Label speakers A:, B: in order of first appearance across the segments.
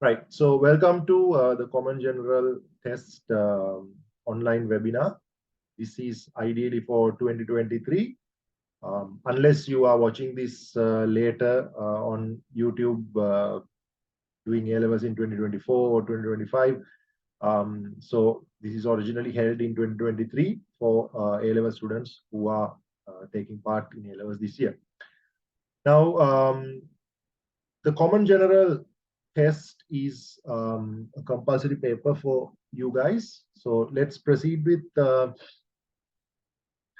A: Right. So welcome to the Common General Test online webinar. This is ideally for 2023. Unless you are watching this later on YouTube doing A-levels in 2024 or 2025. So this is originally held in 2023 for A-level students who are taking part in A-levels this year. Now, the Common General Test is a compulsory paper for you guys. So let's proceed with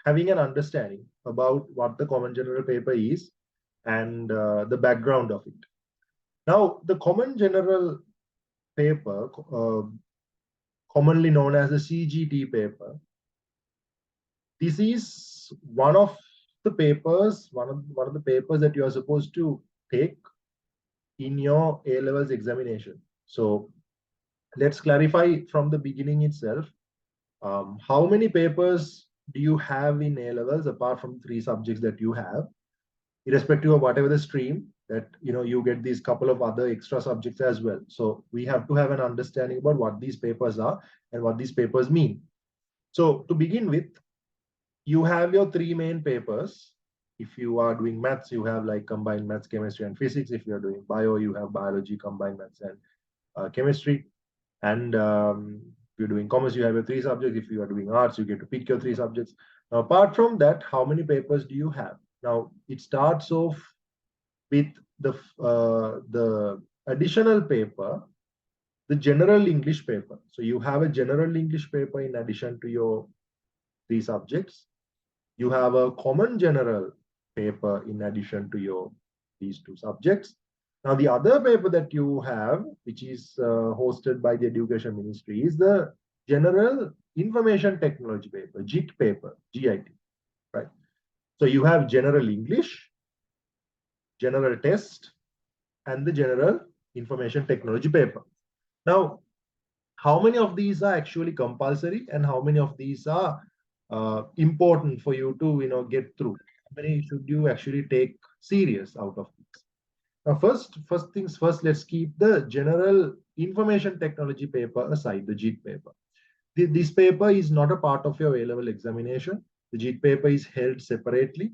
A: having an understanding about what the Common General paper is and the background of it. Now, the Common General paper, commonly known as the CGT paper, this is one of the papers, one of the papers that you are supposed to take in your A-levels examination. So let's clarify from the beginning itself. How many papers do you have in A-levels apart from 3 subjects that you have, irrespective of whatever the stream that you get these couple of other extra subjects as well. So we have to have an understanding about what these papers are and what these papers mean. So to begin with, you have your 3 main papers. If you are doing maths, you have like combined maths, chemistry, and physics. If you're doing bio, you have biology, combined maths, and chemistry. And if you're doing commerce, you have your 3 subjects. If you are doing arts, you get to pick your 3 subjects. Now, apart from that, how many papers do you have? Now, it starts off with the additional paper, the general English paper. So you have a general English paper in addition to your 3 subjects. You have a common general paper in addition to these 2 subjects. Now, the other paper that you have, which is hosted by the Education Ministry, is the General Information Technology paper, JIT paper, GIT, right? So you have General English, General Test, and the General Information Technology paper. Now, how many of these are actually compulsory and how many of these are important for you to get through? How many should you actually take serious out of these? Now, first things first, let's keep the General Information Technology paper aside, the JIT paper. This paper is not a part of your A-level examination. The JIT paper is held separately.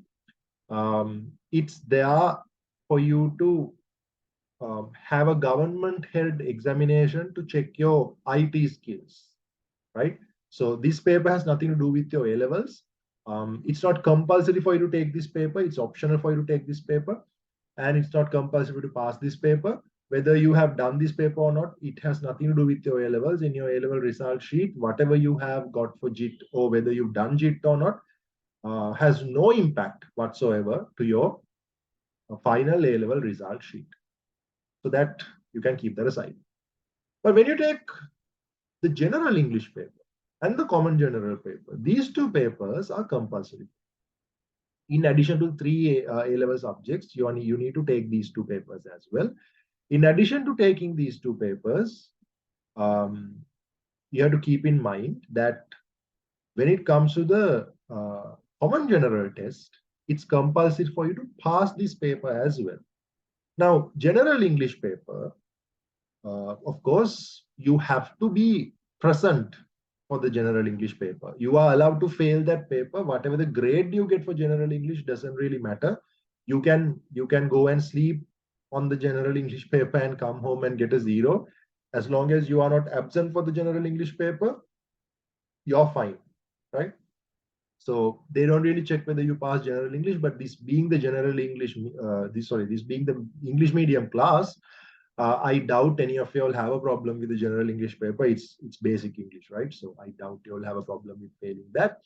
A: It's there for you to have a government-held examination to check your IT skills, right? So this paper has nothing to do with your A-levels. It's not compulsory for you to take this paper. It's optional for you to take this paper. And it's not compulsory to pass this paper. Whether you have done this paper or not, it has nothing to do with your A-levels. In your A-level result sheet, whatever you have got for JIT or whether you've done JIT or not, has no impact whatsoever to your final A-level result sheet. So that you can keep that aside. But when you take the general English paper and the common general paper, these 2 papers are compulsory. In addition to 3 A-level subjects, you need to take these 2 papers as well. In addition to taking these 2 papers, you have to keep in mind that when it comes to the common general test, it's compulsory for you to pass this paper as well. Now, general English paper, of course, you have to be present for the general English paper. You are allowed to fail that paper. Whatever the grade you get for general English doesn't really matter. You can go and sleep on the general English paper and come home and get a 0. As long as you are not absent for the general English paper, you're fine, right? So they don't really check whether you pass general English, but this being the general English, this being the English medium class, I doubt any of you will have a problem with the general English paper. It's basic English, right? So I doubt you'll have a problem with failing that.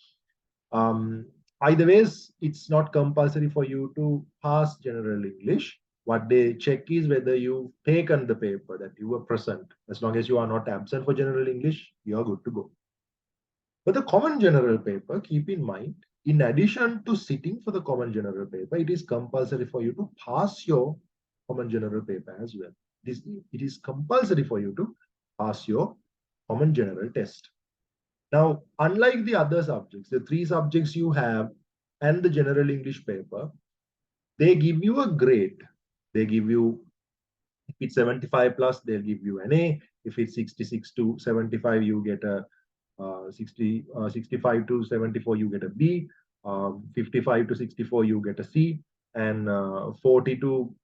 A: Either ways, it's not compulsory for you to pass general English. What they check is whether you've taken the paper, that you were present. As long as you are not absent for general English, you're good to go. But the common general paper, keep in mind, in addition to sitting for the common general paper, it is compulsory for you to pass your common general paper as well. It is compulsory for you to pass your common general test. Now, unlike the other subjects, the 3 subjects you have and the general English paper, they give you a grade. They give you If it's 75 plus, they'll give you an A. If it's 66 to 75, you get a 65 to 74, you get a B. 55 to 64, you get a C. And 40 to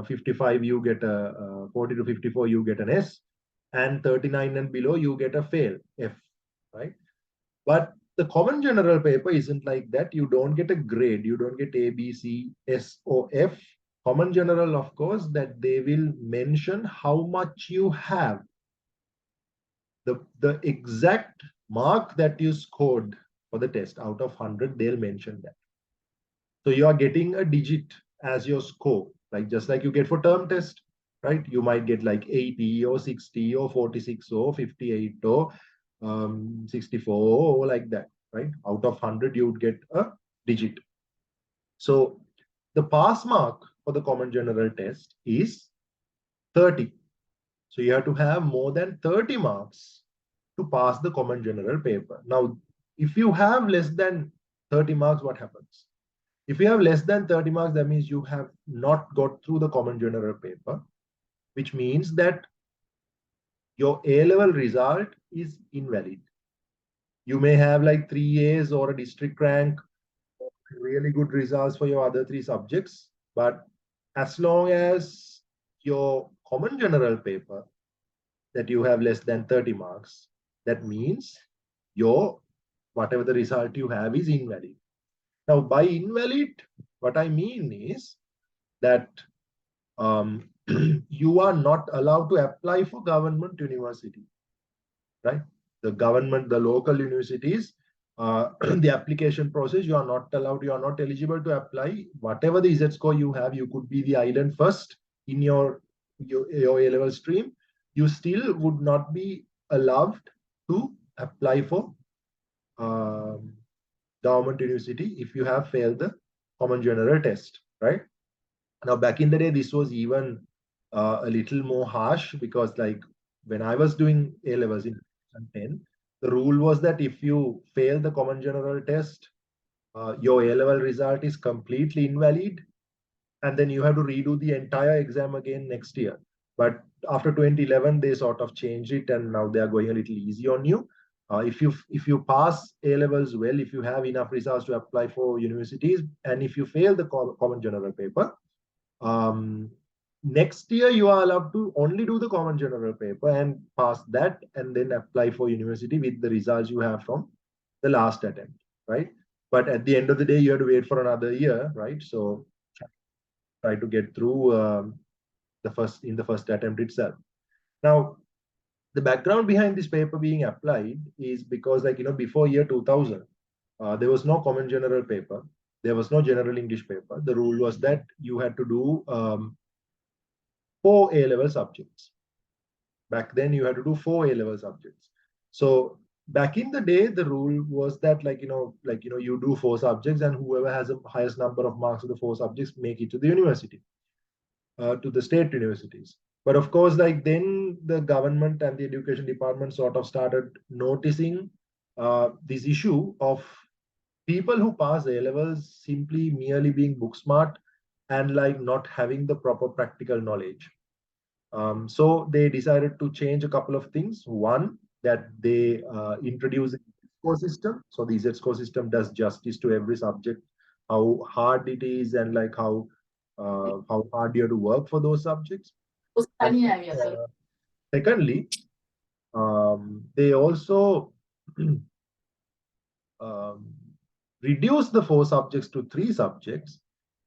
A: 55, you get a 40 to 54, you get an S. And 39 and below, you get a fail, F, right? But the common general paper isn't like that. You don't get a grade. You don't get A, B, C, S, or F. Common general, of course, that they will mention how much you have. The exact mark that you scored for the test out of 100, they'll mention that. So you are getting a digit as your score, like just like you get for term test, right? You might get like 80 or 60 or 46 or 58 or 64 or like that, right? Out of 100, you would get a digit. So the pass mark for the common general test is 30. So you have to have more than 30 marks to pass the common general paper. Now, if you have less than 30 marks, what happens? If you have less than 30 marks, that means you have not got through the common general paper, which means that your A-level result is invalid. You may have like 3 A's or a district rank, really good results for your other 3 subjects, but as long as your common general paper that you have less than 30 marks, that means your whatever the result you have is invalid. Now, by invalid, what I mean is that you are not allowed to apply for government university, right? The government, the local universities, the application process, you are not allowed, you are not eligible to apply. Whatever the Z score you have, you could be the island first in your A-level stream. You still would not be allowed to apply for government university if you have failed the common general test, right? Now, back in the day, this was even a little more harsh because, like, when I was doing A levels in 2010, the rule was that if you fail the common general test, your A level result is completely invalid, and then you have to redo the entire exam again next year. But after 2011, they sort of changed it, and now they are going a little easy on you. If you pass A levels well, if you have enough results to apply for universities, and if you fail the common general paper, um, next year you are allowed to only do the common general paper and pass that, and then apply for university with the results you have from the last attempt, right? But at the end of the day, you have to wait for another year, right? So try to get through the first attempt itself. Now, the background behind this paper being applied is because, like, before year 2000, there was no common general paper. There was no general English paper. The rule was that you had to do 4 A-level subjects. Back then, you had to do 4 A-level subjects. So back in the day, the rule was that, you do 4 subjects, and whoever has the highest number of marks of the 4 subjects make it to the university, to the state universities. But of course, like, then the government and the education department sort of started noticing this issue of people who pass A levels simply merely being book smart and like not having the proper practical knowledge. So they decided to change a couple of things. One, that they introduce a score system. So the Z score system does justice to every subject, how hard it is, and like how hard you have to work for those subjects. And, secondly, they also um, reduce the 4 subjects to 3 subjects,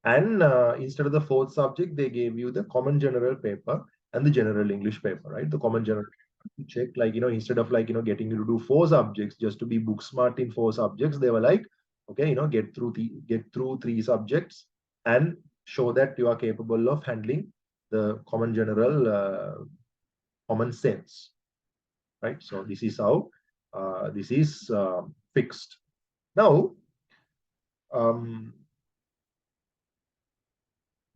A: and instead of the 4th subject, they gave you the common general paper and the general English paper, right? The common general to check, like, instead of like, getting you to do 4 subjects just to be book smart in 4 subjects, they were like, okay, get through 3 subjects and show that you are capable of handling the common general common sense, right? So this is how this is fixed. Now, um,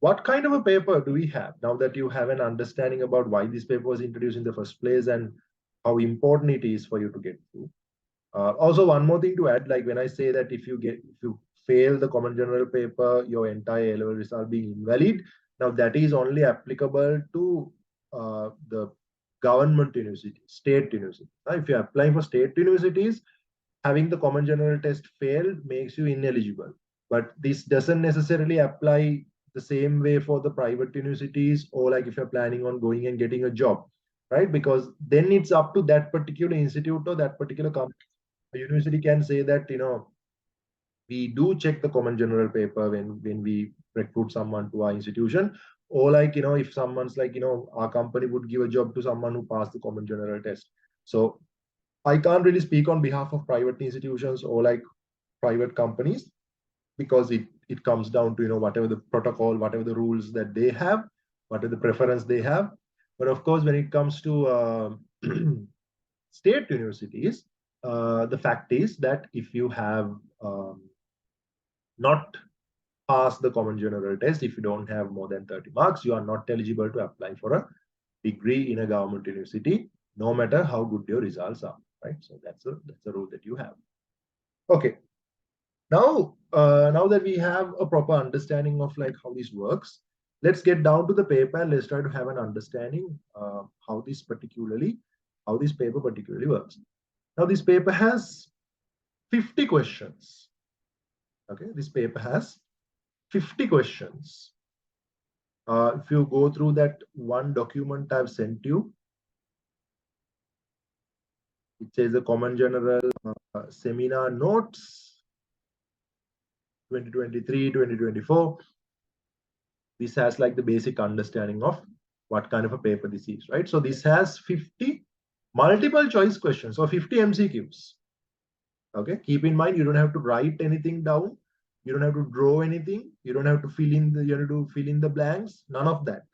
A: what kind of a paper do we have now that you have an understanding about why this paper was introduced in the first place and how important it is for you to get through? Also, one more thing to add, like when I say that if you fail the common general paper, your entire A-level result being invalid, Now that is only applicable to the government universities, state universities. Now, if you apply for state universities, having the common general test failed makes you ineligible. But this doesn't necessarily apply the same way for the private universities, or like if you're planning on going and getting a job, right? Because then it's up to that particular institute or that particular company. The university can say that, we do check the common general paper when we recruit someone to our institution, or like, if someone's like, our company would give a job to someone who passed the common general test. So I can't really speak on behalf of private institutions or like private companies, because it comes down to, whatever the protocol, whatever the rules that they have, whatever the preference they have. But of course, when it comes to state universities, the fact is that if you have not passed the common general test, if you don't have more than 30 marks, you are not eligible to apply for a degree in a government university, no matter how good your results are, right? So that's a rule that you have. Okay. Now that we have a proper understanding of like how this works, let's get down to the paper and let's try to have an understanding how this paper particularly works. Now this paper has 50 questions. Okay, this paper has 50 questions. If you go through that one document I've sent you, it says the Common General Seminar Notes 2023-2024. This has like the basic understanding of what kind of a paper this is, right? So this has 50 multiple choice questions or 50 MCQs. Okay, keep in mind, you don't have to write anything down. You don't have to draw anything. You don't have to fill in the blanks. None of that.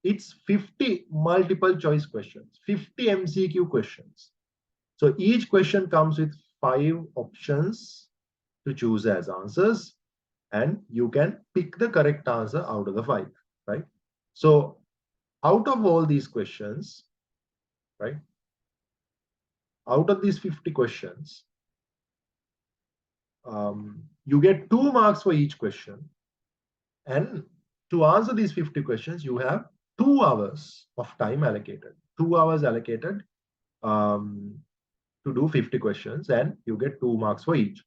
A: It's 50 multiple choice questions, 50 MCQ questions. So each question comes with 5 options to choose as answers, and you can pick the correct answer out of the 5, right? So out of all these questions, right? Out of these 50 questions, you get 2 marks for each question. And to answer these 50 questions, you have 2 hours of time allocated. 2 hours allocated to do 50 questions, and you get 2 marks for each.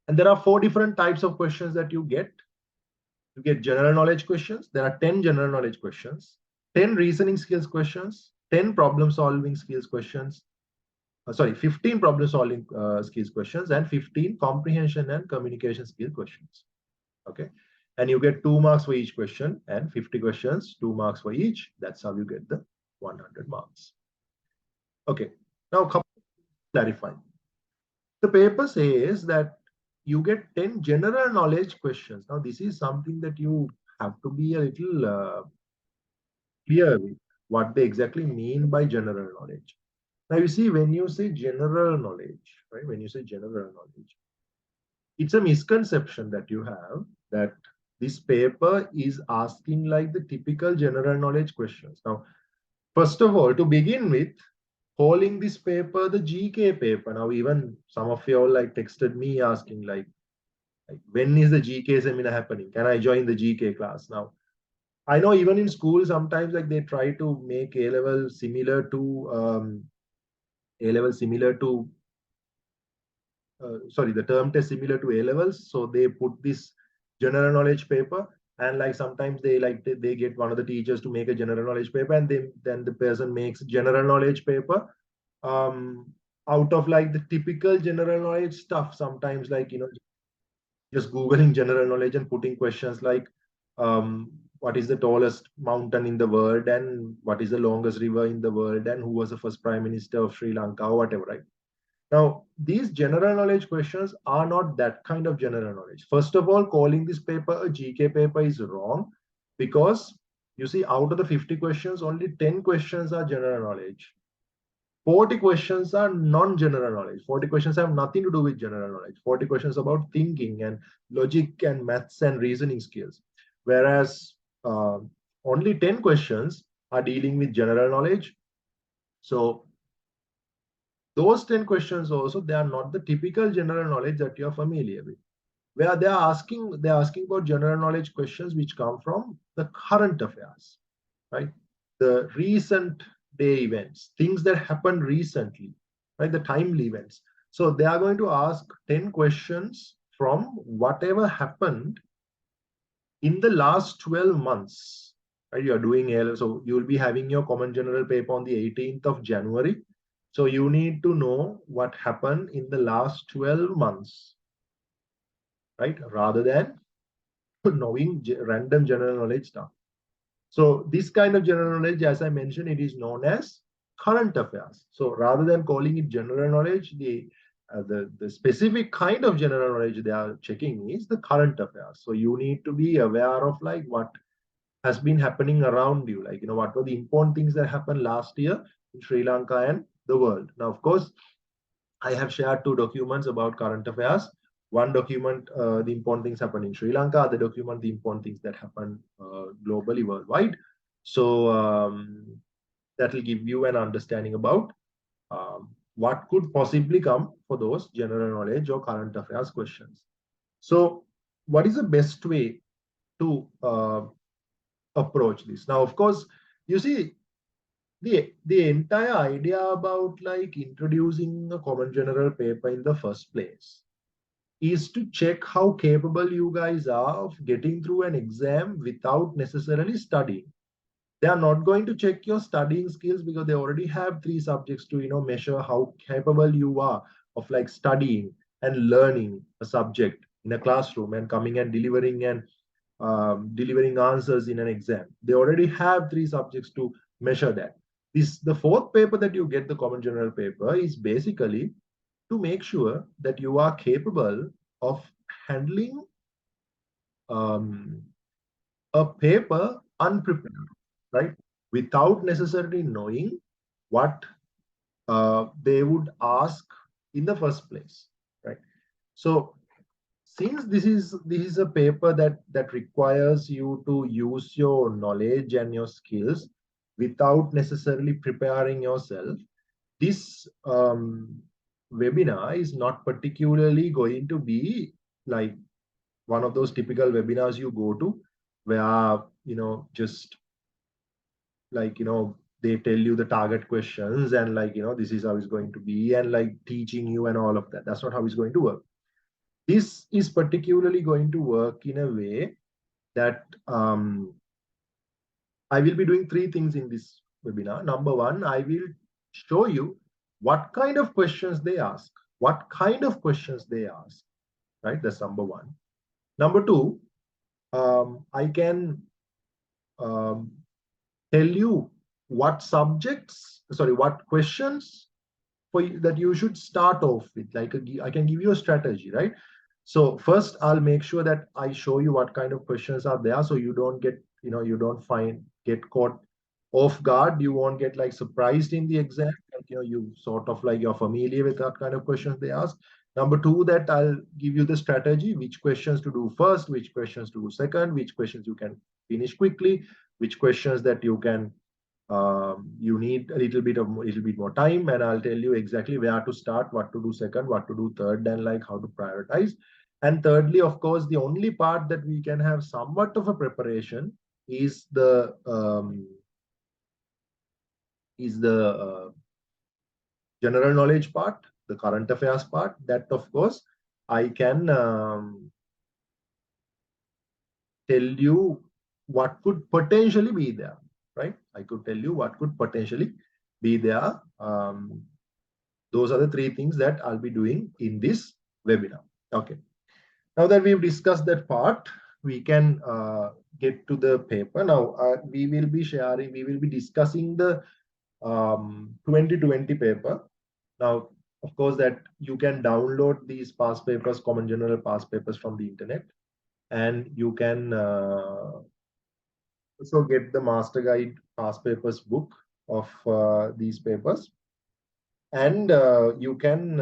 A: And there are 4 different types of questions that you get. You get general knowledge questions. There are 10 general knowledge questions, 10 reasoning skills questions, 10 problem solving skills questions, 15 problem solving skills questions, and 15 comprehension and communication skill questions. Okay. And you get 2 marks for each question, and 50 questions, 2 marks for each. That's how you get the 100 marks. Okay. Now, clarify. The paper says that you get 10 general knowledge questions. Now, this is something that you have to be a little clear with what they exactly mean by general knowledge. Now, you see, when you say general knowledge, right? When you say general knowledge, it's a misconception that you have that this paper is asking like the typical general knowledge questions. Now, first of all, to begin with, calling this paper the GK paper. Now, even some of you all like texted me asking like when is the GK seminar happening? Can I join the GK class? Now, I know even in school sometimes like they try to make A level similar to the term test similar to A levels. So they put this general knowledge paper, and like sometimes they get one of the teachers to make a general knowledge paper, and then the person makes general knowledge paper out of like the typical general knowledge stuff. Sometimes like just googling general knowledge and putting questions like what is the tallest mountain in the world, and what is the longest river in the world, and who was the first prime minister of Sri Lanka, or whatever, right? Now, these general knowledge questions are not that kind of general knowledge. First of all, calling this paper a GK paper is wrong, because you see, out of the 50 questions, only 10 questions are general knowledge. 40 questions are non-general knowledge. 40 questions have nothing to do with general knowledge. 40 questions about thinking and logic and maths and reasoning skills. Whereas only 10 questions are dealing with general knowledge. So those 10 questions also, they are not the typical general knowledge that you're familiar with. where they're asking about general knowledge questions which come from the current affairs, right? The recent day events, things that happened recently, right? The timely events. So they are going to ask 10 questions from whatever happened in the last 12 months, right? You're doing so you'll be having your common general paper on the 18th of January. So you need to know what happened in the last 12 months, right? Rather than knowing random general knowledge stuff. So this kind of general knowledge, as I mentioned, it is known as current affairs. So rather than calling it general knowledge, the specific kind of general knowledge they are checking is the current affairs. So you need to be aware of like what has been happening around you, like what were the important things that happened last year in Sri Lanka and the world. Now, of course, I have shared two documents about current affairs. One document, the important things happen in Sri Lanka. The document, the important things that happen globally, worldwide. So that will give you an understanding about what could possibly come for those general knowledge or current affairs questions. So, what is the best way to approach this? Now, of course, you see, the entire idea about like introducing a common general paper in the first place is to check how capable you guys are of getting through an exam without necessarily studying. They are not going to check your studying skills because they already have three subjects to measure how capable you are of like studying and learning a subject in a classroom and coming and delivering answers in an exam. They already have three subjects to measure that. The fourth paper that you get, the common general paper, is basically to make sure that you are capable of handling um, a paper unprepared, right? Without necessarily knowing what they would ask in the first place, right? So since this is a paper that requires you to use your knowledge and your skills without necessarily preparing yourself, this webinar is not particularly going to be like one of those typical webinars you go to where just like they tell you the target questions and like this is how it's going to be and like teaching you and all of that. That's not how it's going to work. This is particularly going to work in a way that I will be doing three things in this webinar. Number one, I will show you what kind of questions they ask, right? That's number one. Number two, I can um, tell you what questions that you should start off with. Like I can give you a strategy, right? So first, I'll make sure that I show you what kind of questions are there, so you don't get caught off guard. You won't get like surprised in the exam. Like, you sort of like you're familiar with that kind of questions they ask. Number two, that I'll give you the strategy, which questions to do first, which questions to do second, which questions you can finish quickly, which questions that you need a little bit more time, and I'll tell you exactly where to start, what to do second, what to do third, and like how to prioritize. And thirdly, of course, the only part that we can have somewhat of a preparation is the general knowledge part, the current affairs part. That of course I can tell you what could potentially be there, right? I could tell you what could potentially be there. Those are the three things that I'll be doing in this webinar. Okay. Now that we've discussed that part, we can get to the paper. Now we will be discussing the 2020 paper. Now, of course, that you can download these past papers, common general past papers from the internet, and you can also get the master guide past papers book of these papers, and you can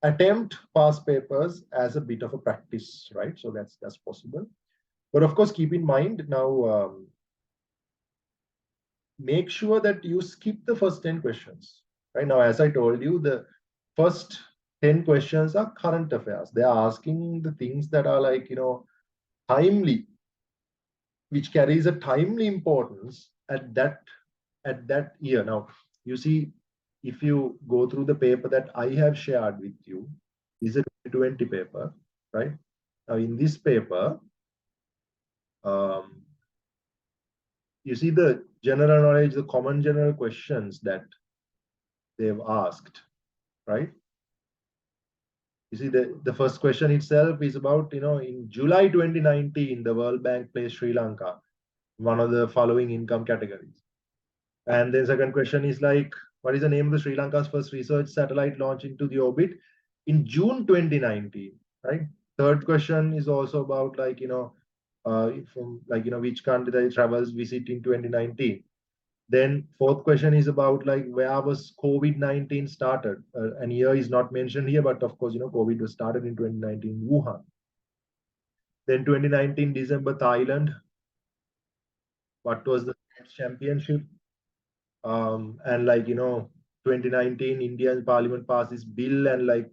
A: attempt past papers as a bit of a practice, right? So that's possible. But of course, keep in mind now, make sure that you skip the first 10 questions. Right now, as I told you, the first 10 questions are current affairs. They are asking the things that are like, timely, which carries a timely importance at that year. Now, you see, if you go through the paper that I have shared with you, is a 2020 paper, right? Now, in this paper, um, you see the general knowledge, the common general questions that they've asked, right? You see, the first question itself is about, in July 2019, the World Bank placed Sri Lanka one of the following income categories. And the second question is like, what is the name of the Sri Lanka's first research satellite launched into the orbit in June 2019, right? Third question is also about like, from like, which country that travels visit in 2019. Then fourth question is about like where was COVID-19 started? And year is not mentioned here, but of course, COVID was started in 2019 in Wuhan. Then 2019 December, Thailand. What was the championship? And like, 2019 Indian Parliament passed this bill, and like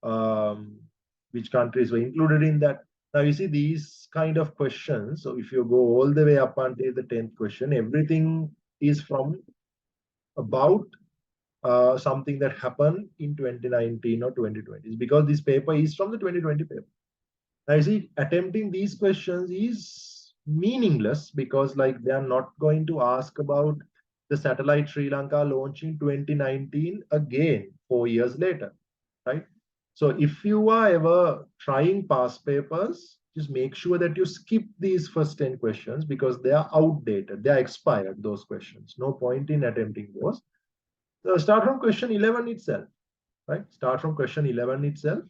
A: um, which countries were included in that. Now you see these kind of questions. So if you go all the way up until the 10th question, everything is from about something that happened in 2019 or 2020. It's because this paper is from the 2020 paper. Now, you see, attempting these questions is meaningless because, like, they are not going to ask about the satellite Sri Lanka launching 2019 again, 4 years later, right? So, if you are ever trying past papers, just make sure that you skip these first 10 questions because they are outdated, they are expired, those questions. No point in attempting those. So, start from question 11 itself, right? Start from question 11 itself,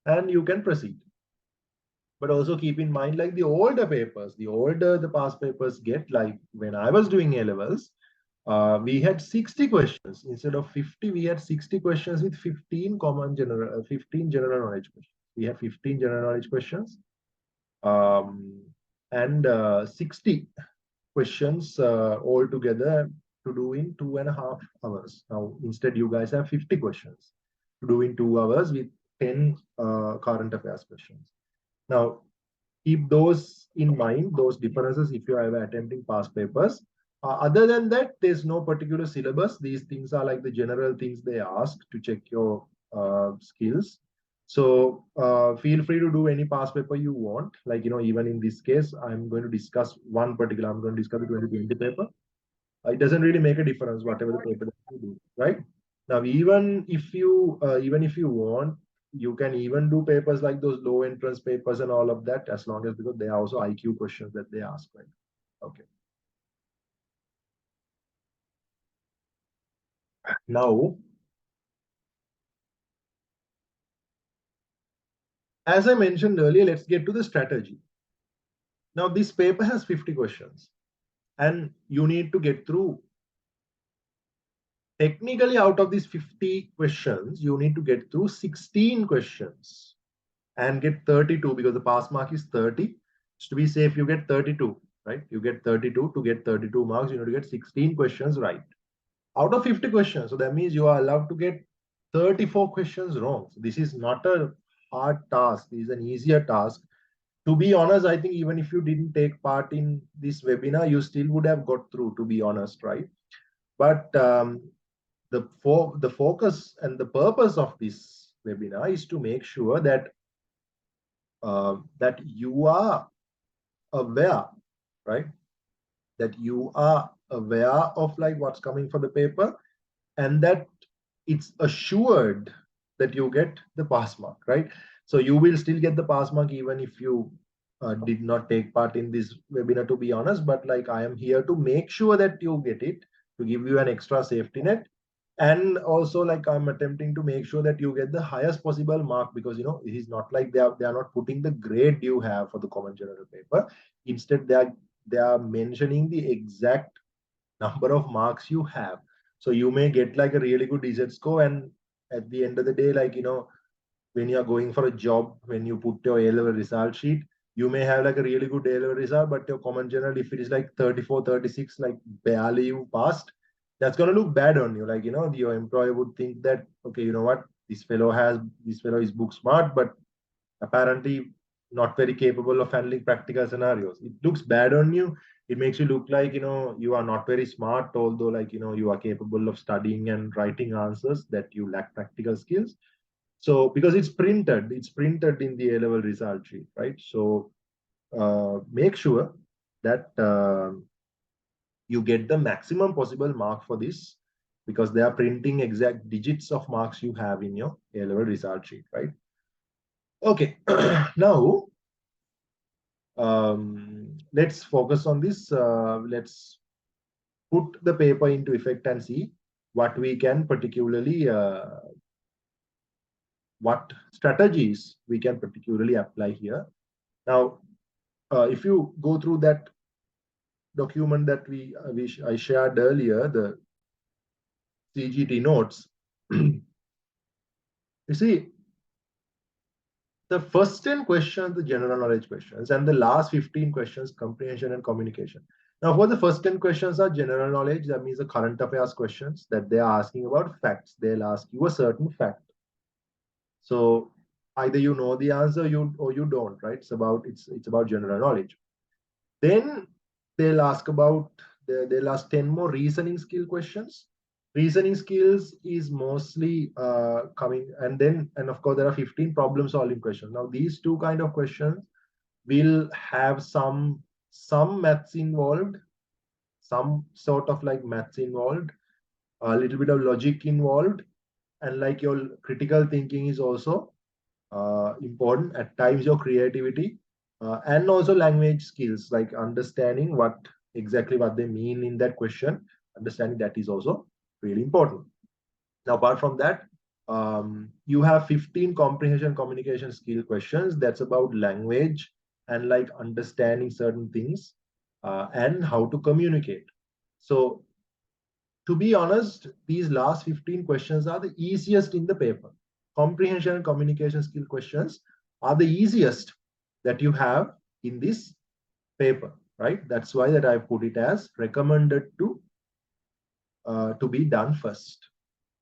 A: and you can proceed. But also keep in mind, like the older papers, the older the past papers get, like when I was doing A levels, we had 60 questions instead of 50. We had 60 questions with 15 general knowledge questions. We had 15 general knowledge questions, um, and 60 questions altogether to do in 2.5 hours. Now, instead, you guys have 50 questions to do in 2 hours with 10 current affairs questions. Now, keep those in mind, those differences, if you are ever attempting past papers. Other than that, there's no particular syllabus. These things are like the general things they ask to check your skills. So feel free to do any past paper you want. Like, even in this case, I'm going to discuss one particular, I'm going to discuss the 2020 paper. It doesn't really make a difference, whatever the paper that you do, right? Now, even if you want, you can even do papers like those low entrance papers and all of that, as long as because they are also IQ questions that they ask, right? Okay. Now, as I mentioned earlier, let's get to the strategy. Now, this paper has 50 questions, and you need to get through. Technically, out of these 50 questions, you need to get through 16 questions and get 32 because the pass mark is 30. To be safe, you get 32, right? You get 32. To get 32 marks, you need to get 16 questions right out of 50 questions. So that means you are allowed to get 34 questions wrong. So this is not a hard task. This is an easier task. To be honest, I think even if you didn't take part in this webinar, you still would have got through, to be honest, right? But the focus and the purpose of this webinar is to make sure that that you are aware, right? That you are aware of like what's coming for the paper, and that it's assured that you get the pass mark, right? So you will still get the pass mark even if you did not take part in this webinar, to be honest. But like I am here to make sure that you get it, to give you an extra safety net, and also like I'm attempting to make sure that you get the highest possible mark, because it is not like they are not putting the grade you have for the common general paper. Instead, they are mentioning the exact number of marks you have. So you may get like a really good Z score, and at the end of the day, like when you're going for a job, when you put your A-level result sheet, you may have like a really good A-level result, but your common general, if it is like 34, 36, like barely you passed, that's going to look bad on you. Like, your employer would think that, okay, you know what, this fellow is book smart, but apparently not very capable of handling practical scenarios. It looks bad on you. It makes you look like, you are not very smart, although, like, you are capable of studying and writing answers, that you lack practical skills. So because it's printed in the A-level result sheet, right? So make sure that you get the maximum possible mark for this, because they are printing exact digits of marks you have in your A-level result sheet, right? Okay. Now, let's focus on this. Let's put the paper into effect and see what we can particularly, what strategies we can particularly apply here. Now, if you go through that document that I shared earlier, the CGT notes, you see, the first 10 questions, the general knowledge questions, and the last 15 questions, comprehension and communication. Now, for the first 10 questions are general knowledge, that means the current affairs questions that they are asking about facts. They'll ask you a certain fact. So either you know the answer or you don't, right? It's about general knowledge. Then they'll ask about they'll ask 10 more reasoning skill questions. Reasoning skills is mostly coming, and of course there are 15 problem solving questions. Now these two kind of questions will have some maths involved, some sort of like maths involved, a little bit of logic involved, and like your critical thinking is also important. At times your creativity, and also language skills, like understanding what they mean in that question. Understanding that is also really important. Now, apart from that, you have 15 comprehension communication skill questions. That's about language and like understanding certain things, and how to communicate. So to be honest, these last 15 questions are the easiest in the paper. Comprehension and communication skill questions are the easiest that you have in this paper, right? That's why that I put it as recommended to be done first,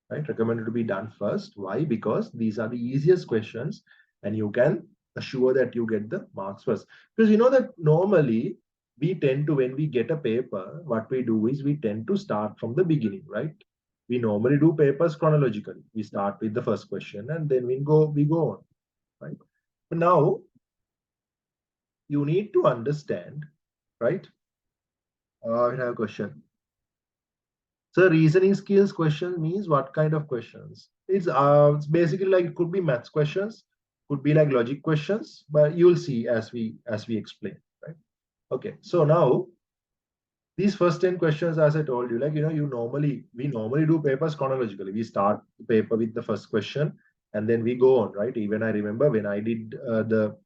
A: right? Recommended to be done first. Why? Because these are the easiest questions, and you can assure that you get the marks first. Because you know that normally we tend to, when we get a paper, what we do is we tend to start from the beginning, right? We normally do papers chronologically. We start with the first question and then we go on, right? But now you need to understand, right? I have a question. So reasoning skills question means what kind of questions? It's basically like it could be maths questions, could be like logic questions, but you'll see as we explain, right? Okay, so now these first 10 questions, as I told you, like we normally do papers chronologically. We start the paper with the first question and then we go on, right? Even I remember when I did the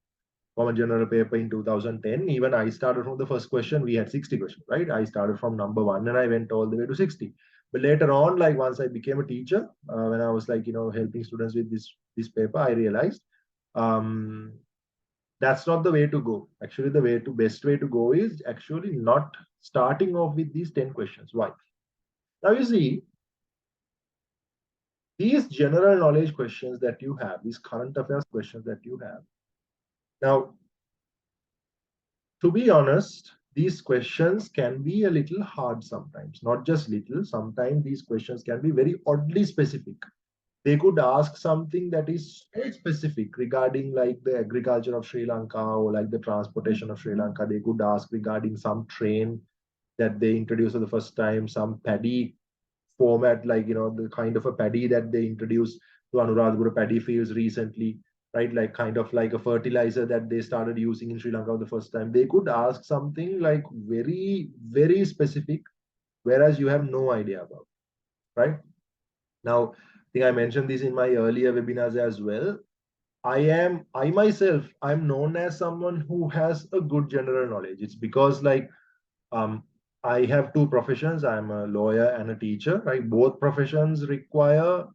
A: common general paper in 2010, even I started from the first question. We had 60 questions, right? I started from number one and I went all the way to 60. But later on, like once I became a teacher, when I was like helping students with this paper, I realized um, that's not the way to go. Actually, the best way to go is actually not starting off with these 10 questions. Why? Now you see, these general knowledge questions that you have, these current affairs questions that you have. Now, to be honest, these questions can be a little hard sometimes, not just little. Sometimes these questions can be very oddly specific. They could ask something that is very specific regarding like the agriculture of Sri Lanka or like the transportation of Sri Lanka. They could ask regarding some train that they introduced for the first time, some paddy format, like the kind of a paddy that they introduced to Anuradhapura paddy fields recently, right? Like kind of like a fertilizer that they started using in Sri Lanka for the first time. They could ask something like very, very specific, whereas you have no idea about, right? Now, I think I mentioned this in my earlier webinars as well. I myself, I'm known as someone who has a good general knowledge. It's because like um, I have two professions. I'm a lawyer and a teacher, right? Both professions require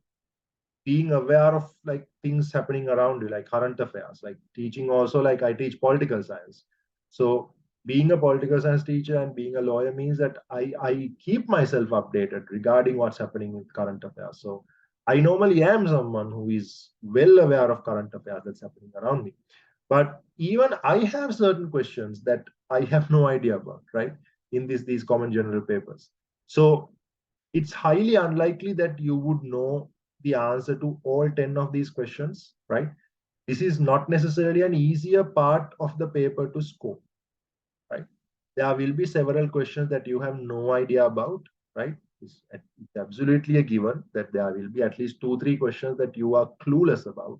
A: being aware of like things happening around you, like current affairs. Like teaching also, like I teach political science. So being a political science teacher and being a lawyer means that I keep myself updated regarding what's happening with current affairs. So I normally am someone who is well aware of current affairs that's happening around me. But even I have certain questions that I have no idea about, right? In these common general papers. So it's highly unlikely that you would know the answer to all 10 of these questions, right? This is not necessarily an easier part of the paper to score, right? There will be several questions that you have no idea about, right? It's absolutely a given that there will be at least two, three questions that you are clueless about.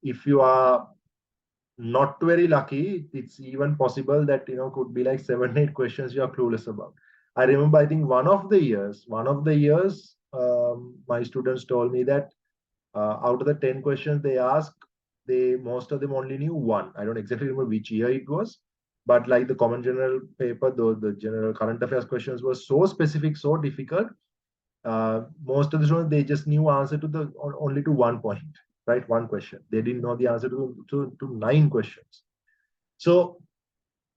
A: If you are not very lucky, it's even possible that could be like 7, 8 questions you are clueless about. I remember, I think one of the years, my students told me that out of the 10 questions they asked, they most of them only knew one. I don't exactly remember which year it was, but like the common general paper, though the general current affairs questions were so specific, so difficult, most of the students they just knew answer to the only to one point, right? One question. They didn't know the answer to 9 questions. So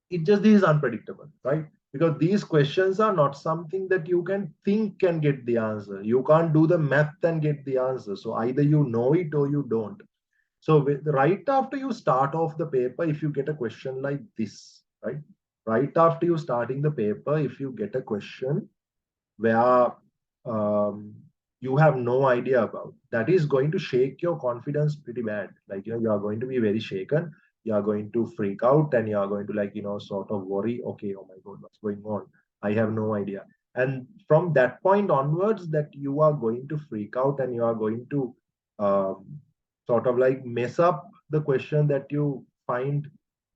A: it just is unpredictable, right? Because these questions are not something that you can think can get the answer. You can't do the math and get the answer. So either you know it or you don't. So right after you start off the paper, if you get a question like this, right? Right after you starting the paper, if you get a question where um, you have no idea about, that is going to shake your confidence pretty bad. Like, you are going to be very shaken. You are going to freak out and you are going to, like, sort of worry, okay, oh my God, what's going on? I have no idea. And from that point onwards, that you are going to freak out and you are going to um, sort of like mess up the question that you find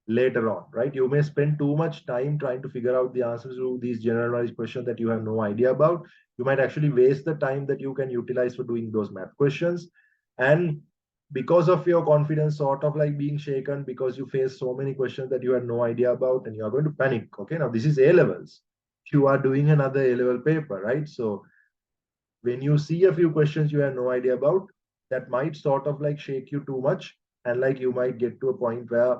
A: later on, right? You may spend too much time trying to figure out the answers to these generalized questions that you have no idea about. You might actually waste the time that you can utilize for doing those math questions. And because of your confidence sort of like being shaken because you face so many questions that you had no idea about and you are going to panic. Okay, now this is A levels. You are doing another A level paper, right? So when you see a few questions you have no idea about, that might sort of like shake you too much. And like you might get to a point where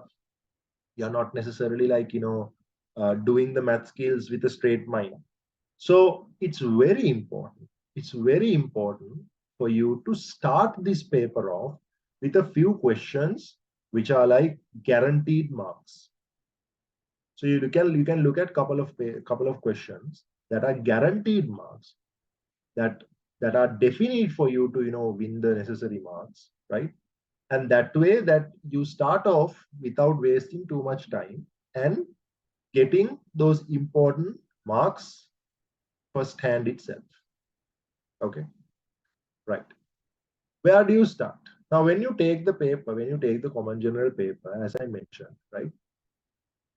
A: you're not necessarily like doing the math skills with a straight mind. So it's very important for you to start this paper off with a few questions which are like guaranteed marks. So you can look at couple of questions that are guaranteed marks, that are definite for you to win the necessary marks, right? And that way that you start off without wasting too much time and getting those important marks firsthand itself. Okay, right. Where do you start? Now, when you take the paper, when you take the common general paper, as I mentioned, right,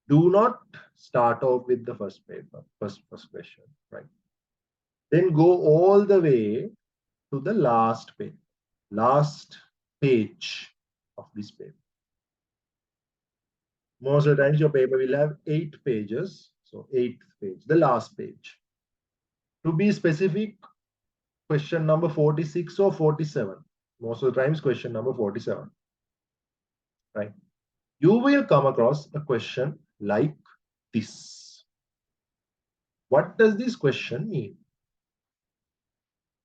A: do not start off with the first paper, first question, right? Then go all the way to the last page of this paper. Most of the times your paper will have 8 pages. So eighth page, the last page. To be specific, question number 46 or 47. Most of the times question number 47. Right? You will come across a question like this. What does this question mean?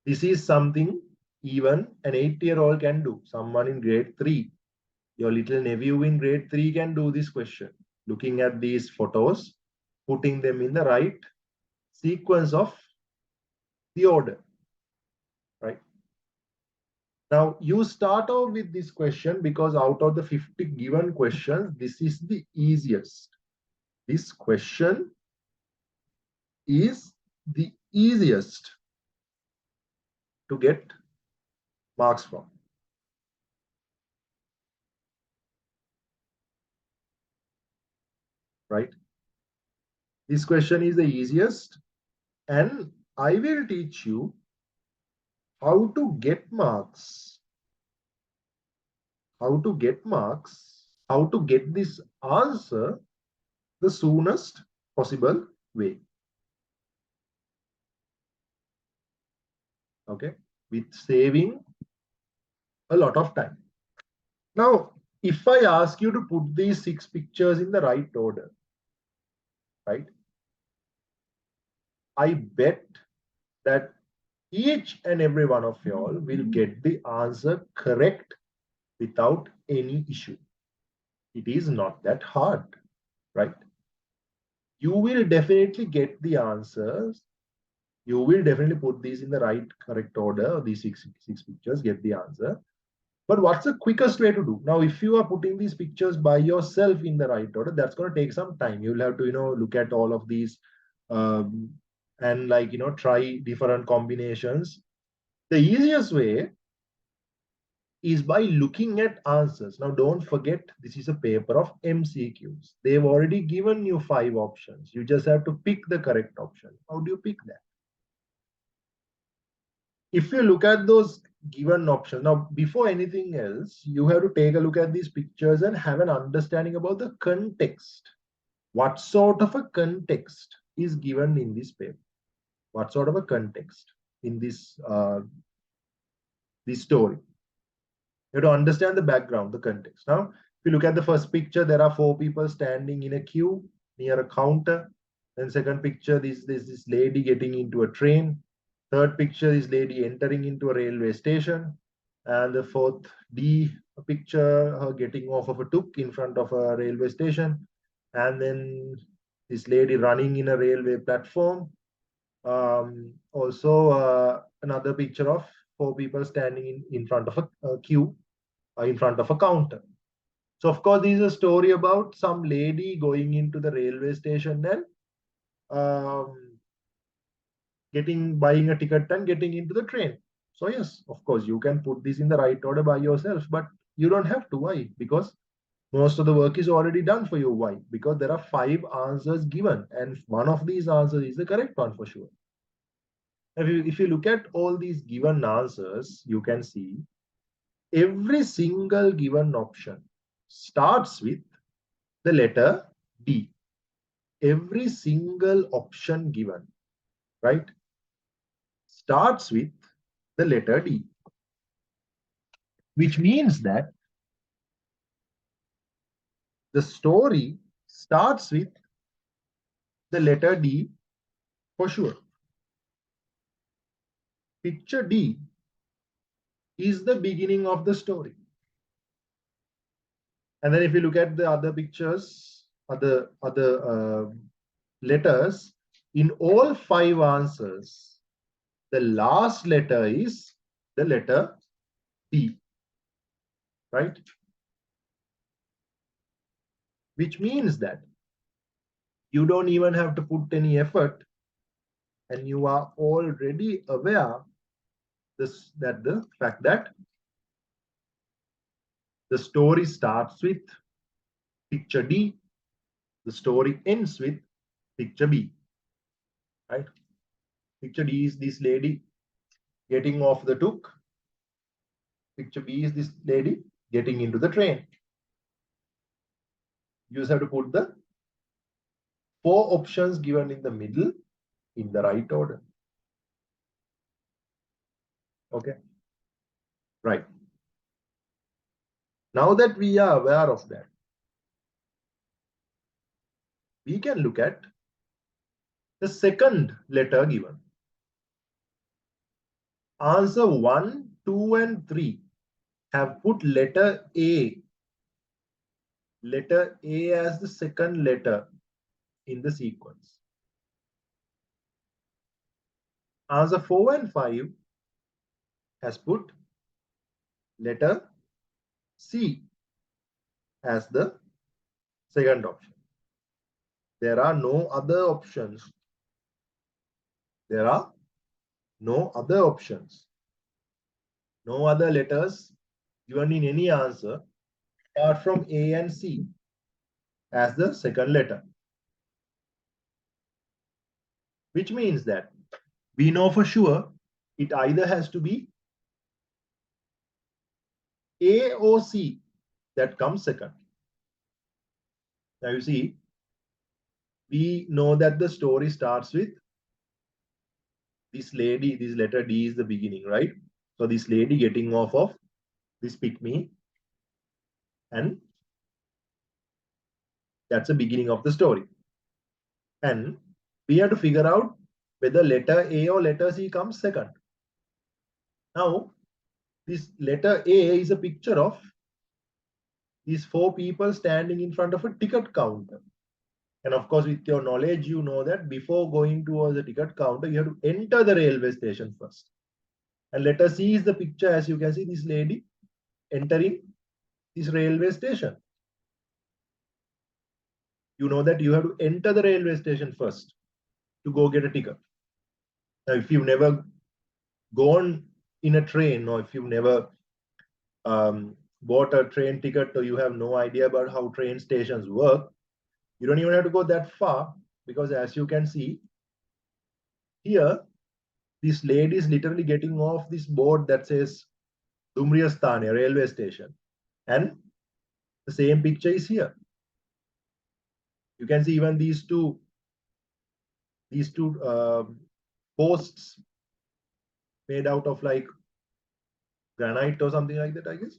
A: This is something even an 8-year-old can do. Someone in grade 3, your little nephew in grade 3 can do this question. Looking at these photos, putting them in the right sequence of the order, right? Now, you start off with this question because out of the 50 given questions, this is the easiest. This question is the easiest to get marks from, right? This question is the easiest, and I will teach you how to get marks, how to get marks, how to get this answer the soonest possible way. Okay, with saving a lot of time. Now, if I ask you to put these 6 pictures in the right order, right? I bet that each and every one of y'all will get the answer correct without any issue. It is not that hard, right? You will definitely get the answers. You will definitely put these in the right, correct order. These six pictures, get the answer. But what's the quickest way to do? Now, if you are putting these pictures by yourself in the right order, that's going to take some time. You'll have to, look at all of these um, and try different combinations. The easiest way is by looking at answers. Now, don't forget, this is a paper of MCQs. They've already given you 5 options. You just have to pick the correct option. How do you pick that? If you look at those given options, now, before anything else, you have to take a look at these pictures and have an understanding about the context. What sort of a context is given in this paper? What sort of a context in this story? You have to understand the background, the context. Now, if you look at the first picture, there are 4 people standing in a queue near a counter. Then second picture, there's this lady getting into a train. Third picture is lady entering into a railway station. And the fourth D picture, her getting off of a tuk in front of a railway station. And then this lady running in a railway platform. Also, another picture of 4 people standing in front of a queue in front of a counter. So, of course, this is a story about some lady going into the railway station and buying a ticket and getting into the train. So, yes, of course, you can put this in the right order by yourself, but you don't have to. Why? Because most of the work is already done for you. Why? Because there are 5 answers given, and one of these answers is the correct one for sure. If you look at all these given answers, you can see every single given option starts with the letter D. Every single option given, right, starts with the letter D, which means that the story starts with the letter D for sure. Picture D is the beginning of the story. And then if you look at the other pictures, other letters, in all 5 answers, the last letter is the letter D, right? Which means that you don't even have to put any effort, and you are already aware that the fact that the story starts with picture D, the story ends with picture B, right? Picture D is this lady getting off the tuk. Picture B is this lady getting into the train. You just have to put the 4 options given in the middle in the right order. Okay, right. Now that we are aware of that, we can look at the second letter given. Answer 1, 2, and 3 have put letter A as the second letter in the sequence. Answer 4 and 5 has put letter C as the second option. There are no other options. There are no other options. No other letters given in any answer apart from A and C as the second letter. Which means that we know for sure it either has to be A or C that comes second. Now you see, we know that the story starts with this lady, this letter D is the beginning, right? So this lady getting off of this pick me, And that's the beginning of the story. And we have to figure out whether letter A or letter C comes second. Now, this letter A is a picture of these four people standing in front of a ticket counter. And of course, with your knowledge, you know that before going towards the ticket counter, you have to enter the railway station first. And letter C is the picture, as you can see, this lady entering this railway station. You know that you have to enter the railway station first to go get a ticket. Now, if you've never gone in a train, or if you've never bought a train ticket, or you have no idea about how train stations work, you don't even have to go that far, because as you can see here, this lady is literally getting off this board that says Dumriyasthane railway station, and the same picture is here. You can see even these two posts made out of like granite or something like that, I guess.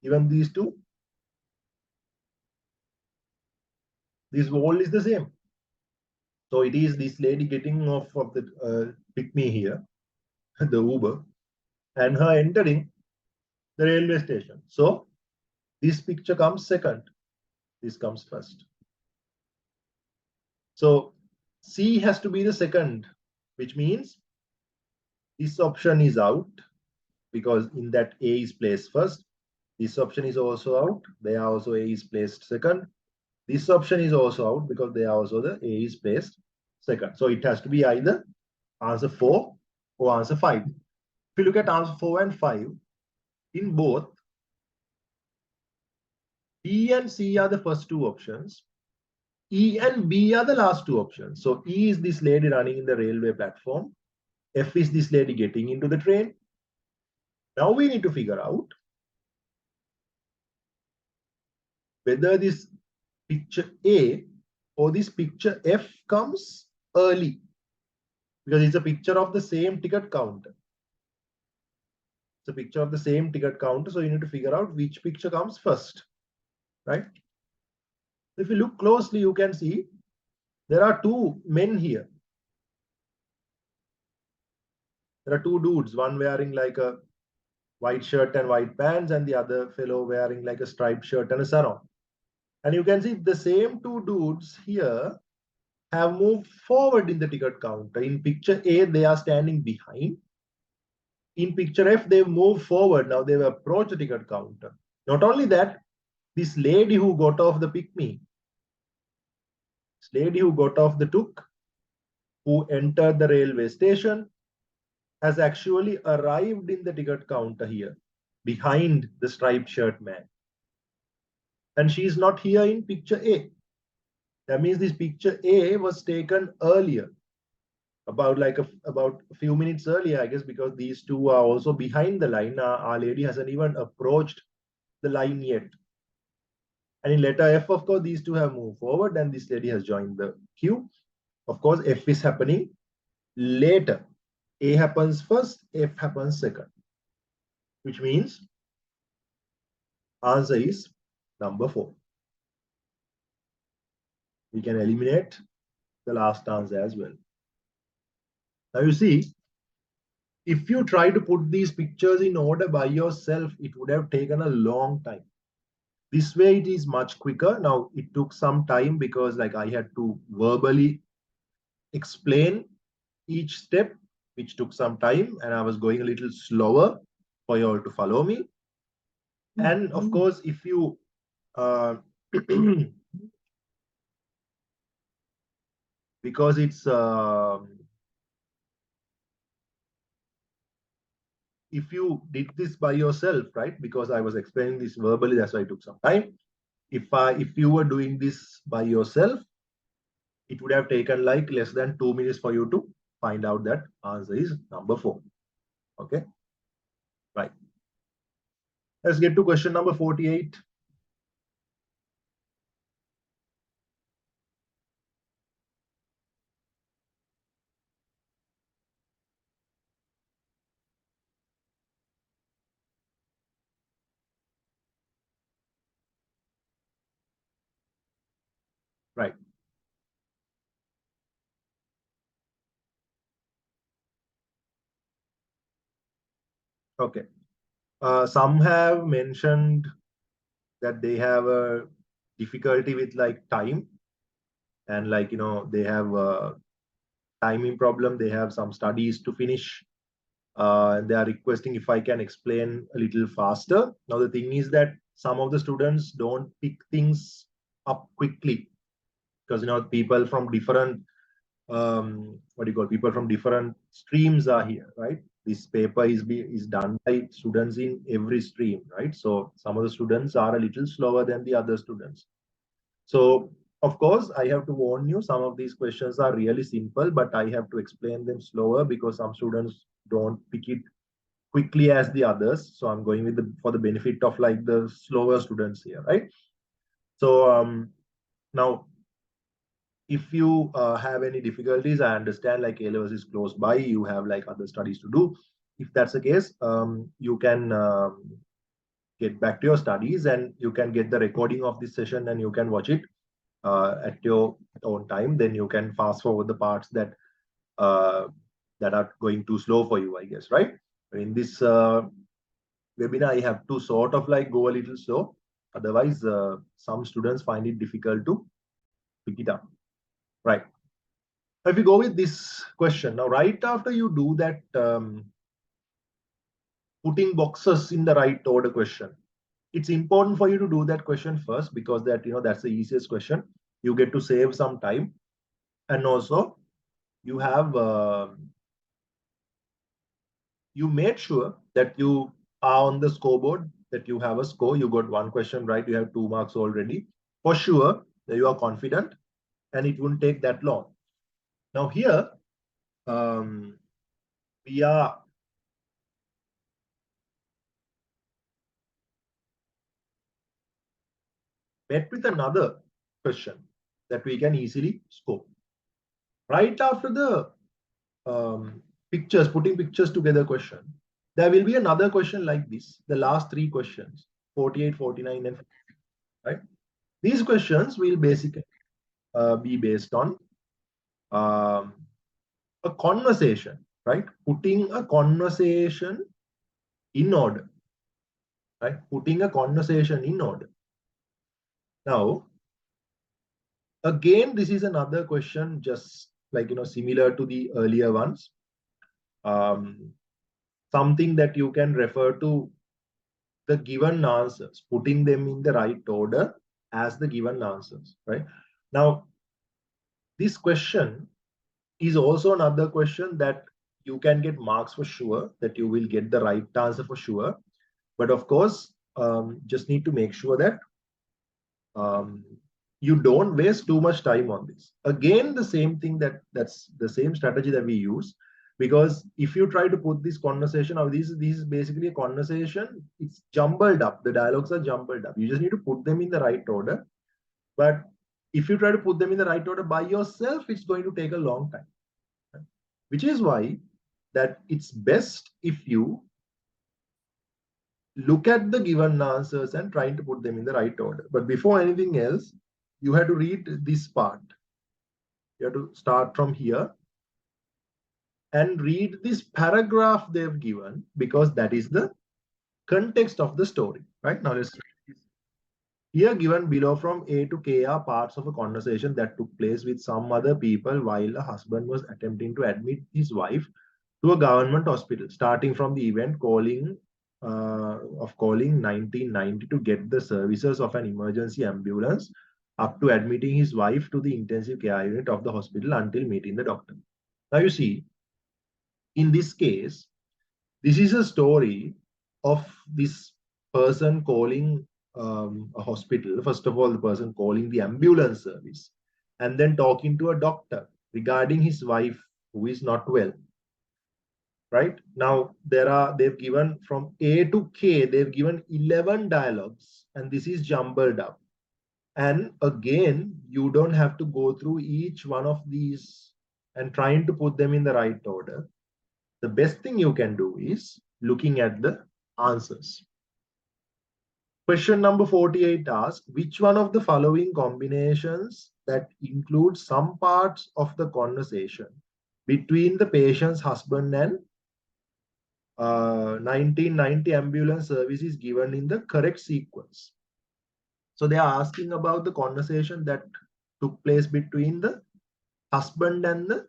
A: Even these two, this wall is the same. So it is this lady getting off of the pick me here, the Uber, and her entering the railway station. So this picture comes second. This comes first. So C has to be the second, which means this option is out because in that A is placed first. This option is also out. There also A is placed second. This option is also out because there also the A is placed second. So it has to be either answer 4 or answer 5. If you look at answer 4 and 5, in both, B and C are the first two options. E and B are the last two options. So E is this lady running in the railway platform. F is this lady getting into the train. Now we need to figure out whether this picture A or this picture F comes early, because it's a picture of the same ticket counter. It's a picture of the same ticket counter. So you need to figure out which picture comes first, right? If you look closely, you can see there are two men here. There are two dudes, one wearing like a white shirt and white pants, and the other fellow wearing like a striped shirt and a sarong. And you can see the same two dudes here have moved forward in the ticket counter. In picture A, they are standing behind. In picture F, they've moved forward. Now they've approached the ticket counter. Not only that, this lady who got off the pick me, this lady who got off the tuk, who entered the railway station, has actually arrived in the ticket counter here, behind the striped shirt man. And she's not here in picture A. That means this picture A was taken earlier, about a few minutes earlier, I guess, because these two are also behind the line. Our lady hasn't even approached the line yet. And in letter F, of course, these two have moved forward and this lady has joined the queue. Of course, F is happening later. A happens first, F happens second, which means answer is number 4. We can eliminate the last answer as well. Now you see, if you try to put these pictures in order by yourself, it would have taken a long time. This way it is much quicker. Now it took some time because like I had to verbally explain each step, which took some time, and I was going a little slower for you all to follow me. And of course, if you because it's if you did this by yourself, right? Because I was explaining this verbally, that's why it took some time. If you were doing this by yourself, it would have taken like less than 2 minutes for you to find out that answer is number 4. Okay, right. Let's get to question number 48. Right. Okay. Some have mentioned that they have a difficulty with like time, and like they have a timing problem. They have some studies to finish. They are requesting if I can explain a little faster. Now the thing is that some of the students don't pick things up quickly, because people from different what do you call, people from different streams are here, right? This paper is done by students in every stream, right? So some of the students are a little slower than the other students. So of course I have to warn you, some of these questions are really simple, but I have to explain them slower because some students don't pick it quickly as the others. So I'm going with the for the benefit of like the slower students here, right? So now if you have any difficulties, I understand like A-levels is close by, you have like other studies to do. If that's the case, you can get back to your studies, and you can get the recording of this session and you can watch it at your own time. Then you can fast forward the parts uh, that are going too slow for you, I guess, right? In this webinar, I have to sort of like go a little slow. Otherwise, some students find it difficult to pick it up, right? If you go with this question now, right after you do that putting boxes in the right order question, it's important for you to do that question first, because that's the easiest question. You get to save some time, and also you have you made sure that you are on the scoreboard, that you have a score. You got one question right, you have 2 marks already. For sure, that you are confident, and it won't take that long. Now here, we are met with another question that we can easily score. Right after the putting pictures together question, there will be another question like this. The last three questions, 48, 49, and 50, right? These questions will basically be based on um, a conversation, right? Putting a conversation in order, right? Putting a conversation in order. Now, again, this is another question, just like similar to the earlier ones. Um, Something that you can refer to the given answers, putting them in the right order as the given answers, right? Now, this question is also another question that you can get marks for sure, that you will get the right answer for sure. But of course, just need to make sure that um, you don't waste too much time on this. Again, the same thing, that's the same strategy that we use, because if you try to put this conversation, or this is basically a conversation, it's jumbled up. The dialogues are jumbled up. You just need to put them in the right order. But if you try to put them in the right order by yourself, it's going to take a long time. Which is why that it's best if you look at the given answers and trying to put them in the right order. But before anything else, you have to read this part. You have to start from here and read this paragraph they've given, because that is the context of the story. Right now, let's here given below from A to K are parts of a conversation that took place with some other people while a husband was attempting to admit his wife to a government hospital, starting from the event calling 1990 to get the services of an emergency ambulance, up to admitting his wife to the intensive care unit of the hospital until meeting the doctor. Now you see, in this case, this is a story of this person calling a hospital. First of all, the person calling the ambulance service, and then talking to a doctor regarding his wife who is not well. Right now, they've given from A to K, they've given 11 dialogues, and this is jumbled up. And again, you don't have to go through each one of these and trying to put them in the right order. The best thing you can do is looking at the answers. Question number 48 asks, which one of the following combinations that include some parts of the conversation between the patient's husband and 1990 ambulance service is given in the correct sequence. So they are asking about the conversation that took place between the husband and the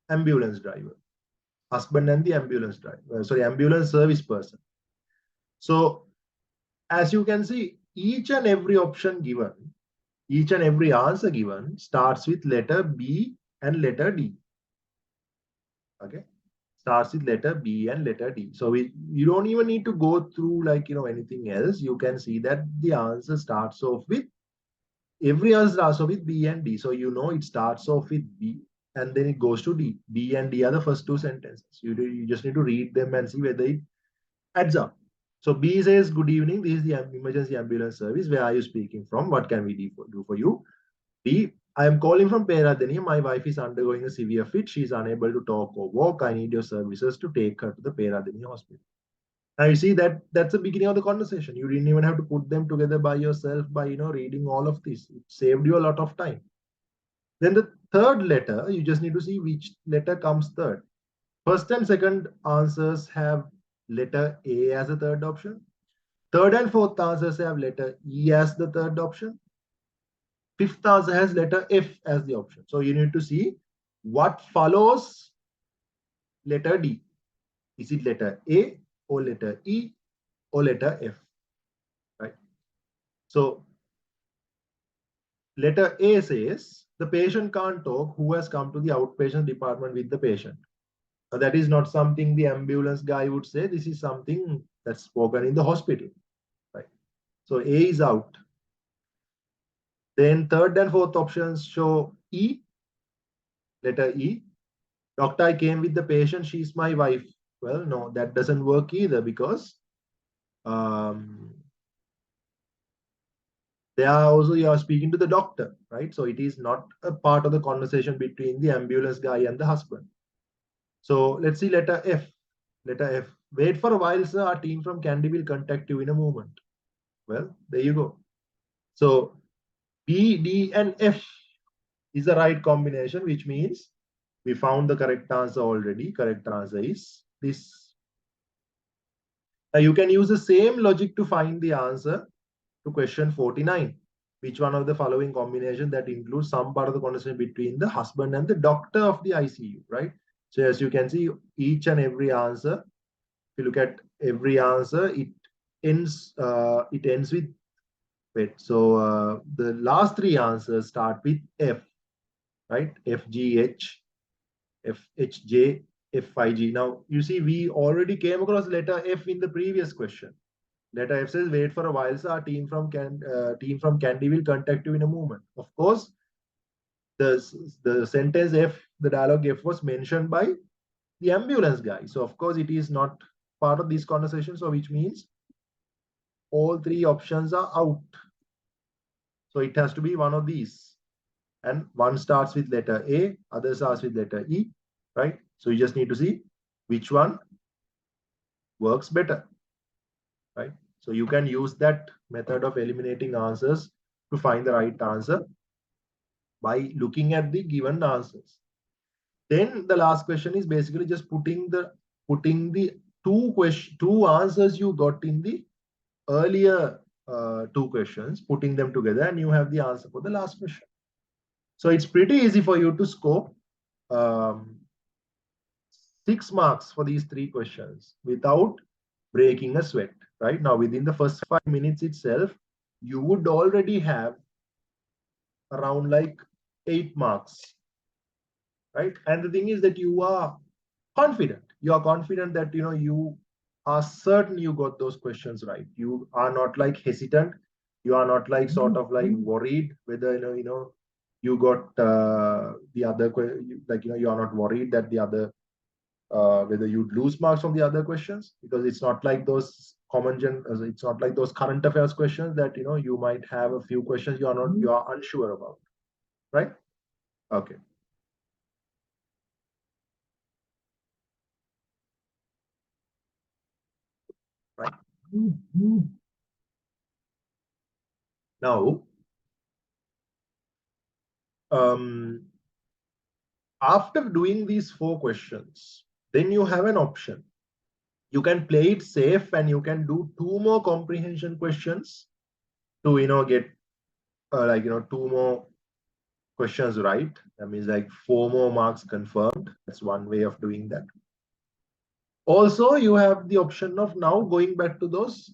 A: ambulance driver. Husband and the ambulance driver, sorry, ambulance service person. So as you can see, each and every option given, each and every answer given starts with letter B and letter D. Okay, starts with letter B and letter D. So you don't even need to go through like anything else. You can see that the answer starts off with every answer starts off with B and D. So it starts off with B and then it goes to D. B and D are the first two sentences. You just need to read them and see whether it adds up. So B says, "Good evening. This is the emergency ambulance service. Where are you speaking from? What can we do for you?" B, "I am calling from Peradeniya. My wife is undergoing a severe fit. She is unable to talk or walk. I need your services to take her to the Peradeniya hospital." Now you see that that's the beginning of the conversation. You didn't even have to put them together by yourself by reading all of this. It saved you a lot of time. Then the third letter, you just need to see which letter comes third. First and second answers have letter A as a third option. Third and fourth answers have letter E as the third option. Fifth answer has letter F as the option. So you need to see what follows letter D. Is it letter A or letter E or letter F? Right. So letter A says the patient can't talk who has come to the outpatient department with the patient. Now, that is not something the ambulance guy would say. This is something that's spoken in the hospital. Right. So A is out. Then third and fourth options show E, letter E. "Doctor, I came with the patient. She's my wife." Well, no, that doesn't work either because um, they are also you are speaking to the doctor, right? So it is not a part of the conversation between the ambulance guy and the husband. So let's see letter F. Letter F. "Wait for a while, sir. Our team from Candy will contact you in a moment." Well, there you go. So B, D, and F is the right combination, which means we found the correct answer already. Correct answer is this. Now you can use the same logic to find the answer to question 49. Which one of the following combination that includes some part of the conversation between the husband and the doctor of the ICU, right? So as you can see, each and every answer, if you look at every answer, it ends with wait. So the last three answers start with F, right? FGH, FHJ, FIG. Now you see we already came across letter F in the previous question. Letter F says, "Wait for a while, so our team from Candy will contact you in a moment." Of course, the sentence F, the dialogue F was mentioned by the ambulance guy. So of course, it is not part of this conversation. So which means all three options are out. So it has to be one of these. And one starts with letter A, other starts with letter E, right? So you just need to see which one works better, right? So you can use that method of eliminating answers to find the right answer by looking at the given answers. Then the last question is basically just putting the two answers you got in the earlier two questions, putting them together, and you have the answer for the last question. So it's pretty easy for you to score um, 6 marks for these three questions without breaking a sweat. Right now, within the first 5 minutes itself, you would already have around like 8 marks, right? And the thing is that you are confident. You are confident that you are certain you got those questions right. You are not like hesitant. You are not like sort of like worried whether you got the other like you are not worried that the other whether you'd lose marks from the other questions, because it's not like those it's not like those current affairs questions that you might have a few questions you are unsure about, right? Okay. Right. Now After doing these 4 questions, then you have an option. You can play it safe and you can do 2 more comprehension questions to get 2 more questions right. That means like 4 more marks confirmed. That's one way of doing that. Also, you have the option of now going back to those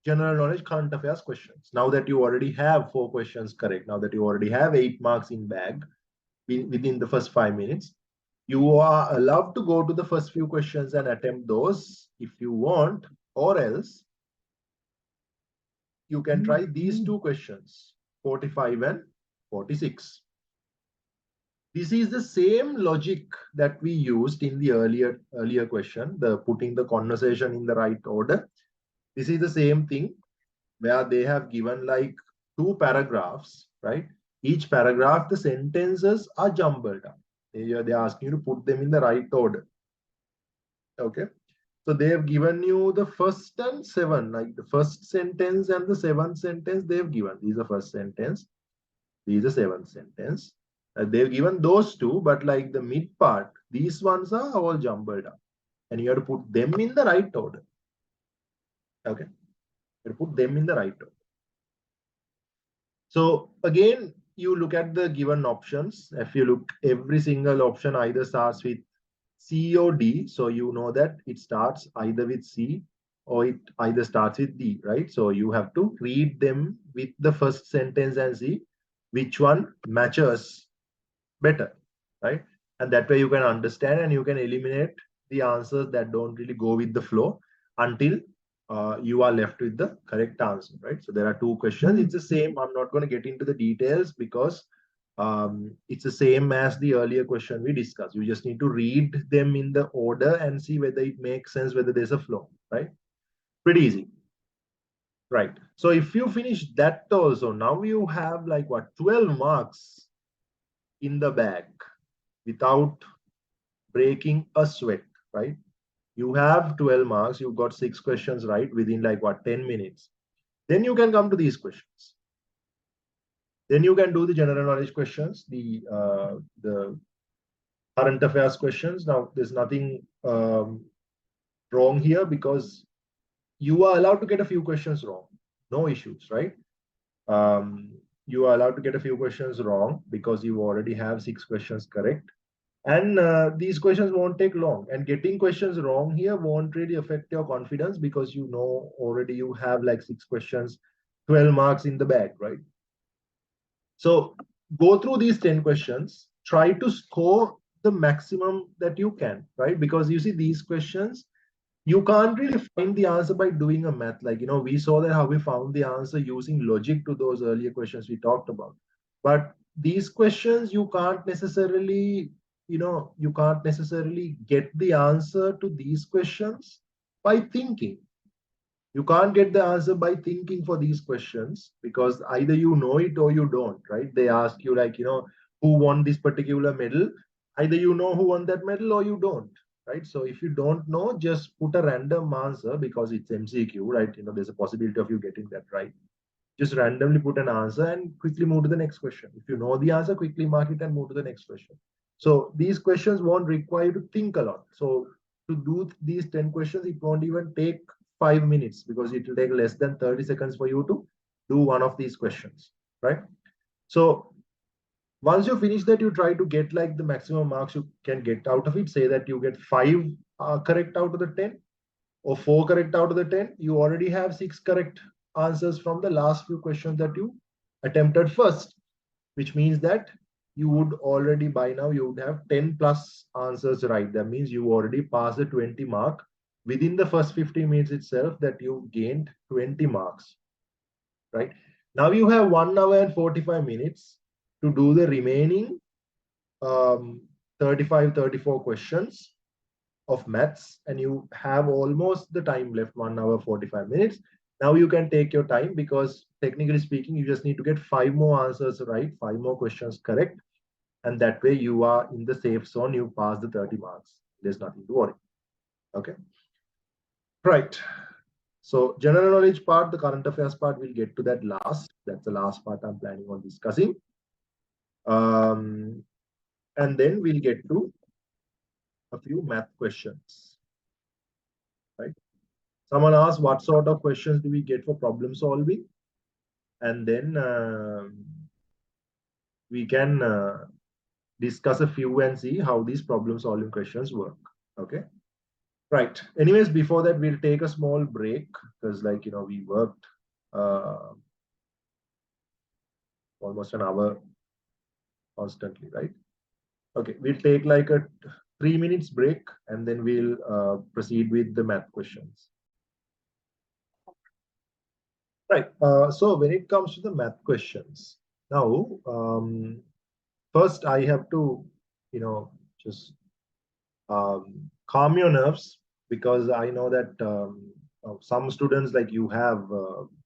A: general knowledge current affairs questions. Now that you already have 4 questions correct, now that you already have 8 marks in bag within the first 5 minutes, you are allowed to go to the first few questions and attempt those if you want, or else you can try these 2 questions, 45 and 46. This is the same logic that we used in the earlier question, the putting the conversation in the right order. This is the same thing where they have given like 2 paragraphs, right? Each paragraph, the sentences are jumbled up. They ask you to put them in the right order. Okay. So they have given you the first and 7, like the first sentence and the 7th sentence they have given. These are first sentence. These are 7th sentence. They've given those 2, but like the mid part, these ones are all jumbled up. And you have to put them in the right order. Okay. You have to put them in the right order. So again, you look at the given options. If you look, every single option either starts with C or D. So you know that it starts either with C or it either starts with D, right? So you have to read them with the first sentence and see which one matches better, right? And that way you can understand and you can eliminate the answers that don't really go with the flow until you are left with the correct answer, right? So there are 2 questions. It's the same. I'm not going to get into the details because it's the same as the earlier question we discussed. You just need to read them in the order and see whether it makes sense, whether there's a flow, right? Pretty easy. Right. So if you finish that also, now you have like what, 12 marks in the bag without breaking a sweat, right? You have 12 marks, you've got 6 questions right within like what, 10 minutes. Then you can come to these questions. Then you can do the general knowledge questions, the current affairs questions. Now, there's nothing wrong here because you are allowed to get a few questions wrong. No issues, right? You are allowed to get a few questions wrong because you already have 6 questions correct. And these questions won't take long. And getting questions wrong here won't really affect your confidence because you know already you have like 6 questions, 12 marks in the bag, right? So go through these 10 questions, try to score the maximum that you can, right? Because you see, these questions, you can't really find the answer by doing a math. Like, we saw that how we found the answer using logic to those earlier questions we talked about. But these questions, you can't necessarily get the answer to these questions by thinking. You can't get the answer by thinking for these questions because either you know it or you don't, right? They ask you like, who won this particular medal. Either you know who won that medal or you don't, right? So if you don't know, just put a random answer because it's MCQ, right? There's a possibility of you getting that right. Just randomly put an answer and quickly move to the next question. If you know the answer, quickly mark it and move to the next question. So these questions won't require you to think a lot. So to do these 10 questions, it won't even take 5 minutes because it will take less than 30 seconds for you to do one of these questions, right? So once you finish that, you try to get like the maximum marks you can get out of it. Say that you get 5 correct out of the 10 or 4 correct out of the 10. You already have 6 correct answers from the last few questions that you attempted first, which means that you would already by now you would have 10 plus answers right. That means you already passed the 20 mark within the first 15 minutes itself, that you gained 20 marks, right? Now you have 1 hour and 45 minutes to do the remaining 34 questions of maths, and you have almost the time left, 1 hour 45 minutes. Now you can take your time because technically speaking, you just need to get 5 more answers right, 5 more questions correct, and that way you are in the safe zone. You pass the 30 marks. There's nothing to worry. Okay, right. So general knowledge part, the current affairs part, we'll get to that last. That's the last part I'm planning on discussing. And then we'll get to a few math questions, right? Someone asked, what sort of questions do we get for problem solving? And then we can discuss a few and see how these problem solving questions work. Okay. Right. Anyways, before that, we'll take a small break because, like, we worked uh, almost an hour constantly, right? Okay. We'll take like a 3 minutes break and then we'll proceed with the math questions. Right. So when it comes to the math questions, now, first I have to, just calm your nerves because I know that some students like you have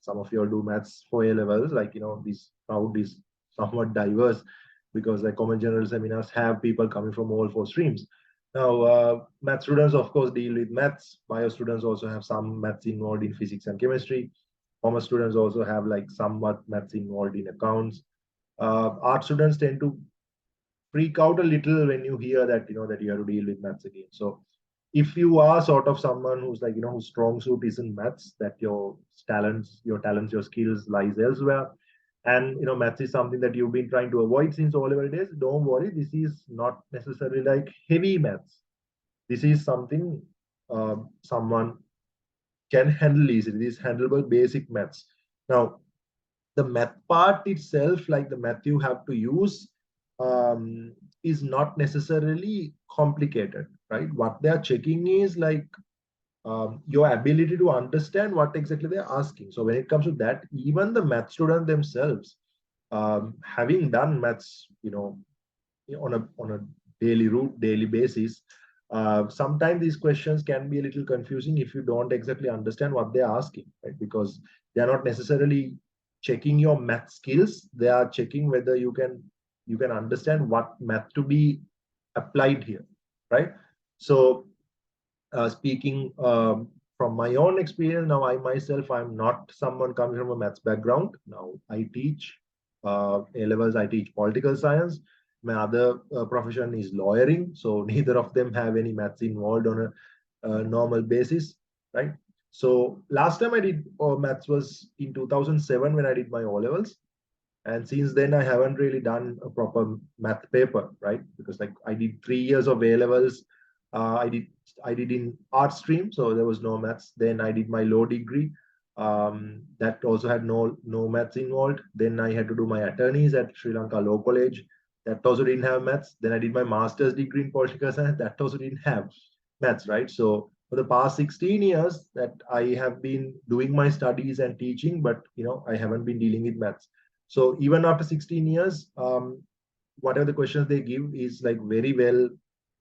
A: some of your do maths for A levels, like this crowd is somewhat diverse because like common general seminars have people coming from all four streams. Now, math students of course deal with maths. Bio students also have some maths involved in physics and chemistry. Commerce students also have like somewhat maths involved in accounts. Art students tend to freak out a little when you hear that that you have to deal with maths again. So if you are sort of someone who's like whose strong suit is in maths, that your skills lies elsewhere, and maths is something that you've been trying to avoid since all level days, don't worry, this is not necessarily like heavy maths. This is something someone can handle easily. This is handleable basic maths. Now, the math part itself, like the math you have to use, is not necessarily complicated, right? What they are checking is like your ability to understand what exactly they're asking. So when it comes to that, even the math student themselves, having done maths, on a daily basis, sometimes these questions can be a little confusing if you don't exactly understand what they're asking, right? Because they're not necessarily checking your math skills, they are checking whether you can understand what math to be applied here, right? So speaking from my own experience, now I myself, I'm not someone coming from a maths background. Now I teach A levels, I teach political science. My other profession is lawyering, so neither of them have any maths involved on a normal basis, right? So last time I did maths was in 2007 when I did my O levels, and since then I haven't really done a proper math paper, right? Because like I did 3 years of A levels. Uh, i did i did in art stream, so there was no maths. Then I did my law degree, that also had no maths involved. Then I had to do my attorneys at Sri Lanka Law College, that also didn't have maths. Then I did my master's degree in political science, that also didn't have maths, right? So for the past 16 years that I have been doing my studies and teaching, but I haven't been dealing with maths. So even after 16 years, whatever the questions they give is like very well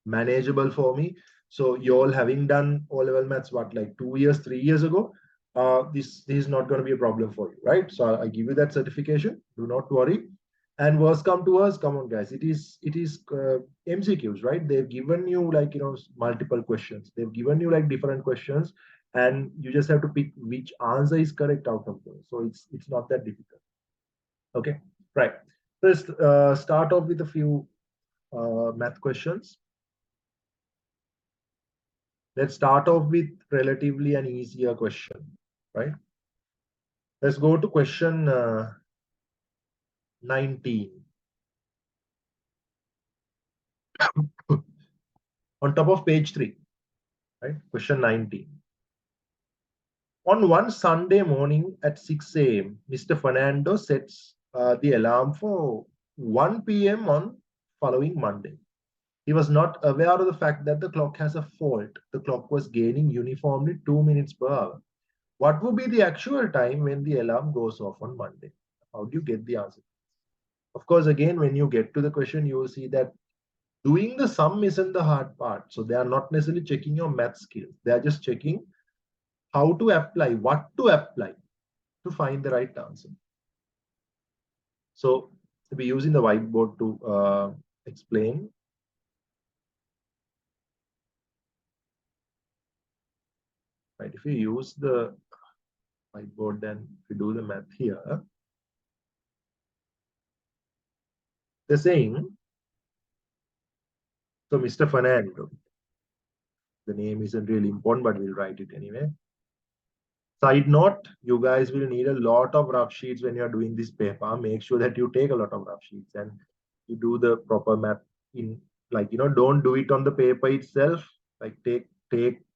A: manageable for me. So you all having done O level maths, what, like 2 years, 3 years ago, this is not going to be a problem for you, right? So I give you that certification. Do not worry. And worst come to us, come on, guys. It is MCQs, right? They've given you like multiple questions. They've given you like different questions, and you just have to pick which answer is correct out of those. So it's not that difficult. Okay, right. Let's start off with a few math questions. Let's start off with relatively an easier question, right? Let's go to question 19. On top of page 3, right? Question 19. On one Sunday morning at 6 a.m., Mr. Fernando sets the alarm for 1 p.m. on following Monday. He was not aware of the fact that the clock has a fault. The clock was gaining uniformly 2 minutes per hour. What would be the actual time when the alarm goes off on Monday? How do you get the answer? Of course, again, when you get to the question, you will see that doing the sum isn't the hard part. So they are not necessarily checking your math skills. They are just checking how to apply, what to apply to find the right answer. So we're using the whiteboard to explain. Right? If you use the whiteboard, then if you do the math here, They're saying, so Mr. Fernando, the name isn't really important, but we'll write it anyway. Side note, you guys will need a lot of rough sheets when you're doing this paper. Make sure that you take a lot of rough sheets and you do the proper math in, like, don't do it on the paper itself. Like, take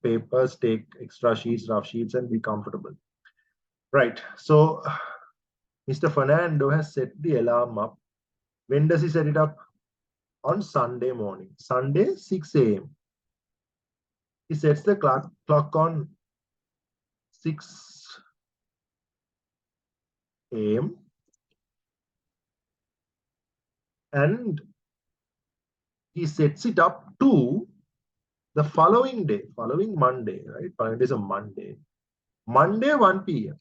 A: papers, take extra sheets, rough sheets, and be comfortable. Right. So Mr. Fernando has set the alarm up. When does he set it up? On Sunday morning. Sunday, 6 a.m. He sets the clock on 6 a.m. and he sets it up to the following day, following Monday, right? Following is a Monday. Monday, 1 p.m.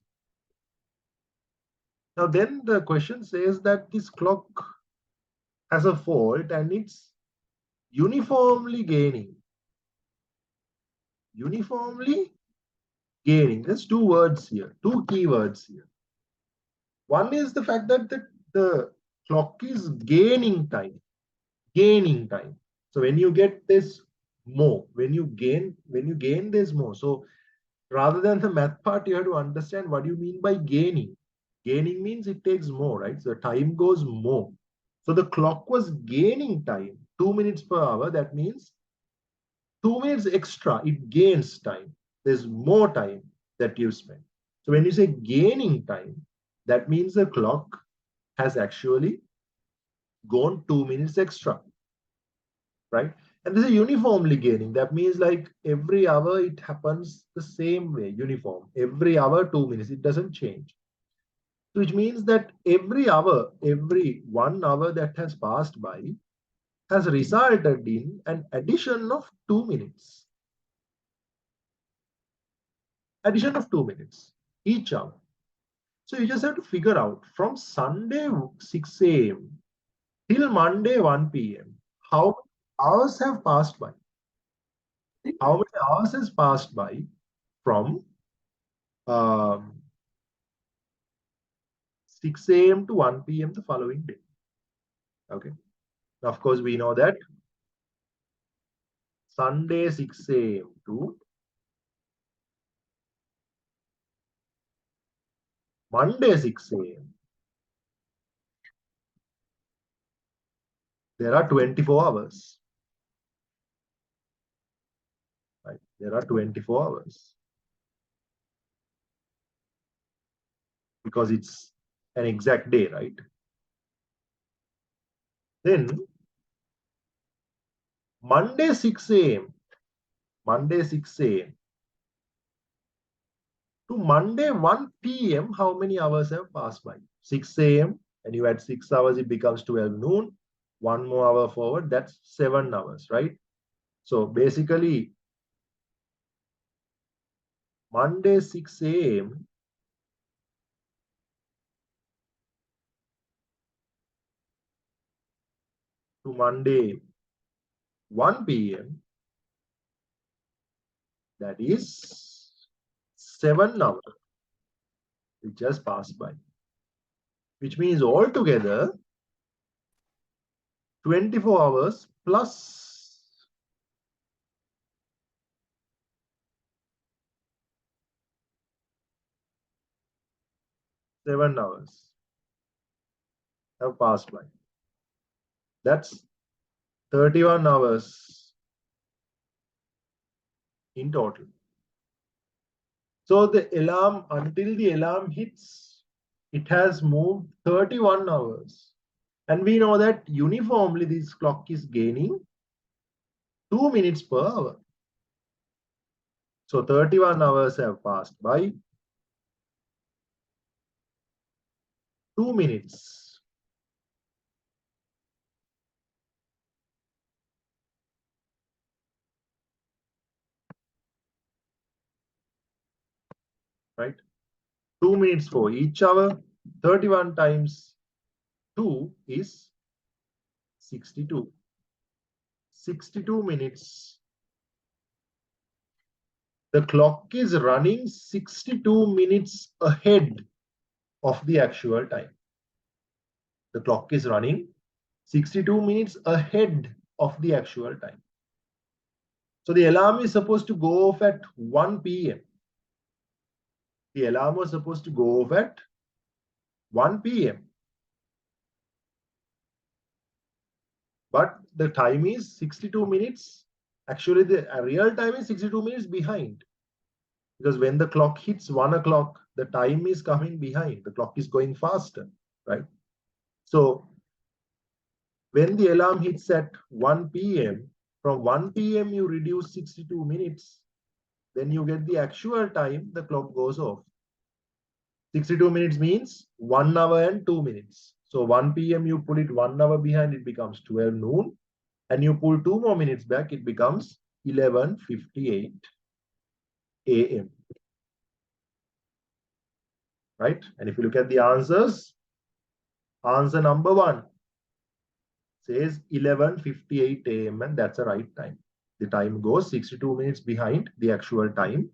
A: Now, then the question says that this clock has a fault and it's uniformly gaining. Uniformly gaining. There's two words here, two keywords here. One is the fact that the clock is gaining time. Gaining time. So when you get this more, when you gain there's more. So rather than the math part, you have to understand what you mean by gaining. Gaining means it takes more, right? So time goes more. So the clock was gaining time, 2 minutes per hour. That means 2 minutes extra, it gains time. There's more time that you spend. So when you say gaining time, that means the clock has actually gone 2 minutes extra, right? And this is uniformly gaining. That means like every hour it happens the same way, uniform. Every hour, 2 minutes, it doesn't change. Which means that every hour, every 1 hour that has passed by has resulted in an addition of 2 minutes. Addition of 2 minutes each hour. So you just have to figure out from Sunday 6 a.m. till Monday 1 p.m. how many hours have passed by. How many hours has passed by from um, 6 a.m. to 1 p.m. the following day. Okay. Now, of course, we know that Sunday 6 a.m. to Monday 6 a.m. There are 24 hours. Right? There are 24 hours. Because it's an exact day, right? Then Monday 6 a.m. Monday 6 a.m. to Monday 1 p.m. How many hours have passed by? 6 a.m. and you add 6 hours, it becomes 12 noon. 1 more hour forward, that's 7 hours, right? So basically, Monday 6 a.m. to Monday 1 p.m. that is 7 hours. It just passed by. Which means altogether 24 hours plus 7 hours have passed by. That's 31 hours in total. So the alarm, until the alarm hits, it has moved 31 hours. And we know that uniformly this clock is gaining 2 minutes per hour. So 31 hours have passed by. 2 minutes. Right? 2 minutes for each hour. 31 times 2 is 62. 62 minutes. The clock is running 62 minutes ahead of the actual time. The clock is running 62 minutes ahead of the actual time. So the alarm is supposed to go off at 1 p.m. The alarm was supposed to go off at 1 p.m. But the time is 62 minutes. Actually, the real time is 62 minutes behind. Because when the clock hits 1 o'clock, the time is coming behind. The clock is going faster, right? So when the alarm hits at 1 p.m., from 1 p.m. you reduce 62 minutes, then you get the actual time, the clock goes off. 62 minutes means 1 hour and 2 minutes. So 1 p.m. you pull it 1 hour behind, it becomes 12 noon. And you pull 2 more minutes back, it becomes 11:58 a.m. Right? And if you look at the answers, answer number 1 says 11:58 a.m. and that's the right time. The time goes 62 minutes behind the actual time.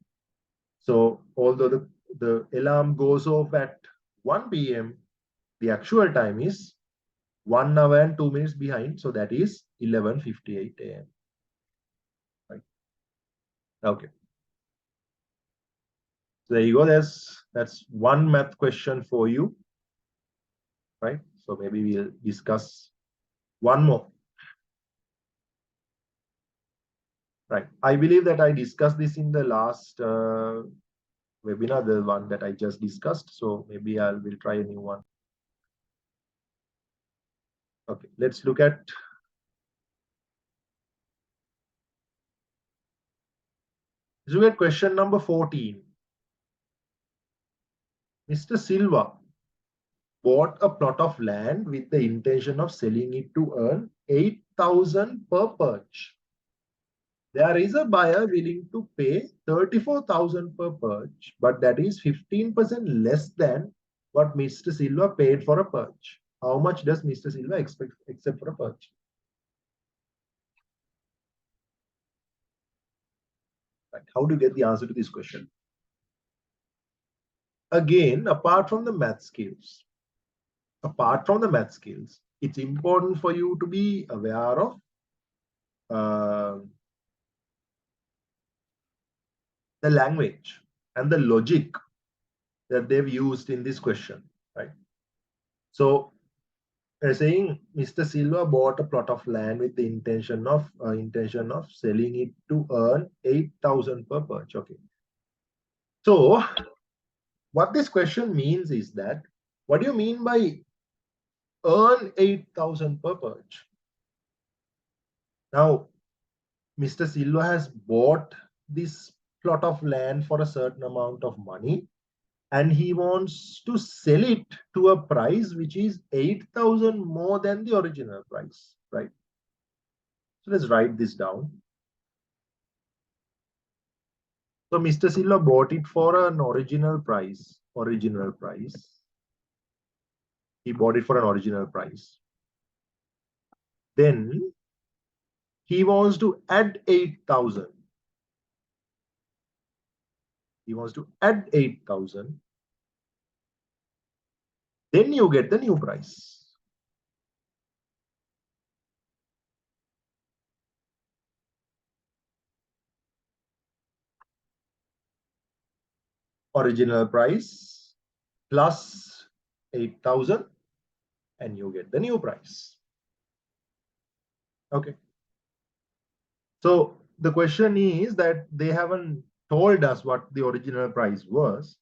A: So although the alarm goes off at 1 p.m., the actual time is 1 hour and 2 minutes behind. So that is 11:58 a.m. Right? Okay. So there you go. That's one math question for you. Right? So maybe we'll discuss one more. Right. I believe that I discussed this in the last webinar, the one that I just discussed. So maybe I will try a new one. Okay, let's look at question number 14. Mr. Silva bought a plot of land with the intention of selling it to earn 8,000 per perch. There is a buyer willing to pay 34,000 per perch, but that is 15% less than what Mr. Silva paid for a perch. How much does Mr. Silva accept for a perch? Right. How do you get the answer to this question? Again, apart from the math skills, it's important for you to be aware of the language and the logic that they've used in this question, right? So they're saying Mr. Silva bought a plot of land with the intention of selling it to earn 8,000 per perch. Okay. So what this question means is that, what do you mean by earn 8,000 per perch? Now, Mr. Silva has bought this plot of land for a certain amount of money, and he wants to sell it to a price which is 8,000 more than the original price, right? So let's write this down. So Mr. Silva bought it for an original price. He bought it for an original price. Then he wants to add 8,000. He wants to add 8,000. Then you get the new price. Original price plus 8,000 and you get the new price. Okay. So the question is that they haven't told us what the original price was.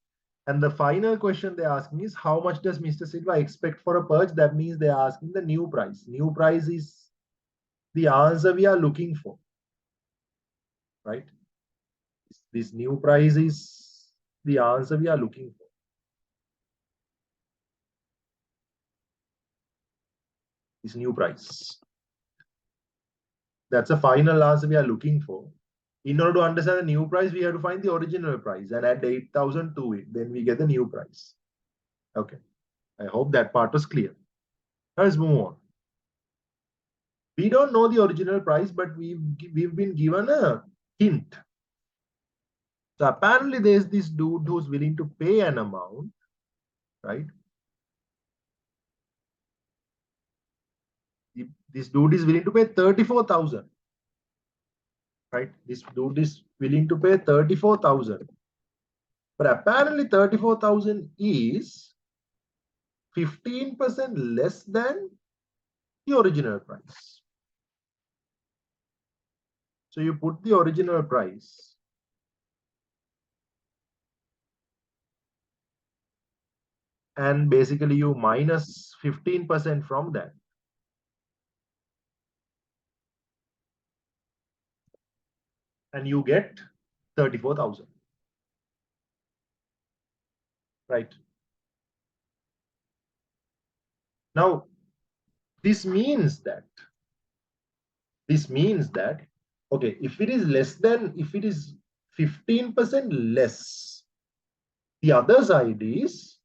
A: And the final question they're asking is, how much does Mr. Silva expect for a perch? That means they're asking the new price. New price is the answer we are looking for, right? This new price is the answer we are looking for. This new price. That's a final answer we are looking for. In order to understand the new price, we have to find the original price and add 8,000 to it. Then we get the new price. Okay. I hope that part was clear. Let's move on. We don't know the original price, but we've been given a hint. So apparently there's this dude who's willing to pay an amount, right? this dude is willing to pay 34,000. Right? This dude is willing to pay 34,000. But apparently 34,000 is 15% less than the original price. So you put the original price and basically you minus 15% from that. And you get 34,000. Right? Now, this means that, okay, if it is less than, if it is 15% less, the other side is,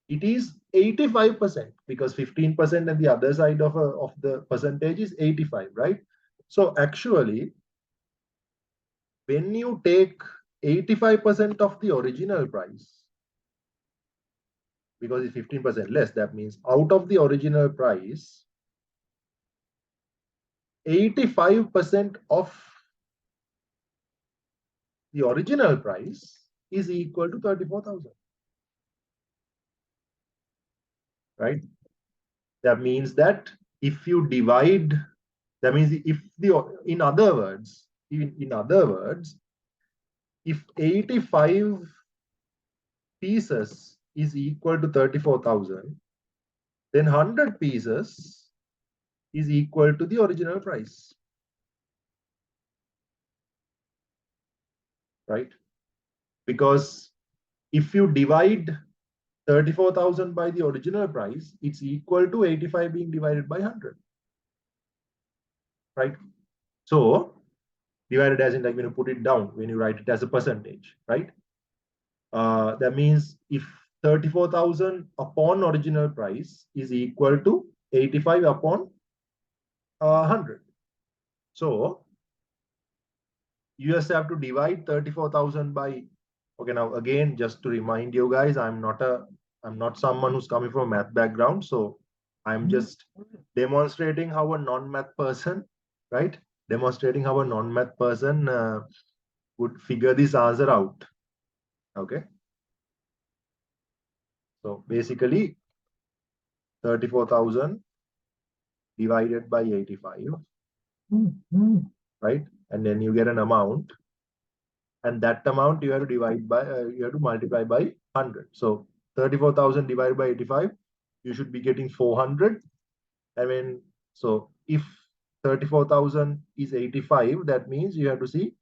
A: it is 85% because 15% and the other side of the percentage is 85, right? So actually, when you take 85% of the original price, because it's 15% less, that means out of the original price, 85% of the original price is equal to 34,000, right? That means that if you divide, that means if the, in other words, if 85 pieces is equal to 34,000, then 100 pieces is equal to the original price, right? Because if you divide 34,000 by the original price, it's equal to 85 being divided by 100, right? So divided as in, like when you put it down, when you write it as a percentage, right? That means if 34,000 upon original price is equal to 85 upon 100. So you just have to divide 34,000 by, okay, now again, just to remind you guys, I'm not someone who's coming from a math background. So I'm just demonstrating how a non-math person, right? Demonstrating how a non-math person would figure this answer out. Okay. So basically 34,000 divided by 85, right? And then you get an amount, and that amount you have to divide by, you have to multiply by 100. So 34,000 divided by 85, you should be getting 400. I mean, so if 34,000 is 85, that means you have to see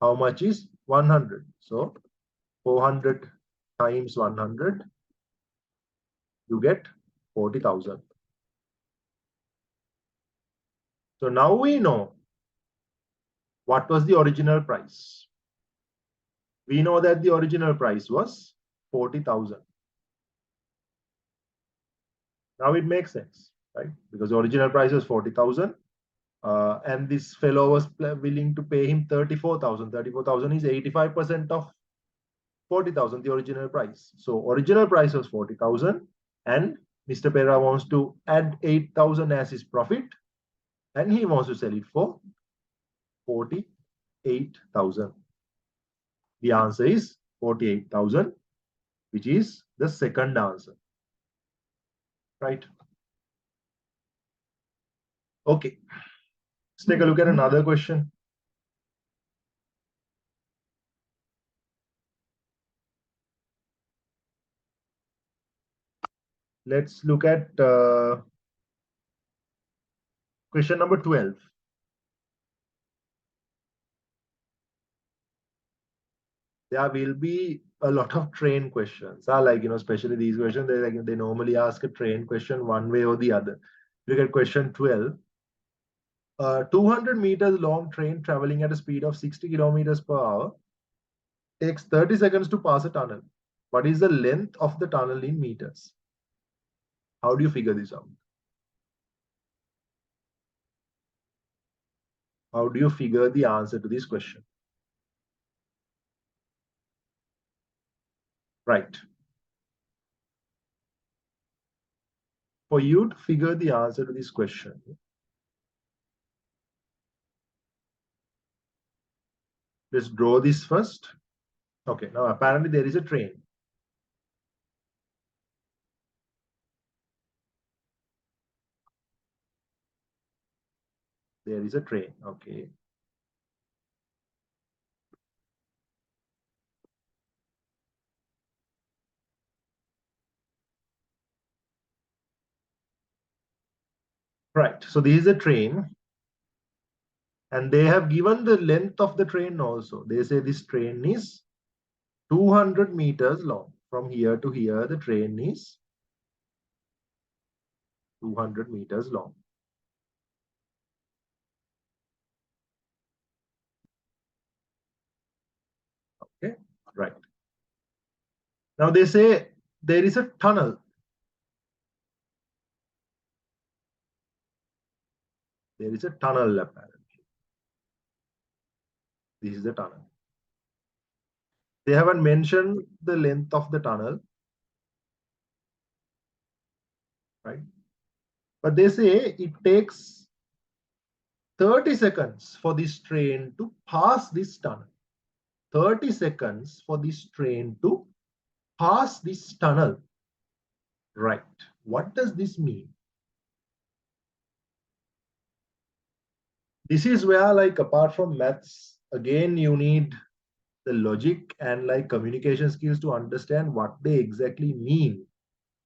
A: how much is 100. So 400 times 100, you get 40,000. So now we know what was the original price. We know that the original price was 40,000. Now it makes sense, right? Because the original price was 40,000. And this fellow was willing to pay him 34,000. 34,000 is 85% of 40,000, the original price. So original price was 40,000, and Mr. Pera wants to add 8,000 as his profit, and he wants to sell it for 48,000. The answer is 48,000, which is the second answer, right? Okay, let's take a look at another question. Let's look at question number 12. There will be a lot of train questions. Like, especially these questions, they normally ask a train question one way or the other. Look at question 12. 200 meters long train traveling at a speed of 60 kilometers per hour takes 30 seconds to pass a tunnel. What is the length of the tunnel in meters? How do you figure this out? How do you figure the answer to this question? Right. for you to figure the answer to this question, let's draw this first. Okay, now apparently there is a train. There is a train. Okay. Right. So this is a train. And they have given the length of the train also. They say this train is 200 meters long. From here to here, the train is 200 meters long. Okay, right. Now they say there is a tunnel. There is a tunnel apparently. This is the tunnel. They haven't mentioned the length of the tunnel, right? But they say it takes 30 seconds for this train to pass this tunnel. 30 seconds for this train to pass this tunnel. Right. What does this mean? This is where, like, apart from maths, again, you need the logic and like communication skills to understand what they exactly mean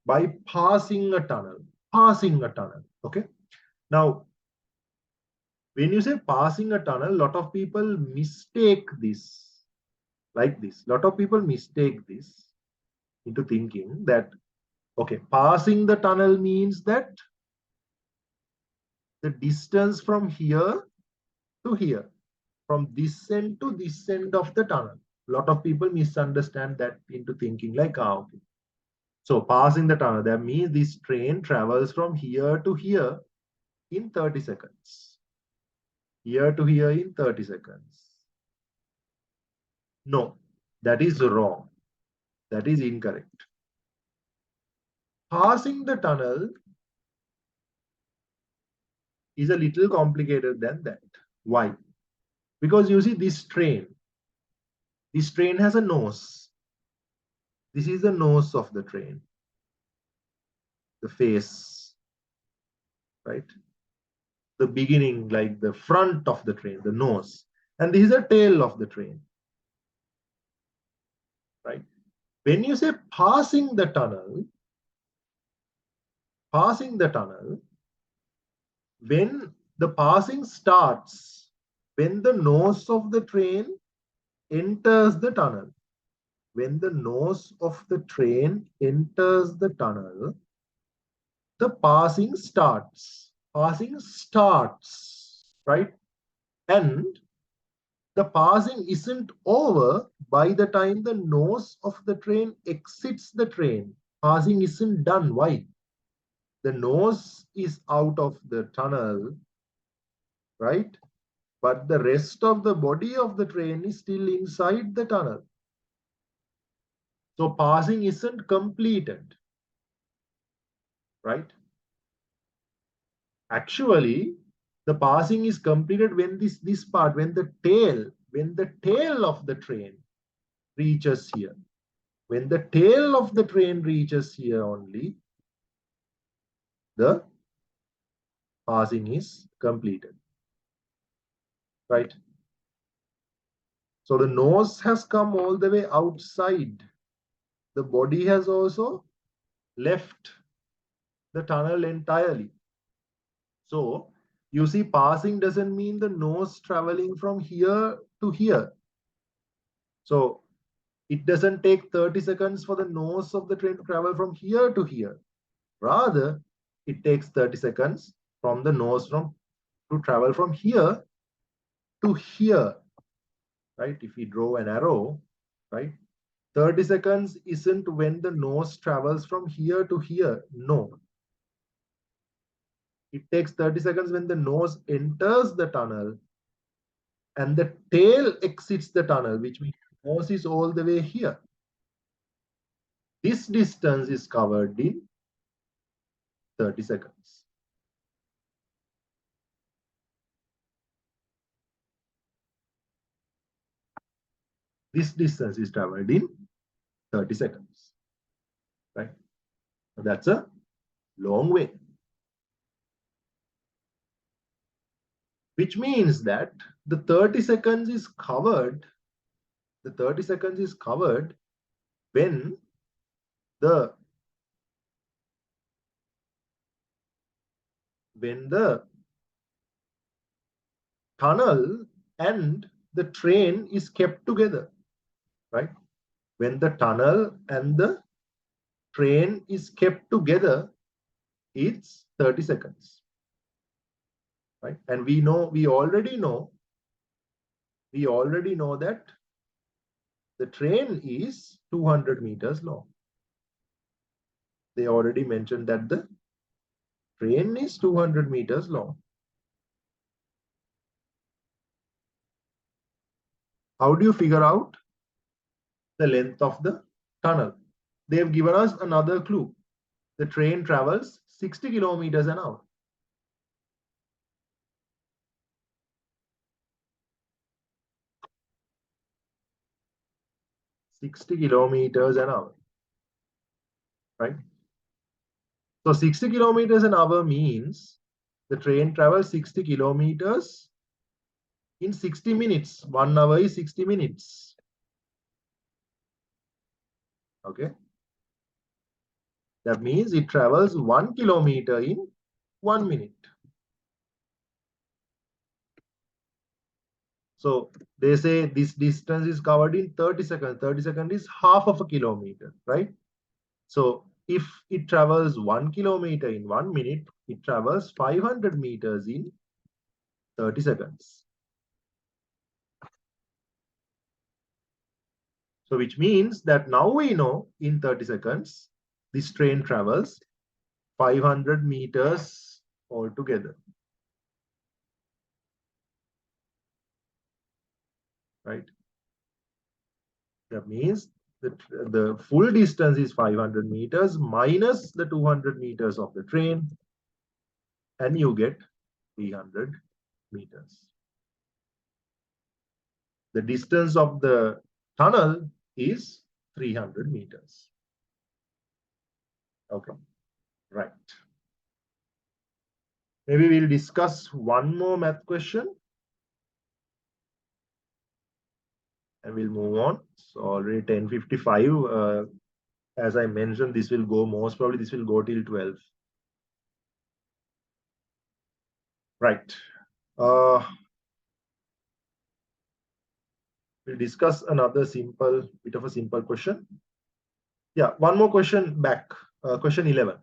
A: by passing a tunnel. Passing a tunnel. Okay. Now, when you say passing a tunnel, a lot of people mistake this like this. A lot of people mistake this into thinking that, okay, passing the tunnel means that the distance from here to here, from this end to this end of the tunnel. A lot of people misunderstand that into thinking like, okay. So passing the tunnel, that means this train travels from here to here in 30 seconds. Here to here in 30 seconds. No, that is wrong. That is incorrect. Passing the tunnel is a little complicated than that. Why? Because you see this train has a nose. This is the nose of the train. The face, right? The beginning, like the front of the train, the nose. And this is the tail of the train, right? When you say passing the tunnel, when the passing starts, when the nose of the train enters the tunnel, when the nose of the train enters the tunnel, the passing starts. Passing starts, right? And the passing isn't over by the time the nose of the train exits the train. Passing isn't done. Why? The nose is out of the tunnel, right? But the rest of the body of the train is still inside the tunnel. So passing isn't completed, right? Actually, the passing is completed when this part, when the tail of the train reaches here. When the tail of the train reaches here only, the passing is completed, right? So the nose has come all the way outside. The body has also left the tunnel entirely. So you see, passing doesn't mean the nose traveling from here to here. So it doesn't take 30 seconds for the nose of the train to travel from here to here. Rather, it takes 30 seconds from the nose to travel from here to here, right? If we draw an arrow, right? 30 seconds isn't when the nose travels from here to here. No. It takes 30 seconds when the nose enters the tunnel and the tail exits the tunnel, which means the nose is all the way here. This distance is covered in 30 seconds. This distance is traveled in 30 seconds, right? So that's a long way. Which means that the 30 seconds is covered, when the tunnel and the train is kept together, right? When the tunnel and the train is kept together, it's 30 seconds, right? And we already know that the train is 200 meters long. They already mentioned that the train is 200 meters long. How do you figure out the length of the tunnel? They've given us another clue. The train travels 60 kilometers an hour. 60 kilometers an hour, right? So 60 kilometers an hour means the train travels 60 kilometers in 60 minutes. 1 hour is 60 minutes. Okay. That means it travels 1 kilometer in 1 minute. So they say this distance is covered in 30 seconds. 30 seconds is half of a kilometer, right? So if it travels 1 kilometer in 1 minute, it travels 500 meters in 30 seconds. So which means that now we know in 30 seconds, this train travels 500 meters altogether, right? That means that the full distance is 500 meters minus the 200 meters of the train, and you get 300 meters. The distance of the tunnel is 300 meters. Okay, right. Maybe we'll discuss one more math question and we'll move on. So already 10:55. As I mentioned, this will go, most probably this will go till 12. Right. We'll discuss another bit of a simple question. Yeah, one more question back. Question 11.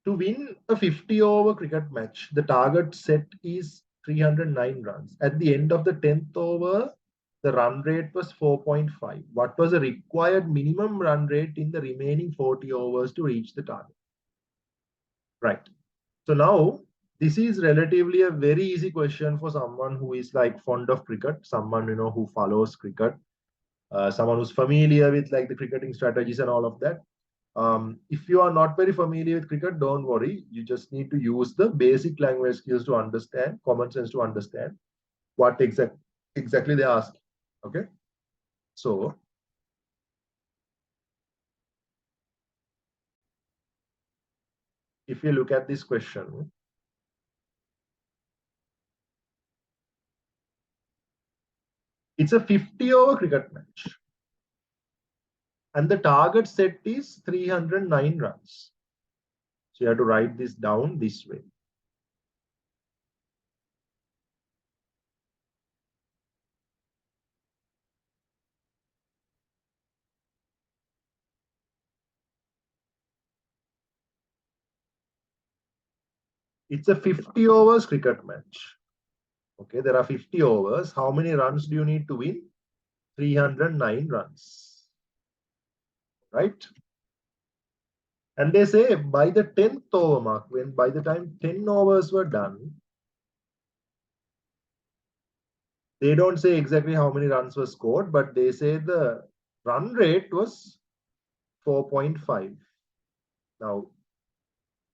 A: To win a 50-over cricket match, the target set is 309 runs. At the end of the 10th over, the run rate was 4.5. What was the required minimum run rate in the remaining 40 overs to reach the target? Right. So now, this is relatively a very easy question for someone who is like fond of cricket, someone who follows cricket, someone who's familiar with like the cricketing strategies and all of that. If you are not very familiar with cricket, don't worry. You just need to use the basic language skills to understand, common sense to understand what exactly they ask. Okay. So if you look at this question, it's a 50-over cricket match. And the target set is 309 runs. So you have to write this down this way. It's a 50 overs cricket match. Okay, there are 50 overs. How many runs do you need to win? 309 runs. Right? And they say by the 10th over mark, by the time 10 overs were done, they don't say exactly how many runs were scored, but they say the run rate was 4.5. Now,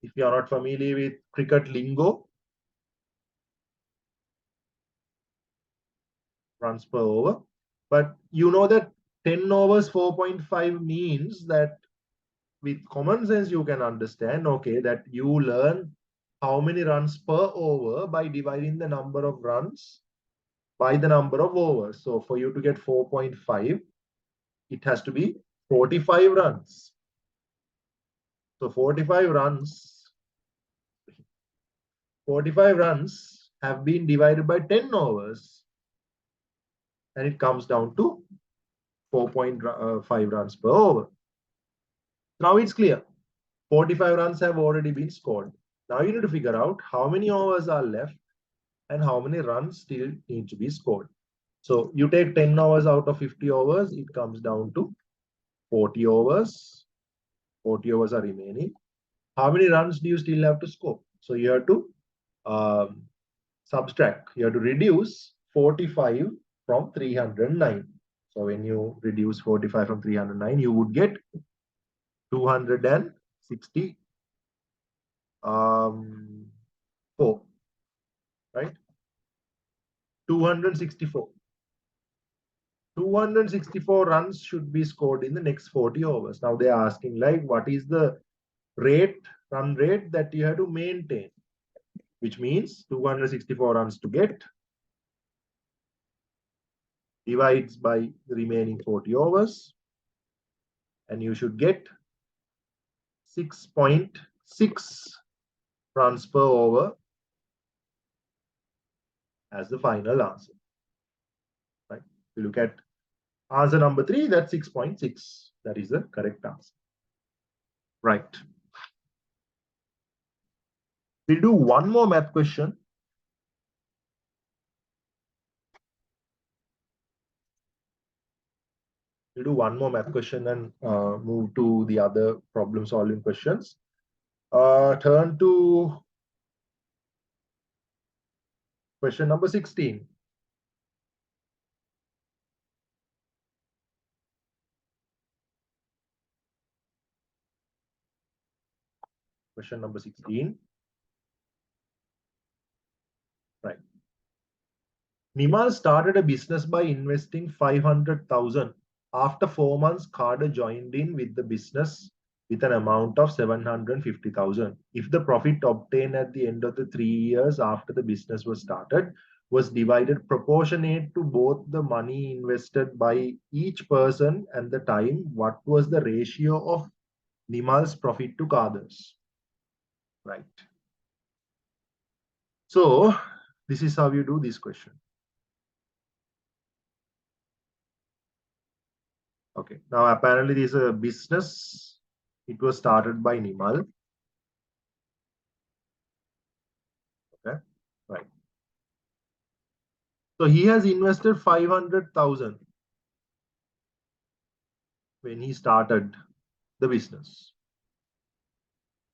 A: if you are not familiar with cricket lingo, runs per over, but you know that 10 overs 4.5 means that with common sense you can understand, okay, that you learn how many runs per over by dividing the number of runs by the number of overs. So for you to get 4.5, it has to be 45 runs. So 45 runs have been divided by 10 overs, and it comes down to 4.5 runs per over. Now it's clear. 45 runs have already been scored. Now you need to figure out how many overs are left and how many runs still need to be scored. So you take 10 overs out of 50 overs, it comes down to 40 overs. 40 overs are remaining. How many runs do you still have to score? So you have to subtract, you have to reduce 45 from 309. So when you reduce 45 from 309, you would get 264, right? 264. 264 runs should be scored in the next 40 overs. Now they are asking, like, what is the run rate that you have to maintain, which means 264 runs to get divides by the remaining 40 overs, and you should get 6.6 runs per over as the final answer. Right? If you look at answer number 3, that's 6.6. That is the correct answer. Right. We'll do one more math question. We'll do one more math question and move to the other problem solving questions. Turn to question number 16. Question number 16. Right. Nimal started a business by investing 500,000. After 4 months, Carter joined in with the business with an amount of 750,000. If the profit obtained at the end of the 3 years after the business was started was divided proportionate to both the money invested by each person and the time, what was the ratio of Nimal's profit to Carter's? Right. So this is how you do this question. Okay. Now apparently this is a business. It was started by Nimal. Okay. Right. So he has invested 500,000 when he started the business.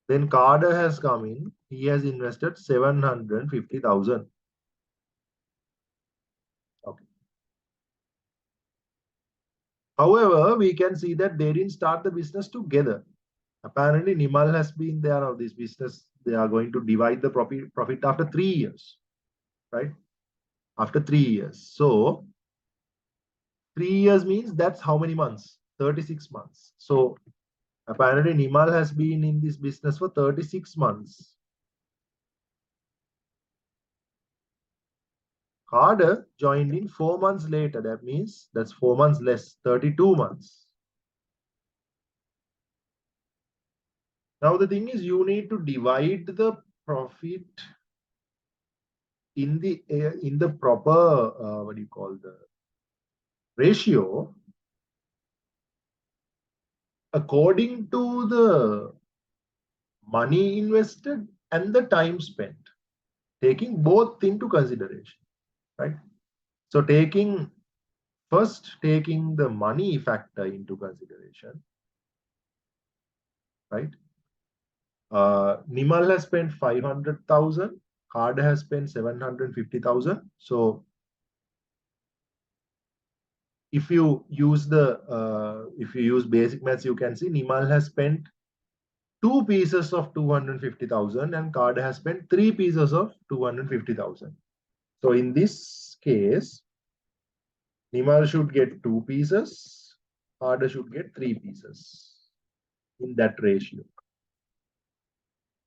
A: Then Carter has come in. He has invested 750,000. Okay. However, we can see that they didn't start the business together. Apparently, Nimal has been there of this business. They are going to divide the profit after 3 years, right? After 3 years. So 3 years means that's how many months? 36 months. So apparently Nimal has been in this business for 36 months. Carter joined in 4 months later. That means that's 4 months less, 32 months. Now the thing is, you need to divide the profit in the proper what do you call the ratio according to the money invested and the time spent, taking both into consideration, right? So first taking the money factor into consideration, right? Nimal has spent 500,000. Carter has spent 750,000. So if you use basic maths, you can see Nimal has spent 2 pieces of 250,000 and card has spent 3 pieces of 250,000. So in this case, Nimal should get 2 pieces, card should get 3 pieces in that ratio.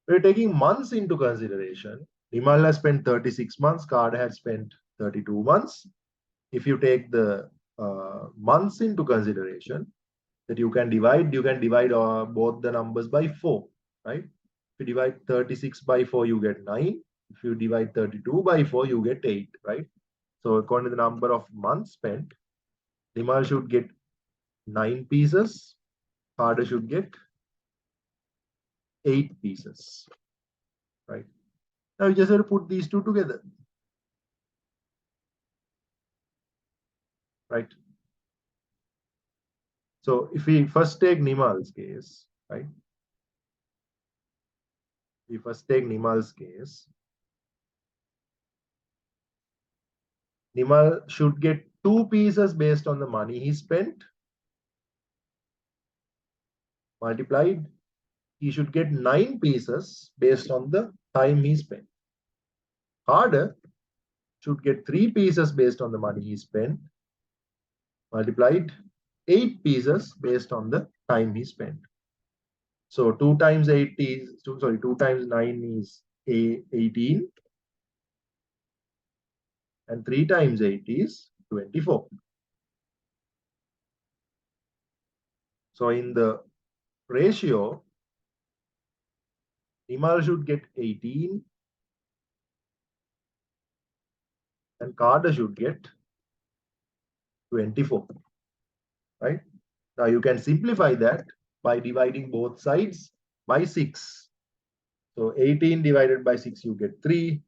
A: We're taking months into consideration. Nimal has spent 36 months, card has spent 32 months. If you take the months into consideration, that you can divide both the numbers by 4, right? If you divide 36 by 4, you get 9. If you divide 32 by 4, you get 8, right? So according to the number of months spent, Nimal should get 9 pieces, Harder should get 8 pieces, right? Now you just have to put these two together, right? So if we first take Nimal's case, right? We first take Nimal's case. Nimal should get 2 pieces based on the money he spent. Multiplied, he should get 9 pieces based on the time he spent. Harder should get 3 pieces based on the money he spent. Multiplied, 8 pieces based on the time he spent. So 2 times 8 is, 2 times 9 is 18. And 3 times 8 is 24. So in the ratio, Nimal should get 18 and Carter should get 24, right? Now you can simplify that by dividing both sides by 6. So 18 divided by 6, you get 3.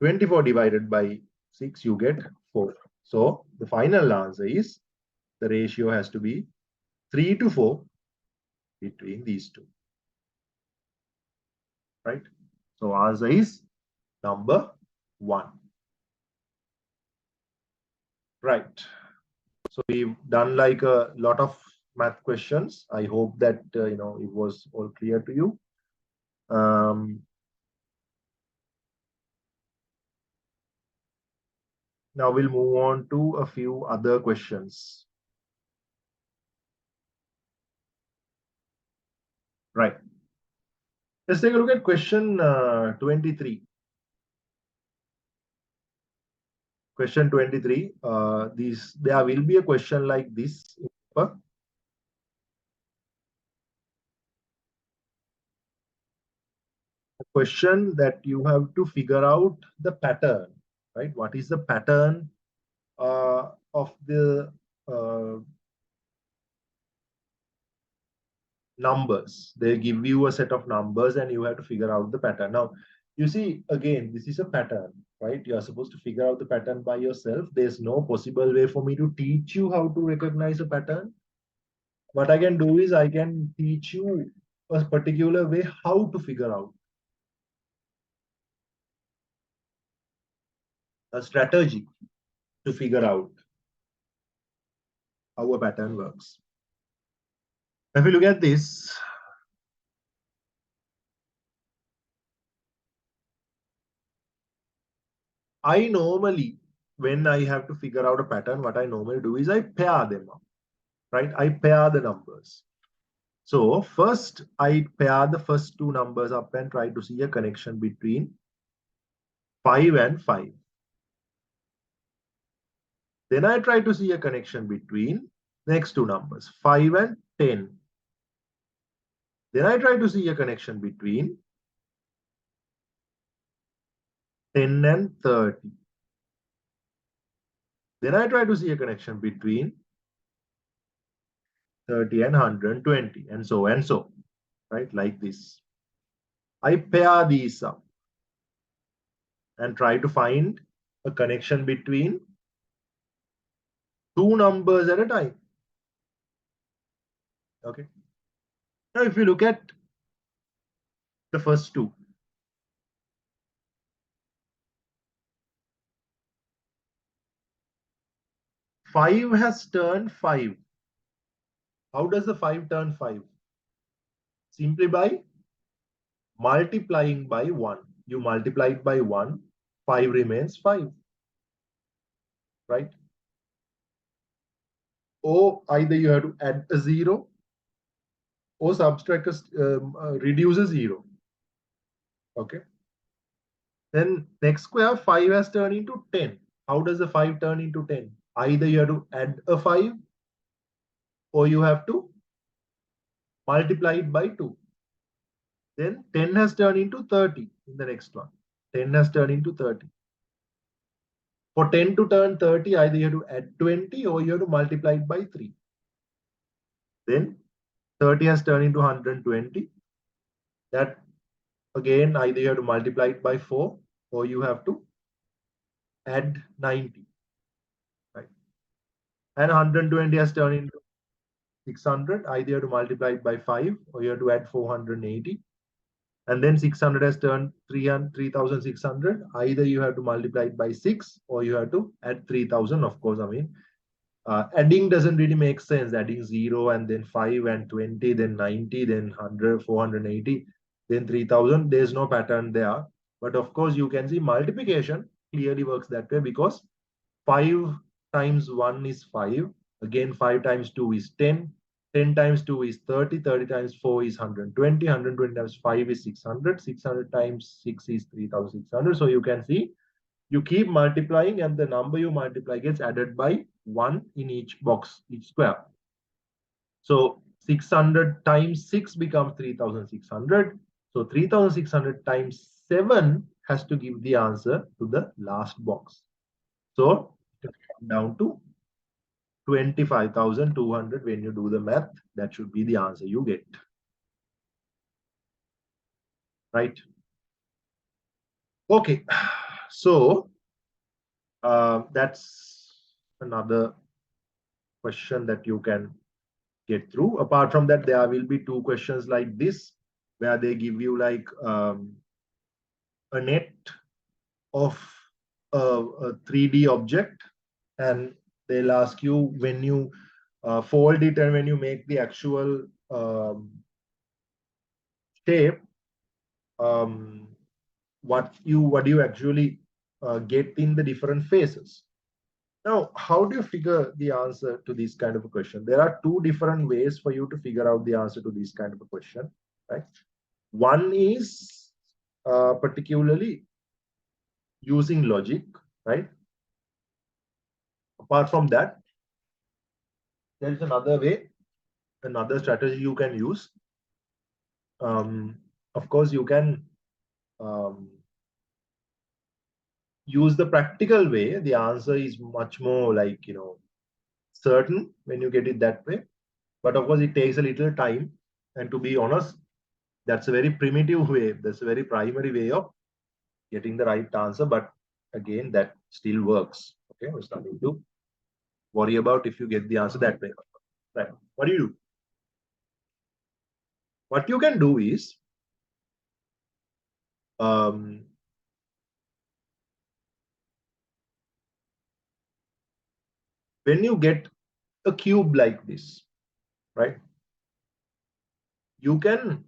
A: 24 divided by 6, you get 4. So the final answer is the ratio has to be 3 to 4 between these two, right? So answer is number 1. Right. So we've done like a lot of math questions. I hope that it was all clear to you. Now we'll move on to a few other questions. Right. Let's take a look at question 23. Question 23. There will be a question like this. Question that you have to figure out the pattern, right? What is the pattern of the numbers? They give you a set of numbers and you have to figure out the pattern. Now, you see, again, this is a pattern, right? You are supposed to figure out the pattern by yourself. There's no possible way for me to teach you how to recognize a pattern. What I can do is I can teach you a particular way how to figure out a strategy to figure out how a pattern works. If you look at this, I normally, when I have to figure out a pattern, what I normally do is I pair them up, right? I pair the numbers. So first, I pair the first two numbers up and try to see a connection between 5 and 5. Then I try to see a connection between next two numbers, 5 and 10. Then I try to see a connection between 10 and 30. Then I try to see a connection between 30 and 120, and so, right? Like this. I pair these up and try to find a connection between two numbers at a time. Okay. Now, if you look at the first two, 5 has turned 5. How does the 5 turn 5? Simply by multiplying by 1. You multiply it by 1, 5 remains 5, right? Or either you have to add a 0 or subtract reduce a 0. Okay. Then next square, 5 has turned into 10. How does the 5 turn into 10? Either you have to add a 5 or you have to multiply it by 2. Then 10 has turned into 30 in the next one. 10 has turned into 30. For 10 to turn 30, either you have to add 20 or you have to multiply it by 3. Then 30 has turned into 120. That again, either you have to multiply it by 4 or you have to add 90. Right? And 120 has turned into 600. Either you have to multiply it by 5 or you have to add 480. And then 600 has turned 3,600. Either you have to multiply it by 6 or you have to add 3,000. Of course, I mean, adding doesn't really make sense. Adding 0 and then 5 and 20, then 90, then 100, 480, then 3,000. There's no pattern there. But of course, you can see multiplication clearly works that way because 5 times 1 is 5. Again, 5 times 2 is 10. 10 times 2 is 30. 30 times 4 is 120. 120 times 5 is 600. 600 times 6 is 3,600. So you can see you keep multiplying and the number you multiply gets added by 1 in each box, each square. So 600 times 6 becomes 3,600. So 3,600 times 7 has to give the answer to the last box. So down to 25,200 when you do the math. That should be the answer you get. Right? Okay. So that's another question that you can get through. Apart from that, there will be 2 questions like this where they give you like a net of a 3D object and they'll ask you when you fold it and when you make the actual shape, what do you actually get in the different phases. Now, how do you figure the answer to this kind of a question? There are 2 different ways for you to figure out the answer to this kind of a question, right? One is particularly using logic, right? Apart from that, there is another way, another strategy you can use. Of course, you can use the practical way. The answer is much more like, certain when you get it that way. But of course, it takes a little time. And to be honest, that's a very primitive way. That's a very primary way of getting the right answer. But again, that still works. Okay, there's nothing to worry about if you get the answer that way. Right. What do you do? What you can do is when you get a cube like this, right? You can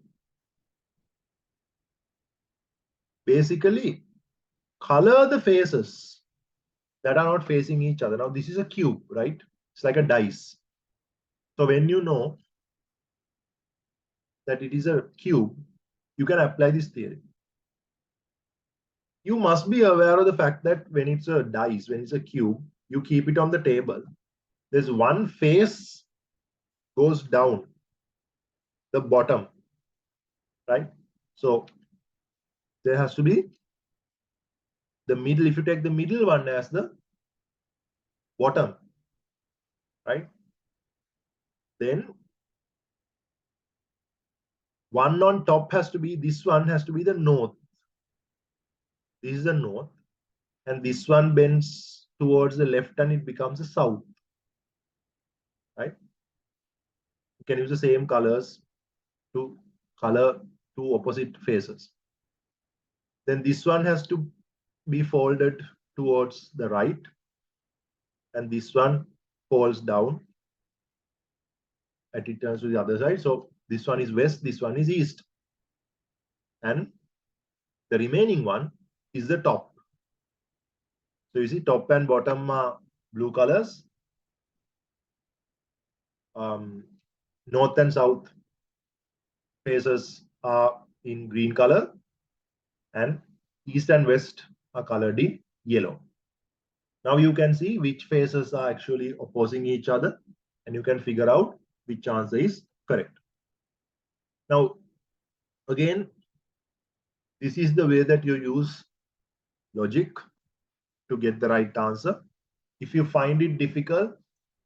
A: basically color the faces that are not facing each other. Now, this is a cube, right? It's like a dice. So when you know that it is a cube, you can apply this theory. You must be aware of the fact that when it's a dice, when it's a cube, you keep it on the table. There's one face goes down the bottom, right? So there has to be the middle. If you take the middle one as the bottom, right? Then one on top has to be, this one has to be the north. This is the north. And this one bends towards the left and it becomes the south, right? You can use the same colors to color 2 opposite faces. Then this one has to be folded towards the right and this one falls down and it turns to the other side. So This one is west, this one is east. And the remaining one is the top. So you see top and bottom are blue colors. North and south faces are in green color, and east and west are colored in yellow. Now you can see which faces are actually opposing each other, and you can figure out which answer is correct. Now, again, this is the way that you use logic to get the right answer. If you find it difficult,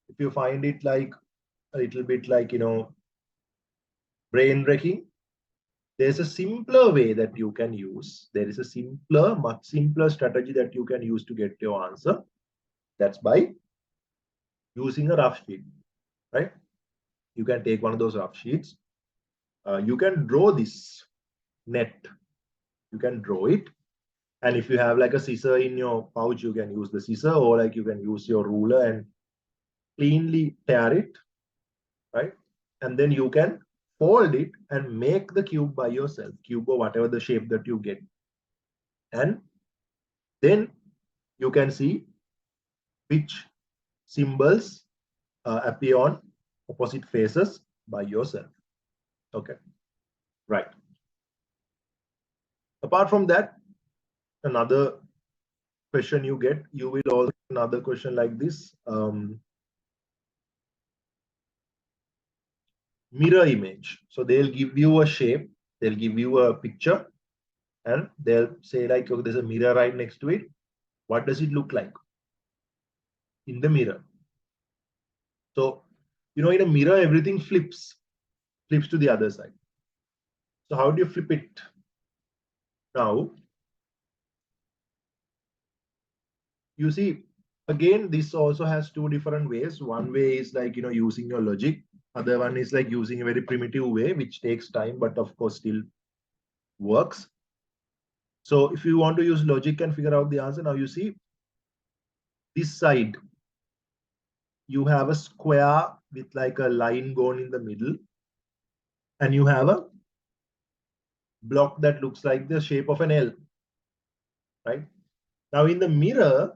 A: if you find it like a little bit like, brain wrecking, there's a simpler way that you can use. There is a simpler, much simpler strategy that you can use to get your answer. That's by using a rough sheet, right? You can take one of those rough sheets. You can draw this net. You can draw it. And if you have like a scissor in your pouch, you can use the scissor, or like you can use your ruler and cleanly tear it, right? And then you can fold it and make the cube by yourself, cube or whatever the shape that you get. And then you can see which symbols appear on opposite faces by yourself. Okay, right. Apart from that, another question you will also get another question like this. Mirror image. So they'll give you a shape, they'll give you a picture, and they'll say like, oh, there's a mirror right next to it. What does it look like in the mirror? So, in a mirror, everything flips to the other side. So how do you flip it? Now, you see, again, this also has two different ways. One way is like, using your logic. Other one is like using a very primitive way, which takes time, but of course still works. So if you want to use logic and figure out the answer, now you see this side, you have a square with like a line going in the middle, and you have a block that looks like the shape of an L, right? Now in the mirror,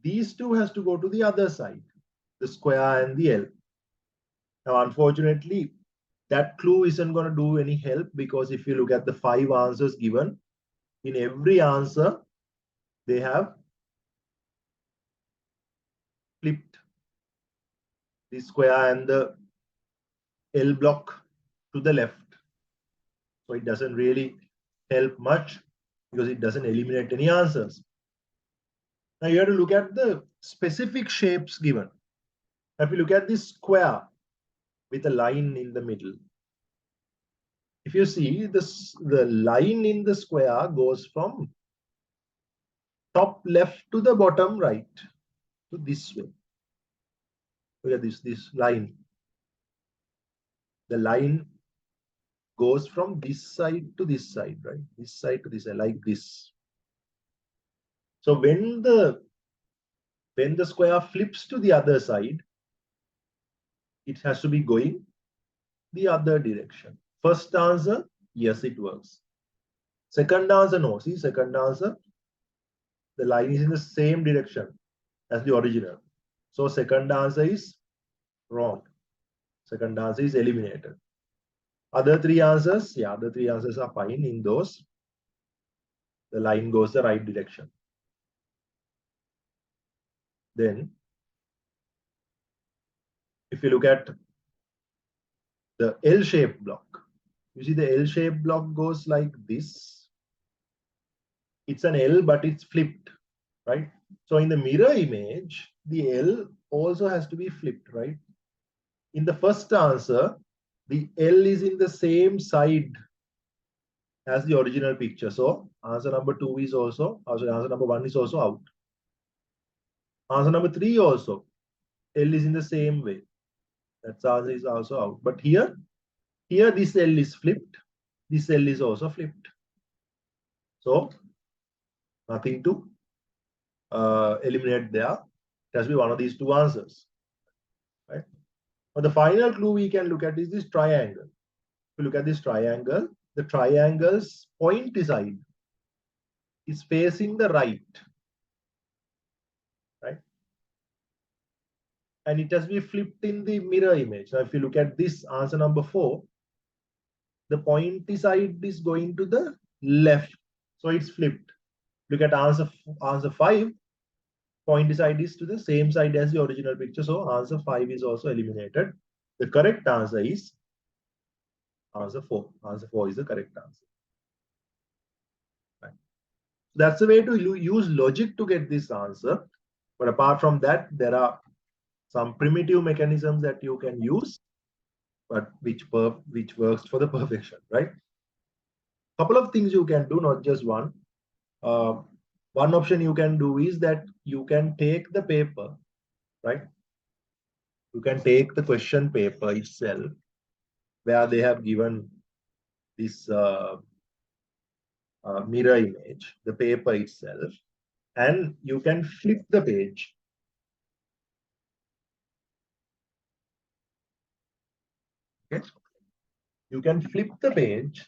A: these two has to go to the other side, the square and the L. Now, unfortunately, that clue isn't going to do any help, because if you look at the 5 answers given, in every answer, they have flipped the square and the L block to the left. So it doesn't really help much, because it doesn't eliminate any answers. Now you have to look at the specific shapes given. If you look at this square with a line in the middle, if you see this, the line in the square goes from top left to the bottom right, to this way. Look at this line. The line goes from this side to this side, right? This side to this side, like this. So when the square flips to the other side, it has to be going the other direction. First answer, yes, it works. Second answer, no. See, second answer, the line is in the same direction as the original. So second answer is wrong. Second answer is eliminated. Other 3 answers, yeah, other 3 answers are fine. In those, the line goes the right direction. Then, if you look at the L-shaped block, you see the L-shaped block goes like this. It's an L, but it's flipped, right? So in the mirror image, the L also has to be flipped, right? In the first answer, the L is in the same side as the original picture. So answer number 2 is also, answer number 1 is also out. Answer number 3 also, L is in the same way. That answer is also out. But here this L is flipped. This L is also flipped. So nothing to eliminate there. It has to be one of these 2 answers, right? Now, the final clue we can look at is this triangle. If you look at this triangle, the triangle's point side is facing the right, right? And it has been flipped in the mirror image. Now, if you look at this answer number 4, the pointy side is going to the left. So it's flipped. Look at answer 5, pointy side is to the same side as the original picture. So answer 5 is also eliminated. The correct answer is answer 4. Answer 4 is the correct answer. Right. That's the way to use logic to get this answer. But apart from that, there are some primitive mechanisms that you can use, but which works for the perfection, right? Couple of things you can do, not just one. One option you can do is that you can take the paper, right? You can take the question paper itself, where they have given this mirror image, the paper itself, and you can flip the page. Okay, you can flip the page.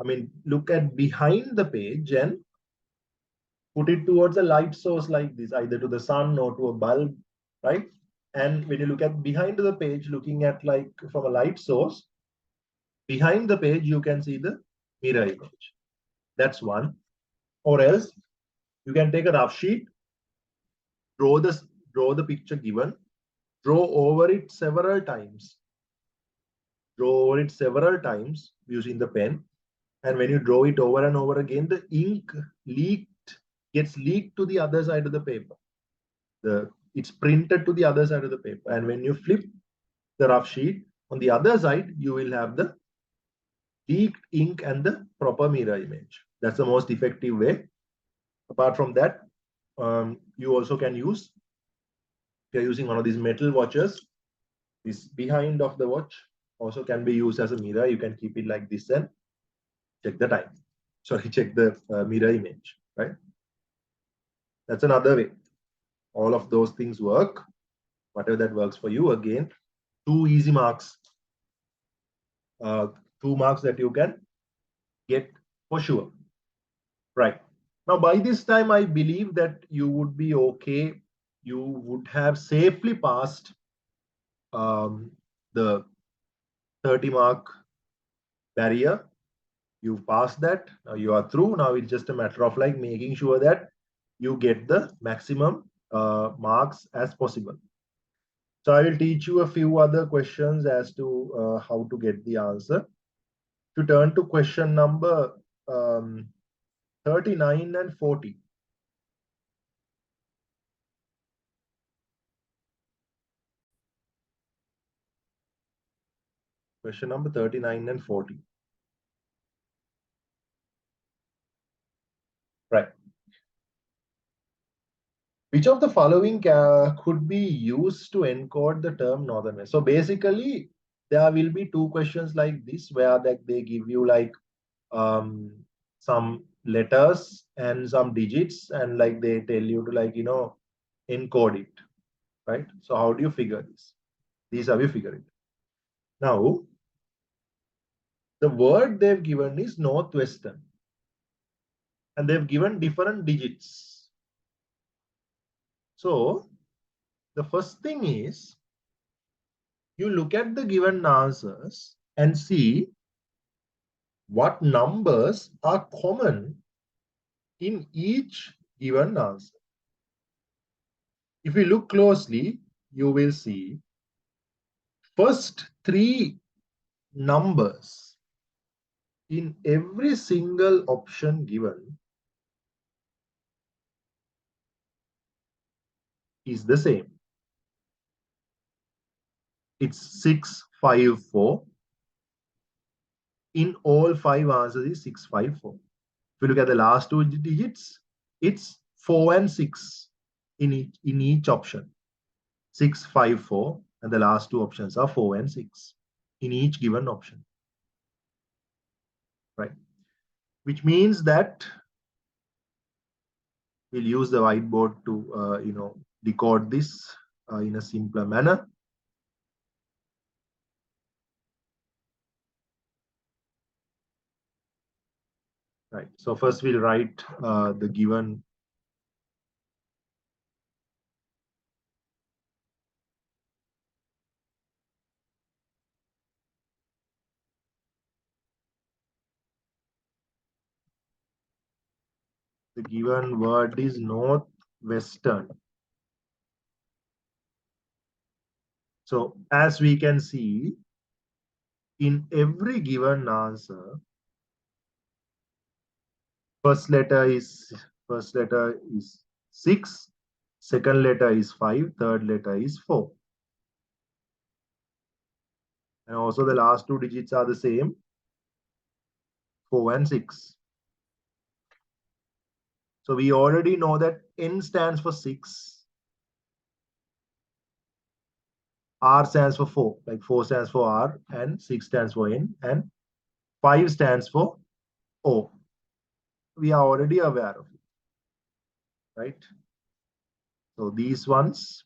A: I mean, look at behind the page and put it towards a light source like this, either to the sun or to a bulb, right? And when you look at behind the page, looking at like from a light source, behind the page, you can see the mirror image. That's one. Or else you can take a rough sheet, draw the picture given, draw over it several times. Draw over it several times using the pen. And when you draw it over and over again, the ink gets leaked to the other side of the paper. It's printed to the other side of the paper. And when you flip the rough sheet, on the other side, you will have the leaked ink and the proper mirror image. That's the most effective way. Apart from that, you also can use, if you're using one of these metal watches, this behind of the watch also can be used as a mirror. You can keep it like this and check the time. Sorry, check the mirror image, right? That's another way. All of those things work. Whatever that works for you. Again, 2 easy marks. 2 marks that you can get for sure. Right. Now, by this time, I believe that you would be okay. You would have safely passed the 30-mark barrier. You passed that. Now you are through. Now it's just a matter of like making sure that you get the maximum marks as possible. So I will teach you a few other questions as to how to get the answer. To turn to question number 39 and 40. Question number 39 and 40. Right. Which of the following could be used to encode the term Northern West? So basically, there will be 2 questions like this where they give you like some letters and some digits, and like they tell you to like, encode it, right? So how do you figure this? These are you figure it. Now, the word they've given is Northwestern, and they've given different digits. So the first thing is you look at the given answers and see what numbers are common in each given answer. If you look closely, you will see first 3 numbers in every single option given is the same. It's 654. In all 5 answers is 654. If you look at the last 2 digits, it's 4 and 6 in each option. 654, and the last 2 options are 4 and 6 in each given option. Right? Which means that we'll use the whiteboard to decode this. in a simpler manner. Right. So first we'll write the given word is northwestern. So as we can see, in every given answer, first letter is 6, second letter is 5, third letter is 4. And also the last two digits are the same, 4 and 6. So we already know that N stands for 6, R stands for 4, like 4 stands for R, and 6 stands for N, and 5 stands for O. We are already aware of it, right? So these ones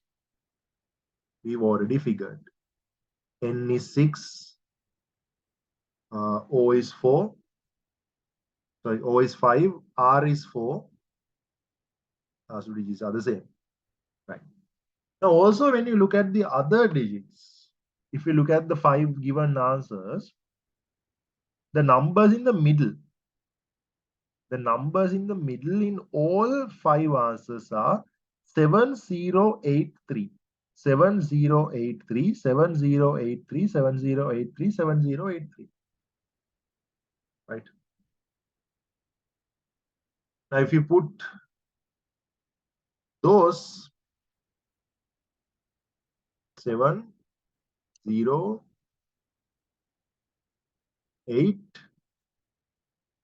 A: we've already figured. N is 6, O is 4, sorry, O is 5, R is 4. Last two digits are the same, right? Now also when you look at the other digits, if you look at the 5 given answers, the numbers in the middle in all 5 answers are 7083. 7083, 7083, 7083, 7083. Right. Now, if you put those 7, 0, 8,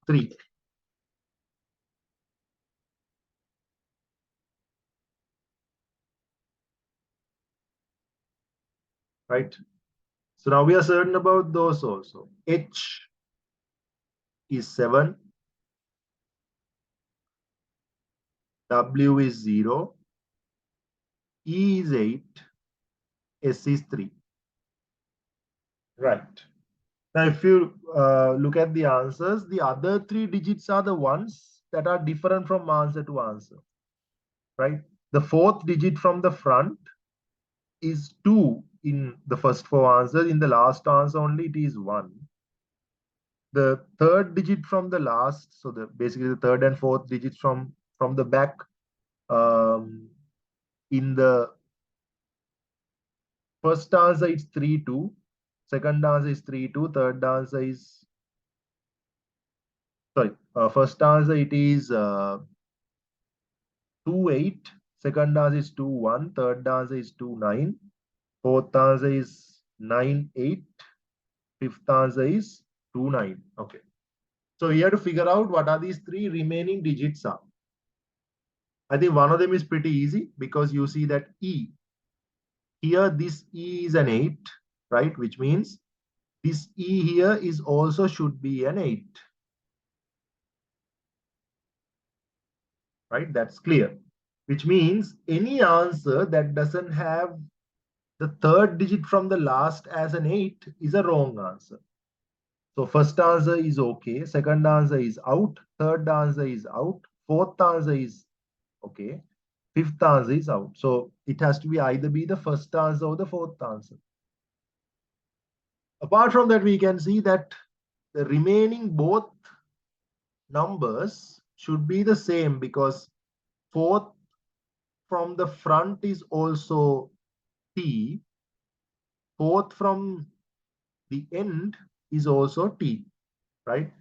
A: 3. Right. So now we are certain about those also. H is 7, W is 0, E is 8, S is 3. Right. Now, if you look at the answers, the other 3 digits are the ones that are different from answer to answer. Right. The 4th digit from the front is 2 in the first 4 answers. In the last answer only it is 1. The 3rd digit from the last, so basically the 3rd and 4th digits from the back, in the first answer it's 3, 2. Second answer is 3, 2. Third answer is, sorry, first answer it is 2, 8. Second answer is 2, 1. Third answer is 2, 9. Fourth answer is 9, 8. Fifth answer is 2, 9. Okay. So you have to figure out what are these 3 remaining digits are. I think one of them is pretty easy because you see that E. Here this E is an 8, right? Which means this E here is also should be an 8. Right? That's clear. Which means any answer that doesn't have the 3rd digit from the last as an 8 is a wrong answer. So first answer is okay, second answer is out, third answer is out, fourth answer is okay, fifth answer is out. So it has to be either be the first answer or the fourth answer. Apart from that, we can see that the remaining both numbers should be the same because fourth from the front is also T, fourth from the end is also T, right?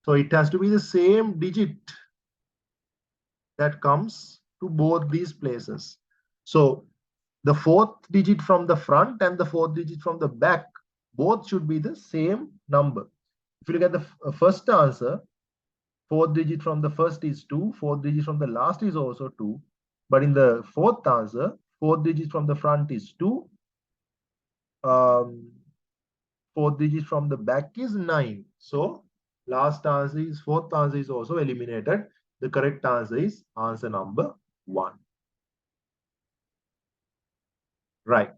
A: So it has to be the same digit that comes to both these places. So the 4th digit from the front and the 4th digit from the back, both should be the same number. If you look at the first answer, 4th digit from the first is 2, 4th digit from the last is also 2. But in the 4th answer, 4th digit from the front is 2, 4th digit from the back is 9. So last answer is 4th answer is also eliminated. The correct answer is answer number 1. Right.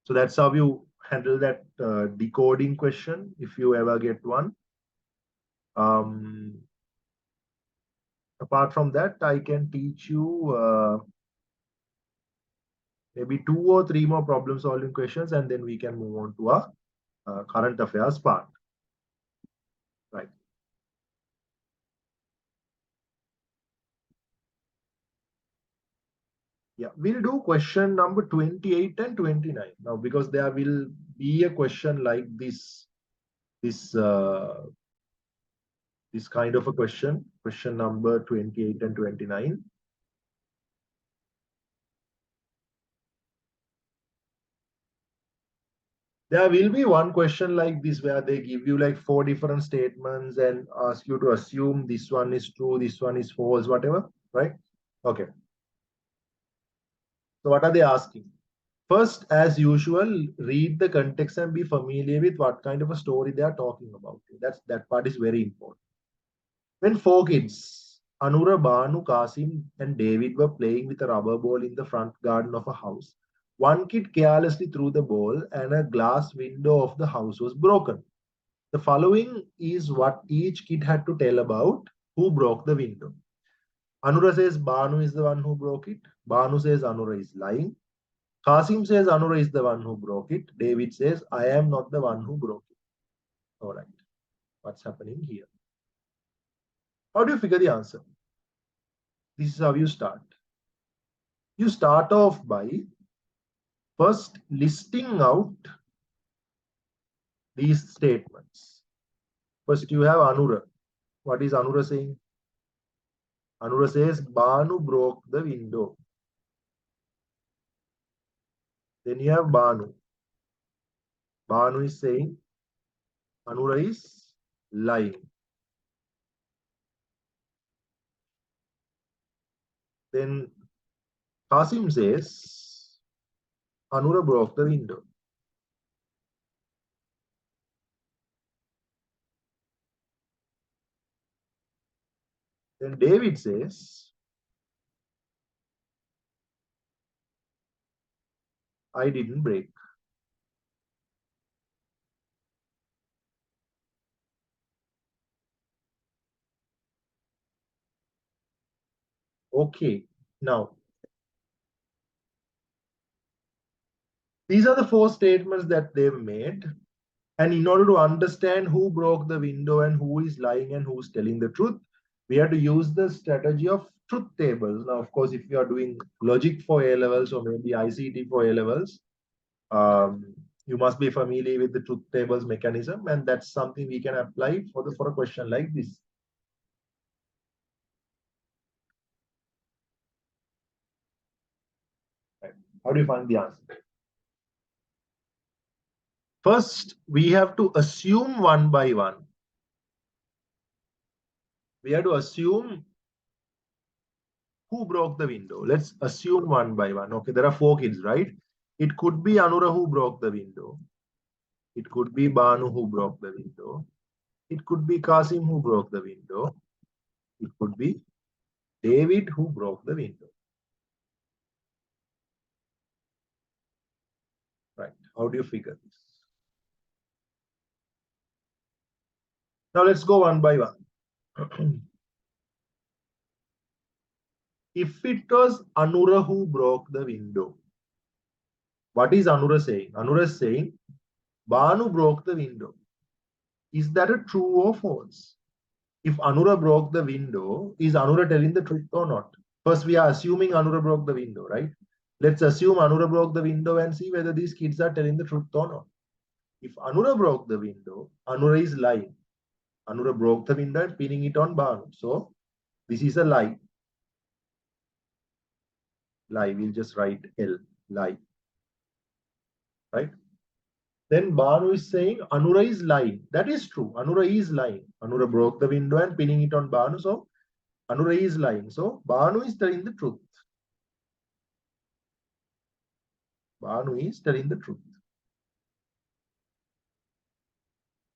A: So that's how you handle that decoding question if you ever get one. Um, Apart from that, I can teach you maybe 2 or 3 more problem solving questions, and then we can move on to our current affairs part. Right. Yeah, we'll do question number 28 and 29 now, because there will be a question like this this kind of a question number 28 and 29. There will be one question like this where they give you like 4 different statements and ask you to assume this one is true, this one is false, whatever, right? Okay. So what are they asking? First, as usual, read the context and be familiar with what kind of a story they are talking about. That part is very important. When 4 kids, Anura, Banu, Kasim, and David were playing with a rubber ball in the front garden of a house, one kid carelessly threw the ball and a glass window of the house was broken. The following is what each kid had to tell about who broke the window. Anura says Banu is the one who broke it. Banu says Anura is lying. Kasim says Anura is the one who broke it. David says, I am not the one who broke it. All right. What's happening here? How do you figure the answer? This is how you start. You start off by first listing out these statements. First, you have Anura. What is Anura saying? Anura says, Banu broke the window. Then you have Banu. Banu is saying, Anura is lying. Then Kasim says, Anura broke the window. Then David says, I didn't break. Okay, now these are the 4 statements that they've made. And in order to understand who broke the window and who is lying and who's telling the truth, we have to use the strategy of truth tables. Now, of course, if you are doing logic for A levels or maybe ICT for A levels, you must be familiar with the truth tables mechanism, and that's something we can apply for a question like this. Right. How do you find the answer? First, we have to assume one by one. We have to assume who broke the window. Let's assume one by one. Okay, there are 4 kids, right? It could be Anura who broke the window. It could be Banu who broke the window. It could be Kasim who broke the window. It could be David who broke the window. Right. How do you figure this? Now let's go one by one. If it was Anura who broke the window, what is Anura saying? Anura is saying Banu broke the window. Is that a true or false? If Anura broke the window, is Anura telling the truth or not? First, we are assuming Anura broke the window, right? Let's assume Anura broke the window and see whether these kids are telling the truth or not. If Anura broke the window, Anura is lying. Anura broke the window and pinning it on Banu. So this is a lie. Lie. We'll just write L. Lie. Right? Then Banu is saying Anura is lying. That is true. Anura is lying. Anura broke the window and pinning it on Banu. So Anura is lying. So Banu is telling the truth. Banu is telling the truth.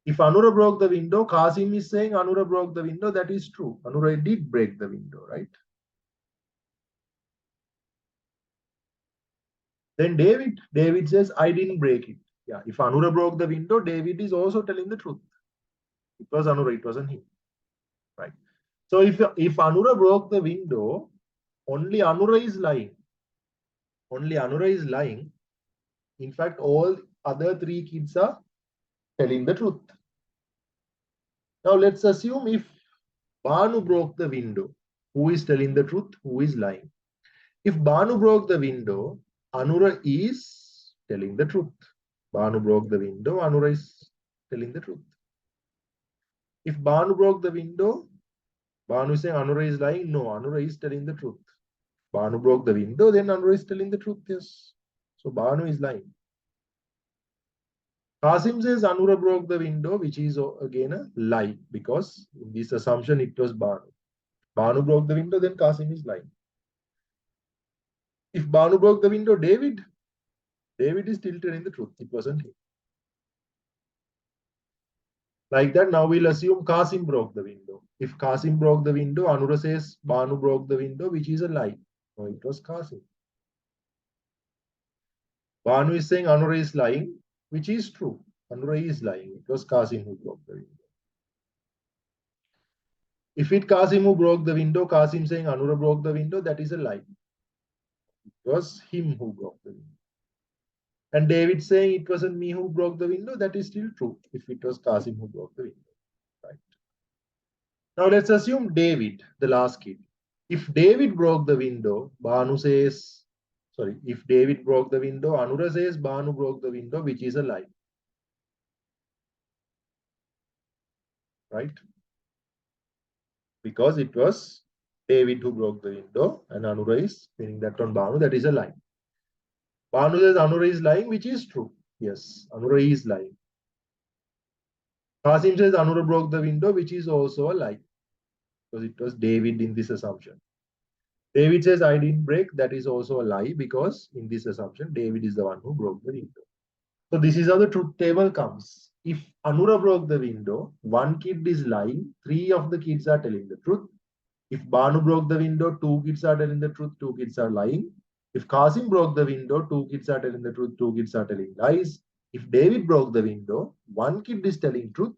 A: If Anura broke the window, Kasim is saying Anura broke the window. That is true. Anura did break the window, right? Then David says, I didn't break it. Yeah, if Anura broke the window, David is also telling the truth. It was Anura, it wasn't him. Right. So if Anura broke the window, only Anura is lying. Only Anura is lying. In fact, all other three kids are telling the truth. Now let's assume if Banu broke the window, who is telling the truth, who is lying? If Banu broke the window, Anura is telling the truth. Banu broke the window, Anura is telling the truth. If Banu broke the window, Banu is saying Anura is lying. No, Anura is telling the truth. Banu broke the window, then Anura is telling the truth. Yes. So Banu is lying. Qasim says Anura broke the window, which is again a lie because in this assumption it was Banu. Banu broke the window, then Qasim is lying. If Banu broke the window, David is still telling the truth. It wasn't him. Like that, now we'll assume Qasim broke the window. If Qasim broke the window, Anura says Banu broke the window, which is a lie. No, it was Qasim. Banu is saying Anura is lying, which is true. Anura is lying. It was Qasim who broke the window. If it Qasim who broke the window, Qasim saying Anura broke the window, that is a lie. It was him who broke the window. And David saying it wasn't me who broke the window, that is still true if it was Qasim who broke the window. Right. Now let's assume David, the last kid. If David broke the window, Banu says, sorry, if David broke the window, Anura says Banu broke the window, which is a lie. Right? Because it was David who broke the window and Anura is pinning that on Banu, that is a lie. Banu says Anura is lying, which is true. Yes, Anura is lying. Qasim says Anura broke the window, which is also a lie. Because it was David in this assumption. David says I didn't break, that is also a lie because in this assumption, David is the one who broke the window. So this is how the truth table comes. If Anura broke the window, one kid is lying, three of the kids are telling the truth. If Banu broke the window, two kids are telling the truth, two kids are lying. If Qasim broke the window, two kids are telling the truth, two kids are telling lies. If David broke the window, one kid is telling truth,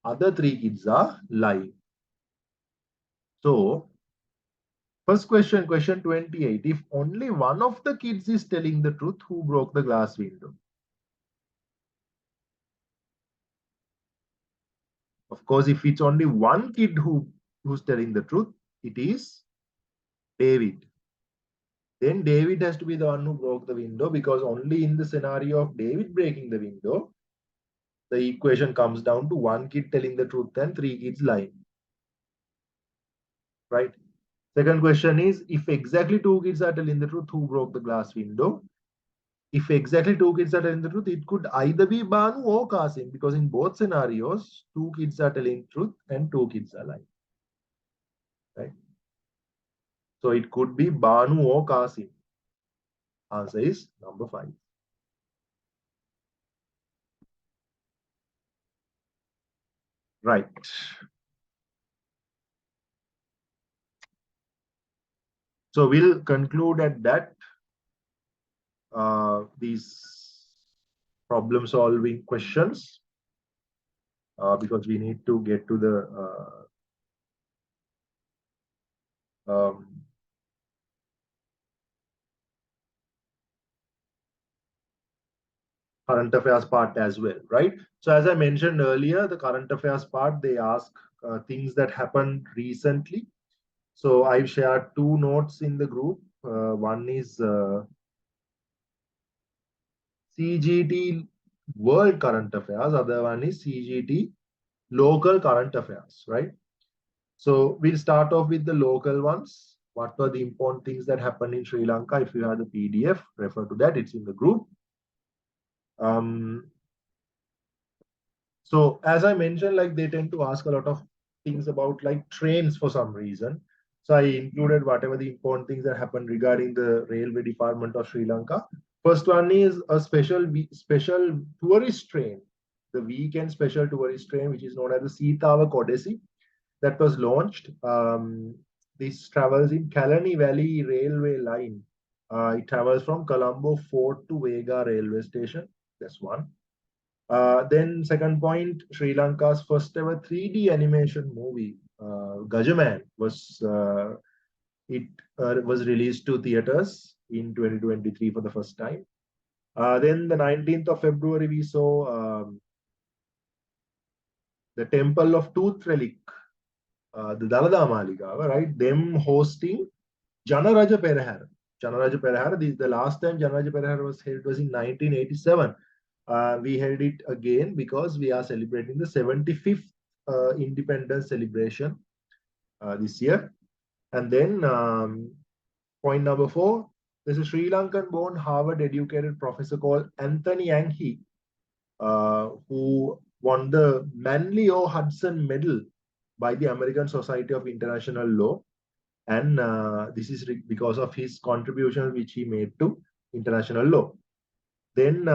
A: other three kids are lying. So, first question, question 28. If only one of the kids is telling the truth, who broke the glass window? Of course, if it's only one kid who's telling the truth, it is David. Then David has to be the one who broke the window because only in the scenario of David breaking the window, the equation comes down to one kid telling the truth and three kids lying. Right? Second question is, if exactly two kids are telling the truth, who broke the glass window? If exactly two kids are telling the truth, it could either be Banu or Qasim because in both scenarios, two kids are telling truth and two kids are lying. Right? So it could be Banu or Qasim. Answer is number 5. Right. So we'll conclude at that. These problem solving questions because we need to get to the current affairs part as well, right? So as I mentioned earlier, the current affairs part, they ask things that happened recently. So I've shared 2 notes in the group. One is CGT world current affairs, other one is CGT local current affairs, right? So we'll start off with the local ones. What were the important things that happened in Sri Lanka? If you have the PDF, refer to that. It's in the group. So as I mentioned, like they tend to ask a lot of things about like trains for some reason. So I included whatever the important things that happened regarding the railway department of Sri Lanka. First one is a special tourist train, the weekend special tourist train, which is known as the Sitawa Kodesi, that was launched. This travels in Kalani Valley Railway Line It travels from Colombo Fort to Vega railway station. That's one. Then second point, Sri Lanka's first ever 3D animation movie, Gajaman, was released to theaters in 2023 for the first time. Then the 19th of February, we saw the Temple of Tooth Relic, the Dalada Maligawa, right? Them hosting Janaraja Perahara. Janaraja Perahara, the last time Janaraja Perahara was held was in 1987. We held it again because we are celebrating the 75th independence celebration this year. And then point number 4, there's a Sri Lankan born Harvard educated professor called Anthony Yang, who won the Manley O. Hudson Medal by the American Society of International Law. And this is because of his contribution which he made to international law. Then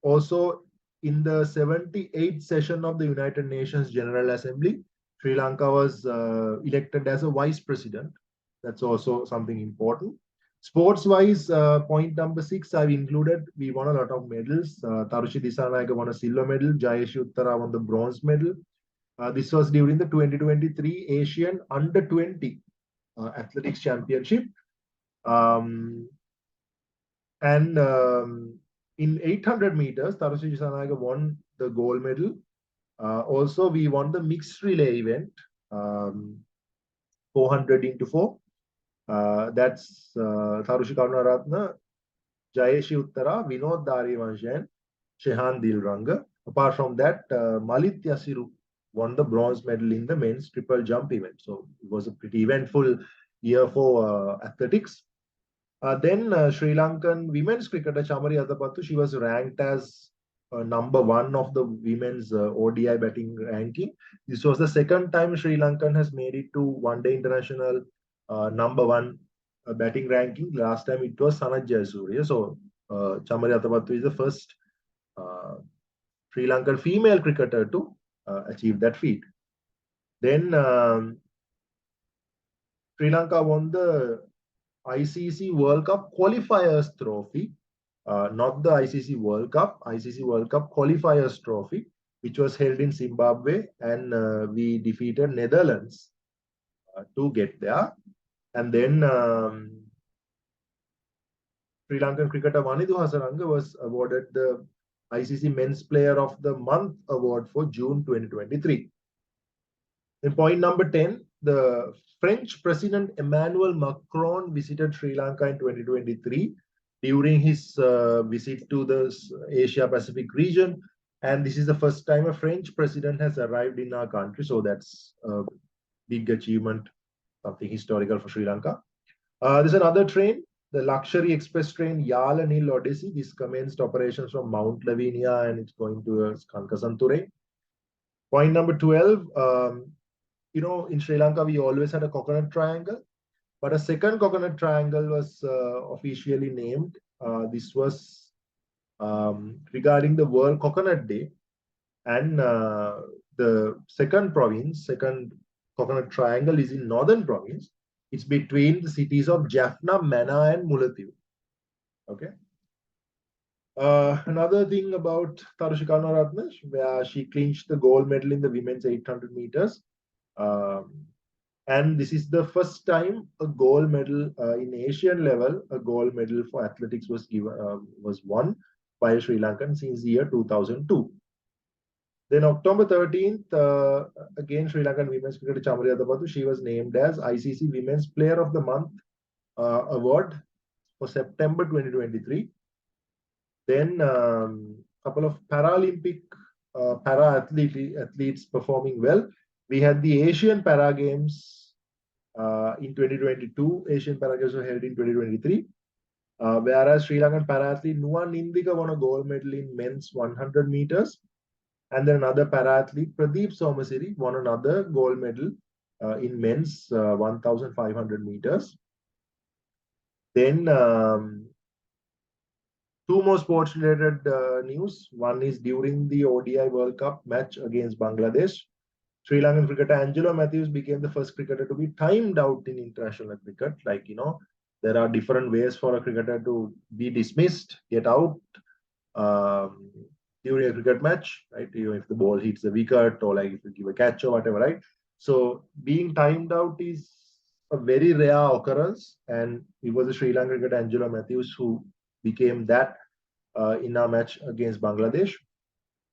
A: also in the 78th session of the United Nations General Assembly, Sri Lanka was elected as a vice president. That's also something important. Sports-wise, point number 6, I've included, we won a lot of medals. Tarushi Dissanayake won a silver medal. Jayeshi Uttara won the bronze medal. This was during the 2023 Asian Under-20 Athletics Championship. And in 800 meters, Tarushi Dissanayake won the gold medal. Also, we won the mixed relay event, 400 into 4. That's Tarushi Karunaratne, Jayeshi Uttara, Vinod Darivansh, and Shehan Dilranga. Apart from that, Malit Yasiru won the bronze medal in the men's triple jump event. So it was a pretty eventful year for athletics. Then Sri Lankan women's cricketer Chamari Adapattu, she was ranked as number 1 of the women's ODI batting ranking. This was the second time Sri Lankan has made it to one-day international number 1 batting ranking. Last time it was Sanath Jayasuriya. So Chamari Adapattu is the first Sri Lankan female cricketer to achieve that feat. Then Sri Lanka won the ICC World Cup Qualifiers Trophy, not the ICC World Cup, ICC World Cup Qualifiers Trophy, which was held in Zimbabwe, and we defeated Netherlands to get there. And then Sri Lankan cricketer Vanidhu Hasaranga was awarded the ICC Men's Player of the Month award for June 2023. In point number 10, the French President Emmanuel Macron visited Sri Lanka in 2023 during his visit to the Asia Pacific region. And this is the first time a French president has arrived in our country. So that's a big achievement, something historical for Sri Lanka. There's another train, the luxury express train Yala Nil Odyssey. This commenced operations from Mount Lavinia and it's going to Kankasanture. Point number 12, in Sri Lanka, we always had a coconut triangle, but a second coconut triangle was officially named. This was regarding the World Coconut Day. And the second coconut triangle is in Northern Province. It's between the cities of Jaffna, Mana, and Mullaitivu. Okay. Another thing about Tarushi Karunaratne, where she clinched the gold medal in the women's 800 meters. And this is the first time a gold medal in Asian level, a gold medal for athletics was won by a Sri Lankan since the year 2002. Then October 13th, again Sri Lankan women's cricketer Chamari Adapattu, she was named as ICC Women's Player of the Month award for September 2023. Then couple of Paralympic athletes performing well. We had the Asian Para Games in 2022. Asian Para Games were held in 2023. Whereas Sri Lankan para-athlete Nuwan Nindika won a gold medal in men's 100 meters. And then another para-athlete, Pradeep Somasiri, won another gold medal in men's 1,500 meters. Then two more sports-related news. One is during the ODI World Cup match against Bangladesh, Sri Lankan cricketer Angelo Matthews became the first cricketer to be timed out in international cricket. There are different ways for a cricketer to be dismissed, get out um, during a cricket match, right? If the ball hits the wicket or like if you give a catch or whatever, right? So being timed out is a very rare occurrence, and it was a Sri Lankan cricketer Angelo Matthews who became that in our match against Bangladesh.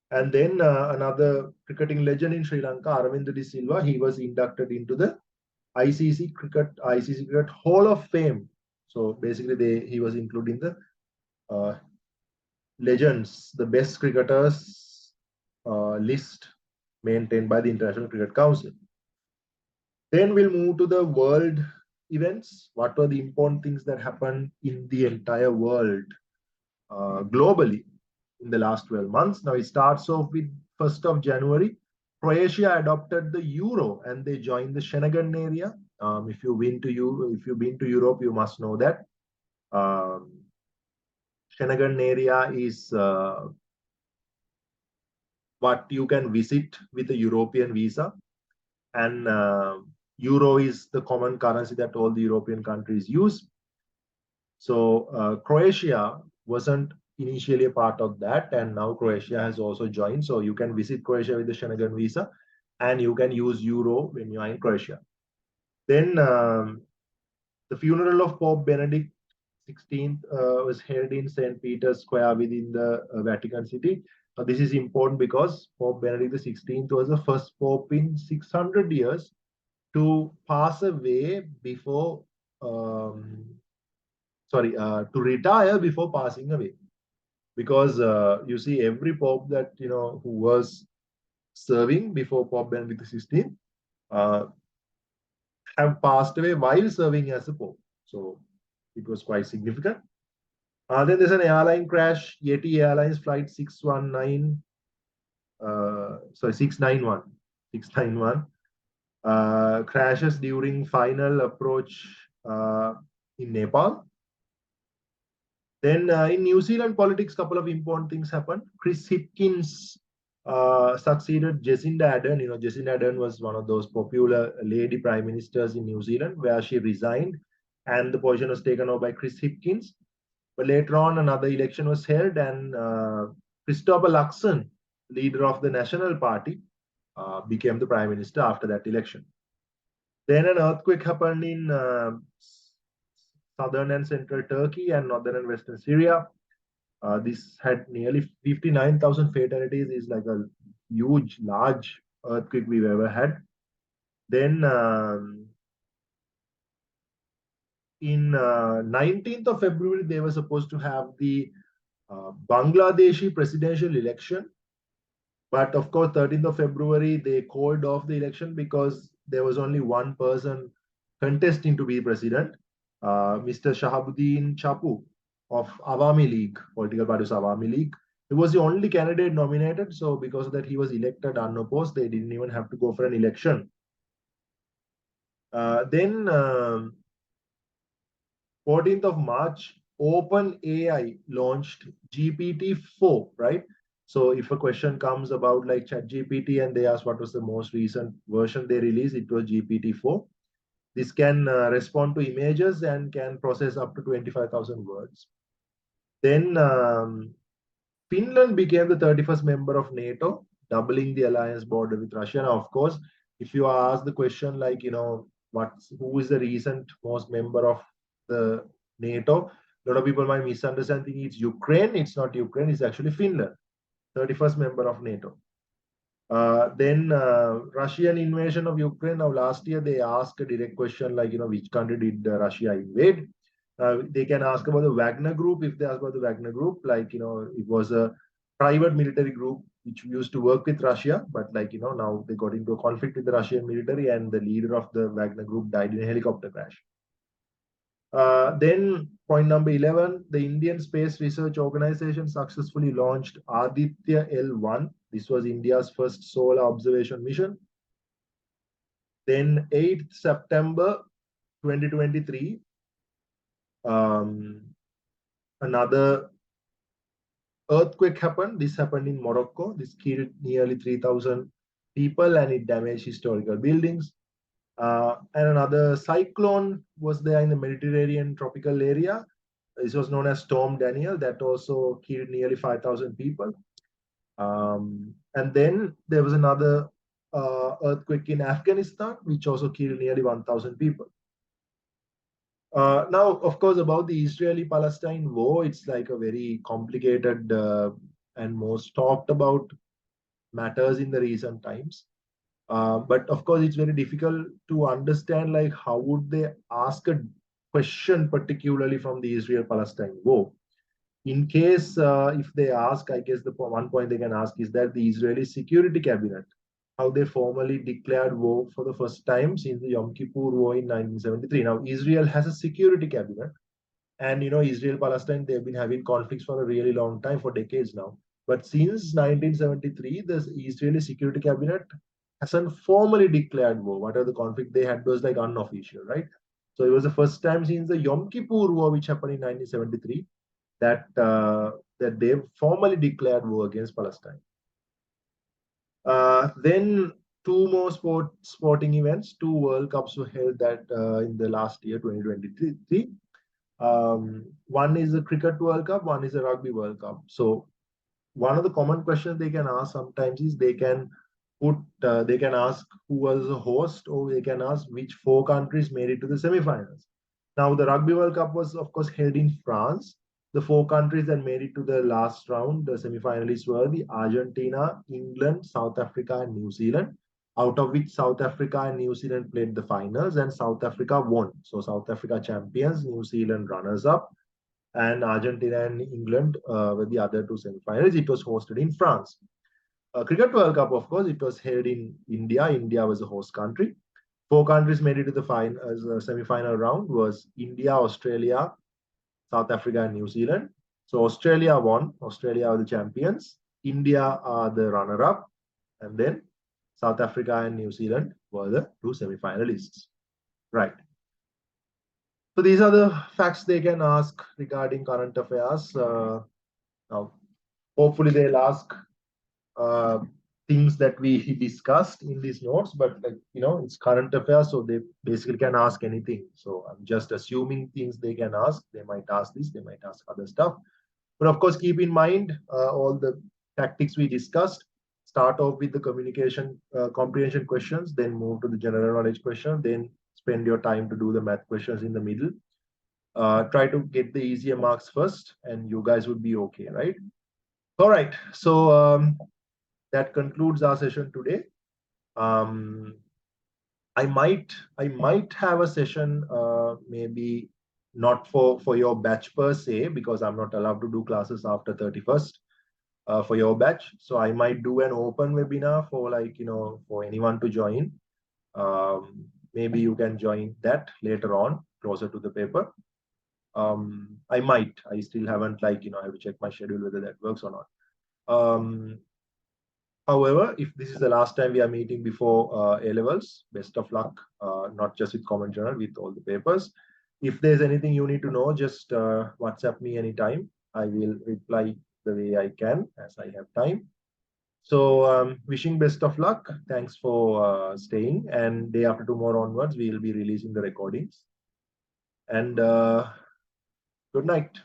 A: And then another cricketing legend in Sri Lanka, Aravinda De Silva, he was inducted into the ICC Cricket Hall of Fame. So basically, he was included in the legends, the best cricketers list maintained by the International Cricket Council. Then we'll move to the world events. What were the important things that happened in the entire world globally in the last 12 months? Now it starts off with 1st of January. Croatia adopted the euro and they joined the Schengen area. If you've been to Europe, you must know that Schengen area is what you can visit with a European visa, and euro is the common currency that all the European countries use. So Croatia wasn't initially a part of that, and now Croatia has also joined. So you can visit Croatia with the Schengen visa, and you can use euro when you are in Croatia. Then the funeral of Pope Benedict XVI was held in St. Peter's Square within the Vatican City. Now, this is important because Pope Benedict XVI was the first Pope in 600 years to pass away before, to retire before passing away. Because you see, every Pope that, who was serving before Pope Benedict XVI have passed away while serving as a Pope. So it was quite significant. Then there's an airline crash, Yeti Airlines flight 691 crashes during final approach in Nepal. Then in New Zealand politics, couple of important things happened. Chris Hipkins succeeded Jacinda Ardern. Jacinda Ardern was one of those popular lady prime ministers in New Zealand, where she resigned, and the position was taken over by Chris Hipkins. But later on, another election was held, and Christopher Luxon, leader of the National Party, became the prime minister after that election. Then an earthquake happened in southern and central Turkey and northern and western Syria. This had nearly 59,000 fatalities. It's like a huge, large earthquake we've ever had. Then in 19th of February, they were supposed to have the Bangladeshi presidential election. But of course, 13th of February, they called off the election because there was only one person contesting to be president, Mr. Shahabuddin Chapu of Awami League, political party Awami League. He was the only candidate nominated. So because of that, he was elected unopposed. They didn't even have to go for an election. Then 14th of March, OpenAI launched GPT-4, right? So if a question comes about like ChatGPT and they ask what was the most recent version they released, it was GPT-4. This can respond to images and can process up to 25,000 words. Then Finland became the 31st member of NATO, doubling the alliance border with Russia. Now, of course, if you are asked the question like, who is the recent most member of the NATO, a lot of people might misunderstand thinking it's Ukraine. It's not Ukraine, it's actually Finland, 31st member of NATO. Then Russian invasion of Ukraine. Now, last year they asked a direct question like, which country did Russia invade? They can ask about the Wagner Group. If they ask about the Wagner Group, like, it was a private military group which used to work with Russia, but like, now they got into a conflict with the Russian military and the leader of the Wagner Group died in a helicopter crash. Then point number 11, the Indian Space Research Organization successfully launched Aditya L1. This was India's first solar observation mission. Then 8th September 2023, another earthquake happened. This happened in Morocco. This killed nearly 3,000 people and it damaged historical buildings. And another cyclone was there in the Mediterranean tropical area. This was known as Storm Daniel. That also killed nearly 5,000 people. And then there was another earthquake in Afghanistan, which also killed nearly 1,000 people. Now, of course, about the Israeli-Palestine war, it's like a very complicated and most talked about matters in the recent times. But of course, it's very difficult to understand like how would they ask a question particularly from the Israel-Palestine war. In case if they ask, I guess the one point they can ask is that the Israeli Security Cabinet, how they formally declared war for the first time since the Yom Kippur War in 1973. Now, Israel has a security cabinet, and Israel Palestine, they've been having conflicts for a really long time, for decades now. But since 1973, the Israeli Security Cabinet hasn't formally declared war. Whatever the conflict they had was like unofficial, right? So it was the first time since the Yom Kippur War, which happened in 1973, that they formally declared war against Palestine. Then two more sporting events, two World Cups were held that in the last year, 2023. One is the Cricket World Cup, one is the Rugby World Cup. So one of the common questions they can ask sometimes is they can ask who was the host, or they can ask which four countries made it to the semifinals. Now, the Rugby World Cup was, of course, held in France. The four countries that made it to the last round, the semifinalists were the Argentina, England, South Africa, and New Zealand, out of which South Africa and New Zealand played the finals, and South Africa won. So South Africa champions, New Zealand runners up, and Argentina and England were the other two semifinals. It was hosted in France. Cricket World Cup, of course, it was held in India. India was the host country. Four countries made it to the semi-final round was India, Australia, South Africa, and New Zealand. So Australia won. Australia are the champions. India are the runner-up, and then South Africa and New Zealand were the two semi-finalists. Right. So these are the facts they can ask regarding current affairs. Now, hopefully they'll ask uh, things that we discussed in these notes, but it's current affairs, so they basically can ask anything. So I'm just assuming things they can ask. They might ask this, they might ask other stuff. But of course, keep in mind all the tactics we discussed. Start off with the communication comprehension questions, then move to the general knowledge question, then spend your time to do the math questions in the middle. Try to get the easier marks first, and you guys would be okay, right? All right. So that concludes our session today. I might have a session maybe not for your batch per se, because I'm not allowed to do classes after 31st for your batch. So I might do an open webinar for for anyone to join. Maybe you can join that later on, closer to the paper. I still haven't I have to check my schedule whether that works or not. However, if this is the last time we are meeting before A-levels, best of luck, not just with Common Journal, with all the papers. If there's anything you need to know, just WhatsApp me anytime. I will reply the way I can as I have time. So wishing best of luck. Thanks for staying. And day after tomorrow onwards, we will be releasing the recordings. And good night.